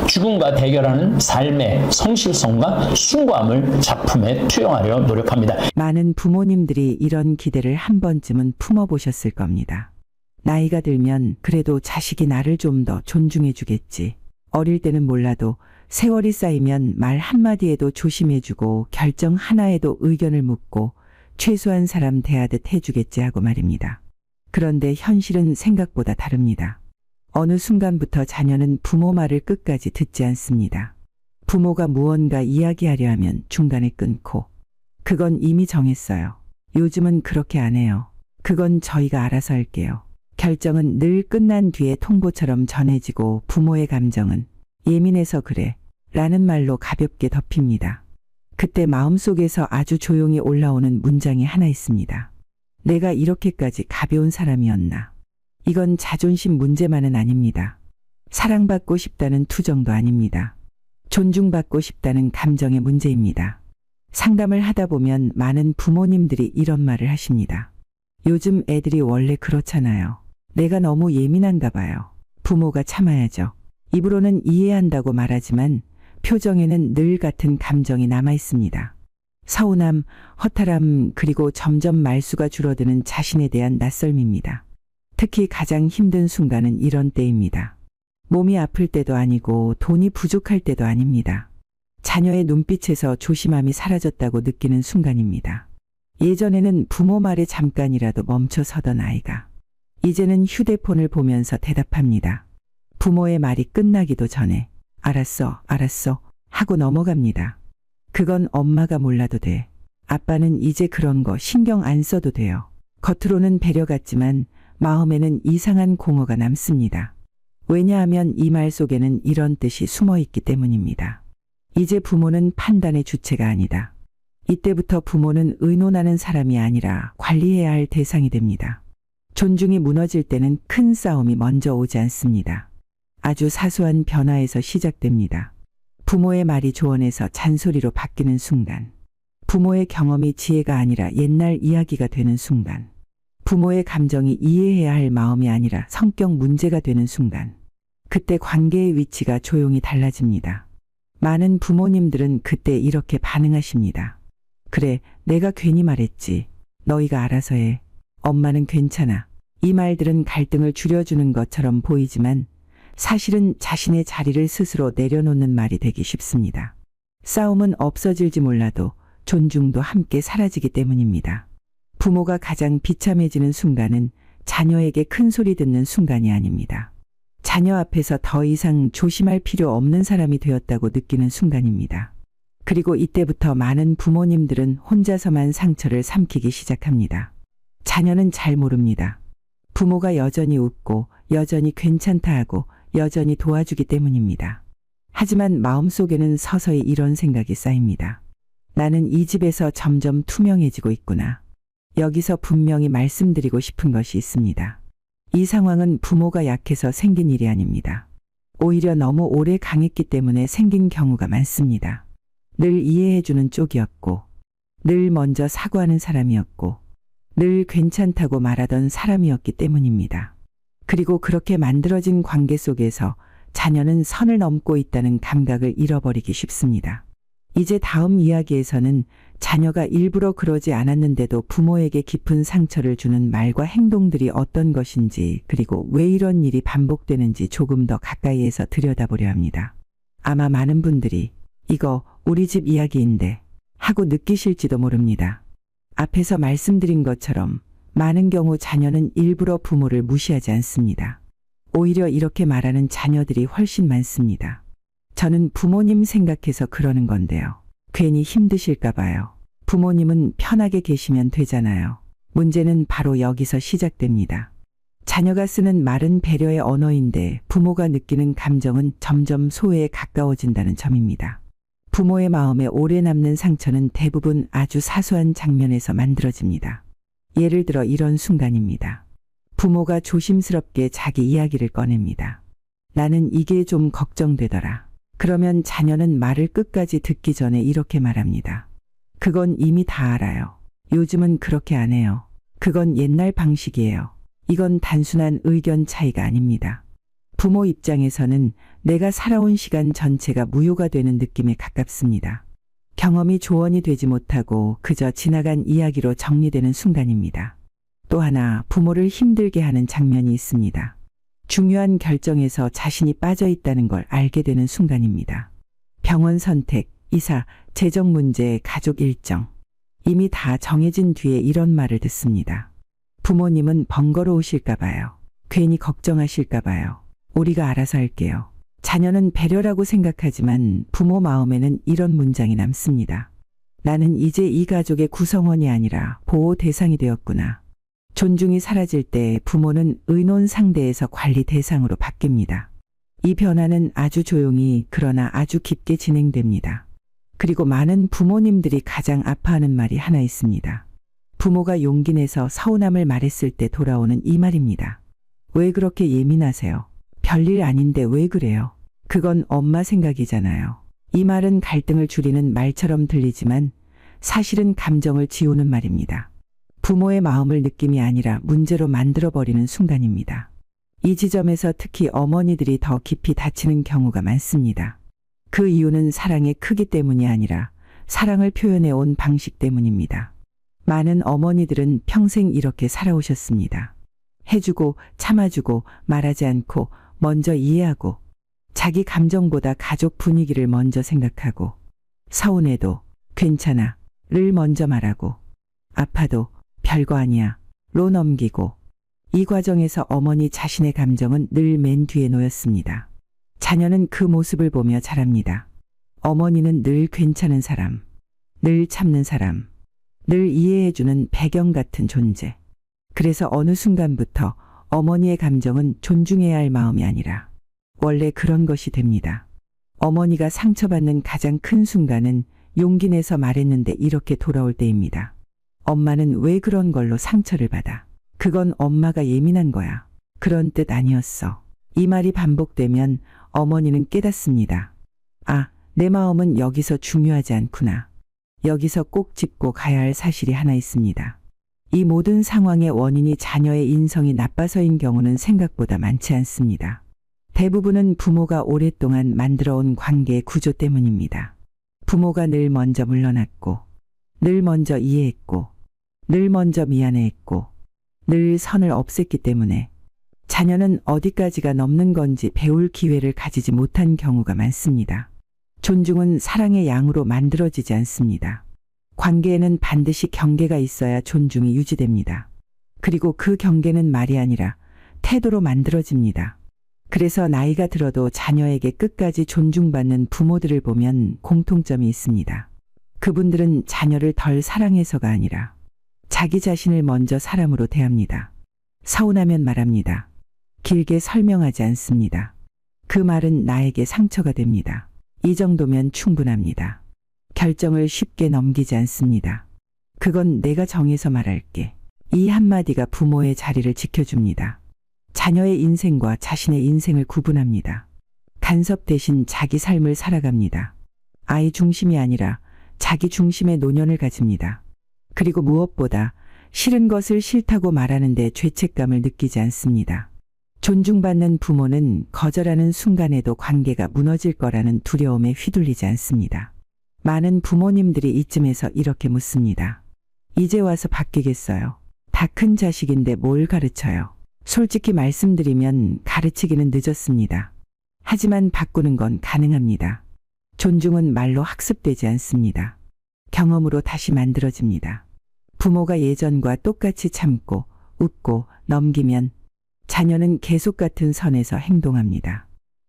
죽음과 대결하는 삶의 성실성과 숭고함을 작품에 투영하려 노력합니다. 많은 부모님들이 이런 기대를 한 번쯤은 품어보셨을 겁니다. 나이가 들면 그래도 자식이 나를 좀 더 존중해 주겠지. 어릴 때는 몰라도 세월이 쌓이면 말 한마디에도 조심해주고 결정 하나에도 의견을 묻고 최소한 사람 대하듯 해주겠지 하고 말입니다. 그런데 현실은 생각보다 다릅니다. 어느 순간부터 자녀는 부모 말을 끝까지 듣지 않습니다. 부모가 무언가 이야기하려 하면 중간에 끊고 그건 이미 정했어요. 요즘은 그렇게 안 해요. 그건 저희가 알아서 할게요. 결정은 늘 끝난 뒤에 통보처럼 전해지고 부모의 감정은 예민해서 그래 라는 말로 가볍게 덮입니다. 그때 마음속에서 아주 조용히 올라오는 문장이 하나 있습니다. 내가 이렇게까지 가벼운 사람이었나. 이건 자존심 문제만은 아닙니다. 사랑받고 싶다는 투정도 아닙니다. 존중받고 싶다는 감정의 문제입니다. 상담을 하다 보면 많은 부모님들이 이런 말을 하십니다. 요즘 애들이 원래 그렇잖아요. 내가 너무 예민한가 봐요. 부모가 참아야죠. 입으로는 이해한다고 말하지만 표정에는 늘 같은 감정이 남아 있습니다. 서운함, 허탈함, 그리고 점점 말수가 줄어드는 자신에 대한 낯설미입니다. 특히 가장 힘든 순간은 이런 때입니다. 몸이 아플 때도 아니고 돈이 부족할 때도 아닙니다. 자녀의 눈빛에서 조심함이 사라졌다고 느끼는 순간입니다. 예전에는 부모 말에 잠깐이라도 멈춰 서던 아이가 이제는 휴대폰을 보면서 대답합니다. 부모의 말이 끝나기도 전에 알았어, 알았어 하고 넘어갑니다. 그건 엄마가 몰라도 돼. 아빠는 이제 그런 거 신경 안 써도 돼요. 겉으로는 배려 같지만 마음에는 이상한 공허가 남습니다. 왜냐하면 이 말 속에는 이런 뜻이 숨어 있기 때문입니다. 이제 부모는 판단의 주체가 아니다. 이때부터 부모는 의논하는 사람이 아니라 관리해야 할 대상이 됩니다. 존중이 무너질 때는 큰 싸움이 먼저 오지 않습니다. 아주 사소한 변화에서 시작됩니다. 부모의 말이 조언에서 잔소리로 바뀌는 순간, 부모의 경험이 지혜가 아니라 옛날 이야기가 되는 순간, 부모의 감정이 이해해야 할 마음이 아니라 성격 문제가 되는 순간, 그때 관계의 위치가 조용히 달라집니다. 많은 부모님들은 그때 이렇게 반응하십니다. 그래, 내가 괜히 말했지. 너희가 알아서 해. 엄마는 괜찮아. 이 말들은 갈등을 줄여주는 것처럼 보이지만 사실은 자신의 자리를 스스로 내려놓는 말이 되기 쉽습니다. 싸움은 없어질지 몰라도 존중도 함께 사라지기 때문입니다. 부모가 가장 비참해지는 순간은 자녀에게 큰 소리 듣는 순간이 아닙니다. 자녀 앞에서 더 이상 조심할 필요 없는 사람이 되었다고 느끼는 순간입니다. 그리고 이때부터 많은 부모님들은 혼자서만 상처를 삼키기 시작합니다. 자녀는 잘 모릅니다. 부모가 여전히 웃고 여전히 괜찮다 하고 여전히 도와주기 때문입니다. 하지만 마음속에는 서서히 이런 생각이 쌓입니다. 나는 이 집에서 점점 투명해지고 있구나. 여기서 분명히 말씀드리고 싶은 것이 있습니다. 이 상황은 부모가 약해서 생긴 일이 아닙니다. 오히려 너무 오래 강했기 때문에 생긴 경우가 많습니다. 늘 이해해주는 쪽이었고, 늘 먼저 사과하는 사람이었고, 늘 괜찮다고 말하던 사람이었기 때문입니다. 그리고 그렇게 만들어진 관계 속에서 자녀는 선을 넘고 있다는 감각을 잃어버리기 쉽습니다. 이제 다음 이야기에서는 자녀가 일부러 그러지 않았는데도 부모에게 깊은 상처를 주는 말과 행동들이 어떤 것인지, 그리고 왜 이런 일이 반복되는지 조금 더 가까이에서 들여다보려 합니다. 아마 많은 분들이 이거 우리 집 이야기인데 하고 느끼실지도 모릅니다. 앞에서 말씀드린 것처럼 많은 경우 자녀는 일부러 부모를 무시하지 않습니다. 오히려 이렇게 말하는 자녀들이 훨씬 많습니다. 저는 부모님 생각해서 그러는 건데요. 괜히 힘드실까 봐요. 부모님은 편하게 계시면 되잖아요. 문제는 바로 여기서 시작됩니다. 자녀가 쓰는 말은 배려의 언어인데 부모가 느끼는 감정은 점점 소외에 가까워진다는 점입니다. 부모의 마음에 오래 남는 상처는 대부분 아주 사소한 장면에서 만들어집니다. 예를 들어 이런 순간입니다. 부모가 조심스럽게 자기 이야기를 꺼냅니다. 나는 이게 좀 걱정되더라. 그러면 자녀는 말을 끝까지 듣기 전에 이렇게 말합니다. 그건 이미 다 알아요. 요즘은 그렇게 안 해요. 그건 옛날 방식이에요. 이건 단순한 의견 차이가 아닙니다. 부모 입장에서는 내가 살아온 시간 전체가 무효가 되는 느낌에 가깝습니다. 경험이 조언이 되지 못하고 그저 지나간 이야기로 정리되는 순간입니다. 또 하나 부모를 힘들게 하는 장면이 있습니다. 중요한 결정에서 자신이 빠져 있다는 걸 알게 되는 순간입니다. 병원 선택, 이사, 재정 문제, 가족 일정. 이미 다 정해진 뒤에 이런 말을 듣습니다. 부모님은 번거로우실까 봐요. 괜히 걱정하실까 봐요. 우리가 알아서 할게요. 자녀는 배려라고 생각하지만 부모 마음에는 이런 문장이 남습니다. 나는 이제 이 가족의 구성원이 아니라 보호 대상이 되었구나. 존중이 사라질 때 부모는 의논 상대에서 관리 대상으로 바뀝니다. 이 변화는 아주 조용히 그러나 아주 깊게 진행됩니다. 그리고 많은 부모님들이 가장 아파하는 말이 하나 있습니다. 부모가 용기 내서 서운함을 말했을 때 돌아오는 이 말입니다. 왜 그렇게 예민하세요? 별일 아닌데 왜 그래요? 그건 엄마 생각이잖아요. 이 말은 갈등을 줄이는 말처럼 들리지만 사실은 감정을 지우는 말입니다. 부모의 마음을 느낌이 아니라 문제로 만들어버리는 순간입니다. 이 지점에서 특히 어머니들이 더 깊이 다치는 경우가 많습니다. 그 이유는 사랑의 크기 때문이 아니라 사랑을 표현해 온 방식 때문입니다. 많은 어머니들은 평생 이렇게 살아오셨습니다. 해주고 참아주고 말하지 않고 먼저 이해하고 자기 감정보다 가족 분위기를 먼저 생각하고 서운해도 괜찮아 를 먼저 말하고 아파도 별거 아니야 로 넘기고 이 과정에서 어머니 자신의 감정은 늘 맨 뒤에 놓였습니다. 자녀는 그 모습을 보며 자랍니다. 어머니는 늘 괜찮은 사람, 늘 참는 사람, 늘 이해해주는 배경 같은 존재. 그래서 어느 순간부터 어머니의 감정은 존중해야 할 마음이 아니라 원래 그런 것이 됩니다. 어머니가 상처받는 가장 큰 순간은 용기 내서 말했는데 이렇게 돌아올 때입니다. 엄마는 왜 그런 걸로 상처를 받아? 그건 엄마가 예민한 거야. 그런 뜻 아니었어. 이 말이 반복되면 어머니는 깨닫습니다. 아, 내 마음은 여기서 중요하지 않구나. 여기서 꼭 짚고 가야 할 사실이 하나 있습니다. 이 모든 상황의 원인이 자녀의 인성이 나빠서인 경우는 생각보다 많지 않습니다. 대부분은 부모가 오랫동안 만들어온 관계의 구조 때문입니다. 부모가 늘 먼저 물러났고, 늘 먼저 이해했고, 늘 먼저 미안해했고, 늘 선을 없앴기 때문에 자녀는 어디까지가 넘는 건지 배울 기회를 가지지 못한 경우가 많습니다. 존중은 사랑의 양으로 만들어지지 않습니다. 관계에는 반드시 경계가 있어야 존중이 유지됩니다. 그리고 그 경계는 말이 아니라 태도로 만들어집니다. 그래서 나이가 들어도 자녀에게 끝까지 존중받는 부모들을 보면 공통점이 있습니다. 그분들은 자녀를 덜 사랑해서가 아니라 자기 자신을 먼저 사람으로 대합니다. 서운하면 말합니다. 길게 설명하지 않습니다. 그 말은 나에게 상처가 됩니다. 이 정도면 충분합니다. 결정을 쉽게 넘기지 않습니다. 그건 내가 정해서 말할게. 이 한마디가 부모의 자리를 지켜줍니다. 자녀의 인생과 자신의 인생을 구분합니다. 간섭 대신 자기 삶을 살아갑니다. 아이 중심이 아니라 자기 중심의 노년을 가집니다. 그리고 무엇보다 싫은 것을 싫다고 말하는데 죄책감을 느끼지 않습니다. 존중받는 부모는 거절하는 순간에도 관계가 무너질 거라는 두려움에 휘둘리지 않습니다. 많은 부모님들이 이쯤에서 이렇게 묻습니다. 이제 와서 바뀌겠어요. 다 큰 자식인데 뭘 가르쳐요. 솔직히 말씀드리면 가르치기는 늦었습니다. 하지만 바꾸는 건 가능합니다. 존중은 말로 학습되지 않습니다. 경험으로 다시 만들어집니다. 부모가 예전과 똑같이 참고 웃고 넘기면 자녀는 계속 같은 선에서 행동합니다.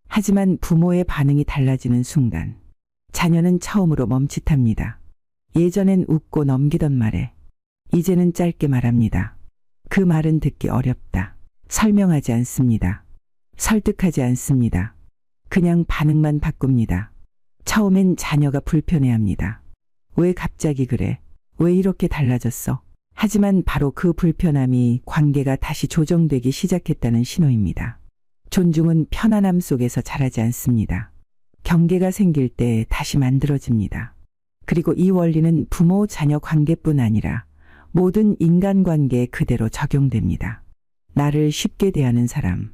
하지만 부모의 반응이 달라지는 순간 자녀는 처음으로 멈칫합니다. 예전엔 웃고 넘기던 말에 이제는 짧게 말합니다. 그 말은 듣기 어렵다. 설명하지 않습니다. 설득하지 않습니다. 그냥 반응만 바꿉니다. 처음엔 자녀가 불편해합니다. 왜 갑자기 그래? 왜 이렇게 달라졌어? 하지만 바로 그 불편함이 관계가 다시 조정되기 시작했다는 신호입니다. 존중은 편안함 속에서 자라지 않습니다. 경계가 생길 때 다시 만들어집니다. 그리고 이 원리는 부모 자녀 관계뿐 아니라 모든 인간관계에 그대로 적용됩니다. 나를 쉽게 대하는 사람,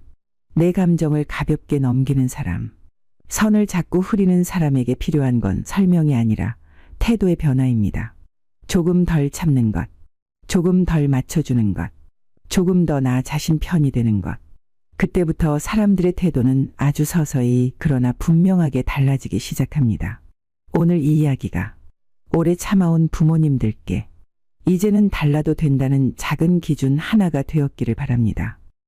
내 감정을 가볍게 넘기는 사람, 선을 자꾸 흐리는 사람에게 필요한 건 설명이 아니라 태도의 변화입니다. 조금 덜 참는 것, 조금 덜 맞춰주는 것, 조금 더 나 자신 편이 되는 것. 그때부터 사람들의 태도는 아주 서서히 그러나 분명하게 달라지기 시작합니다. 오늘 이 이야기가 오래 참아온 부모님들께 이제는 달라도 된다는 작은 기준 하나가 되었기를 바랍니다.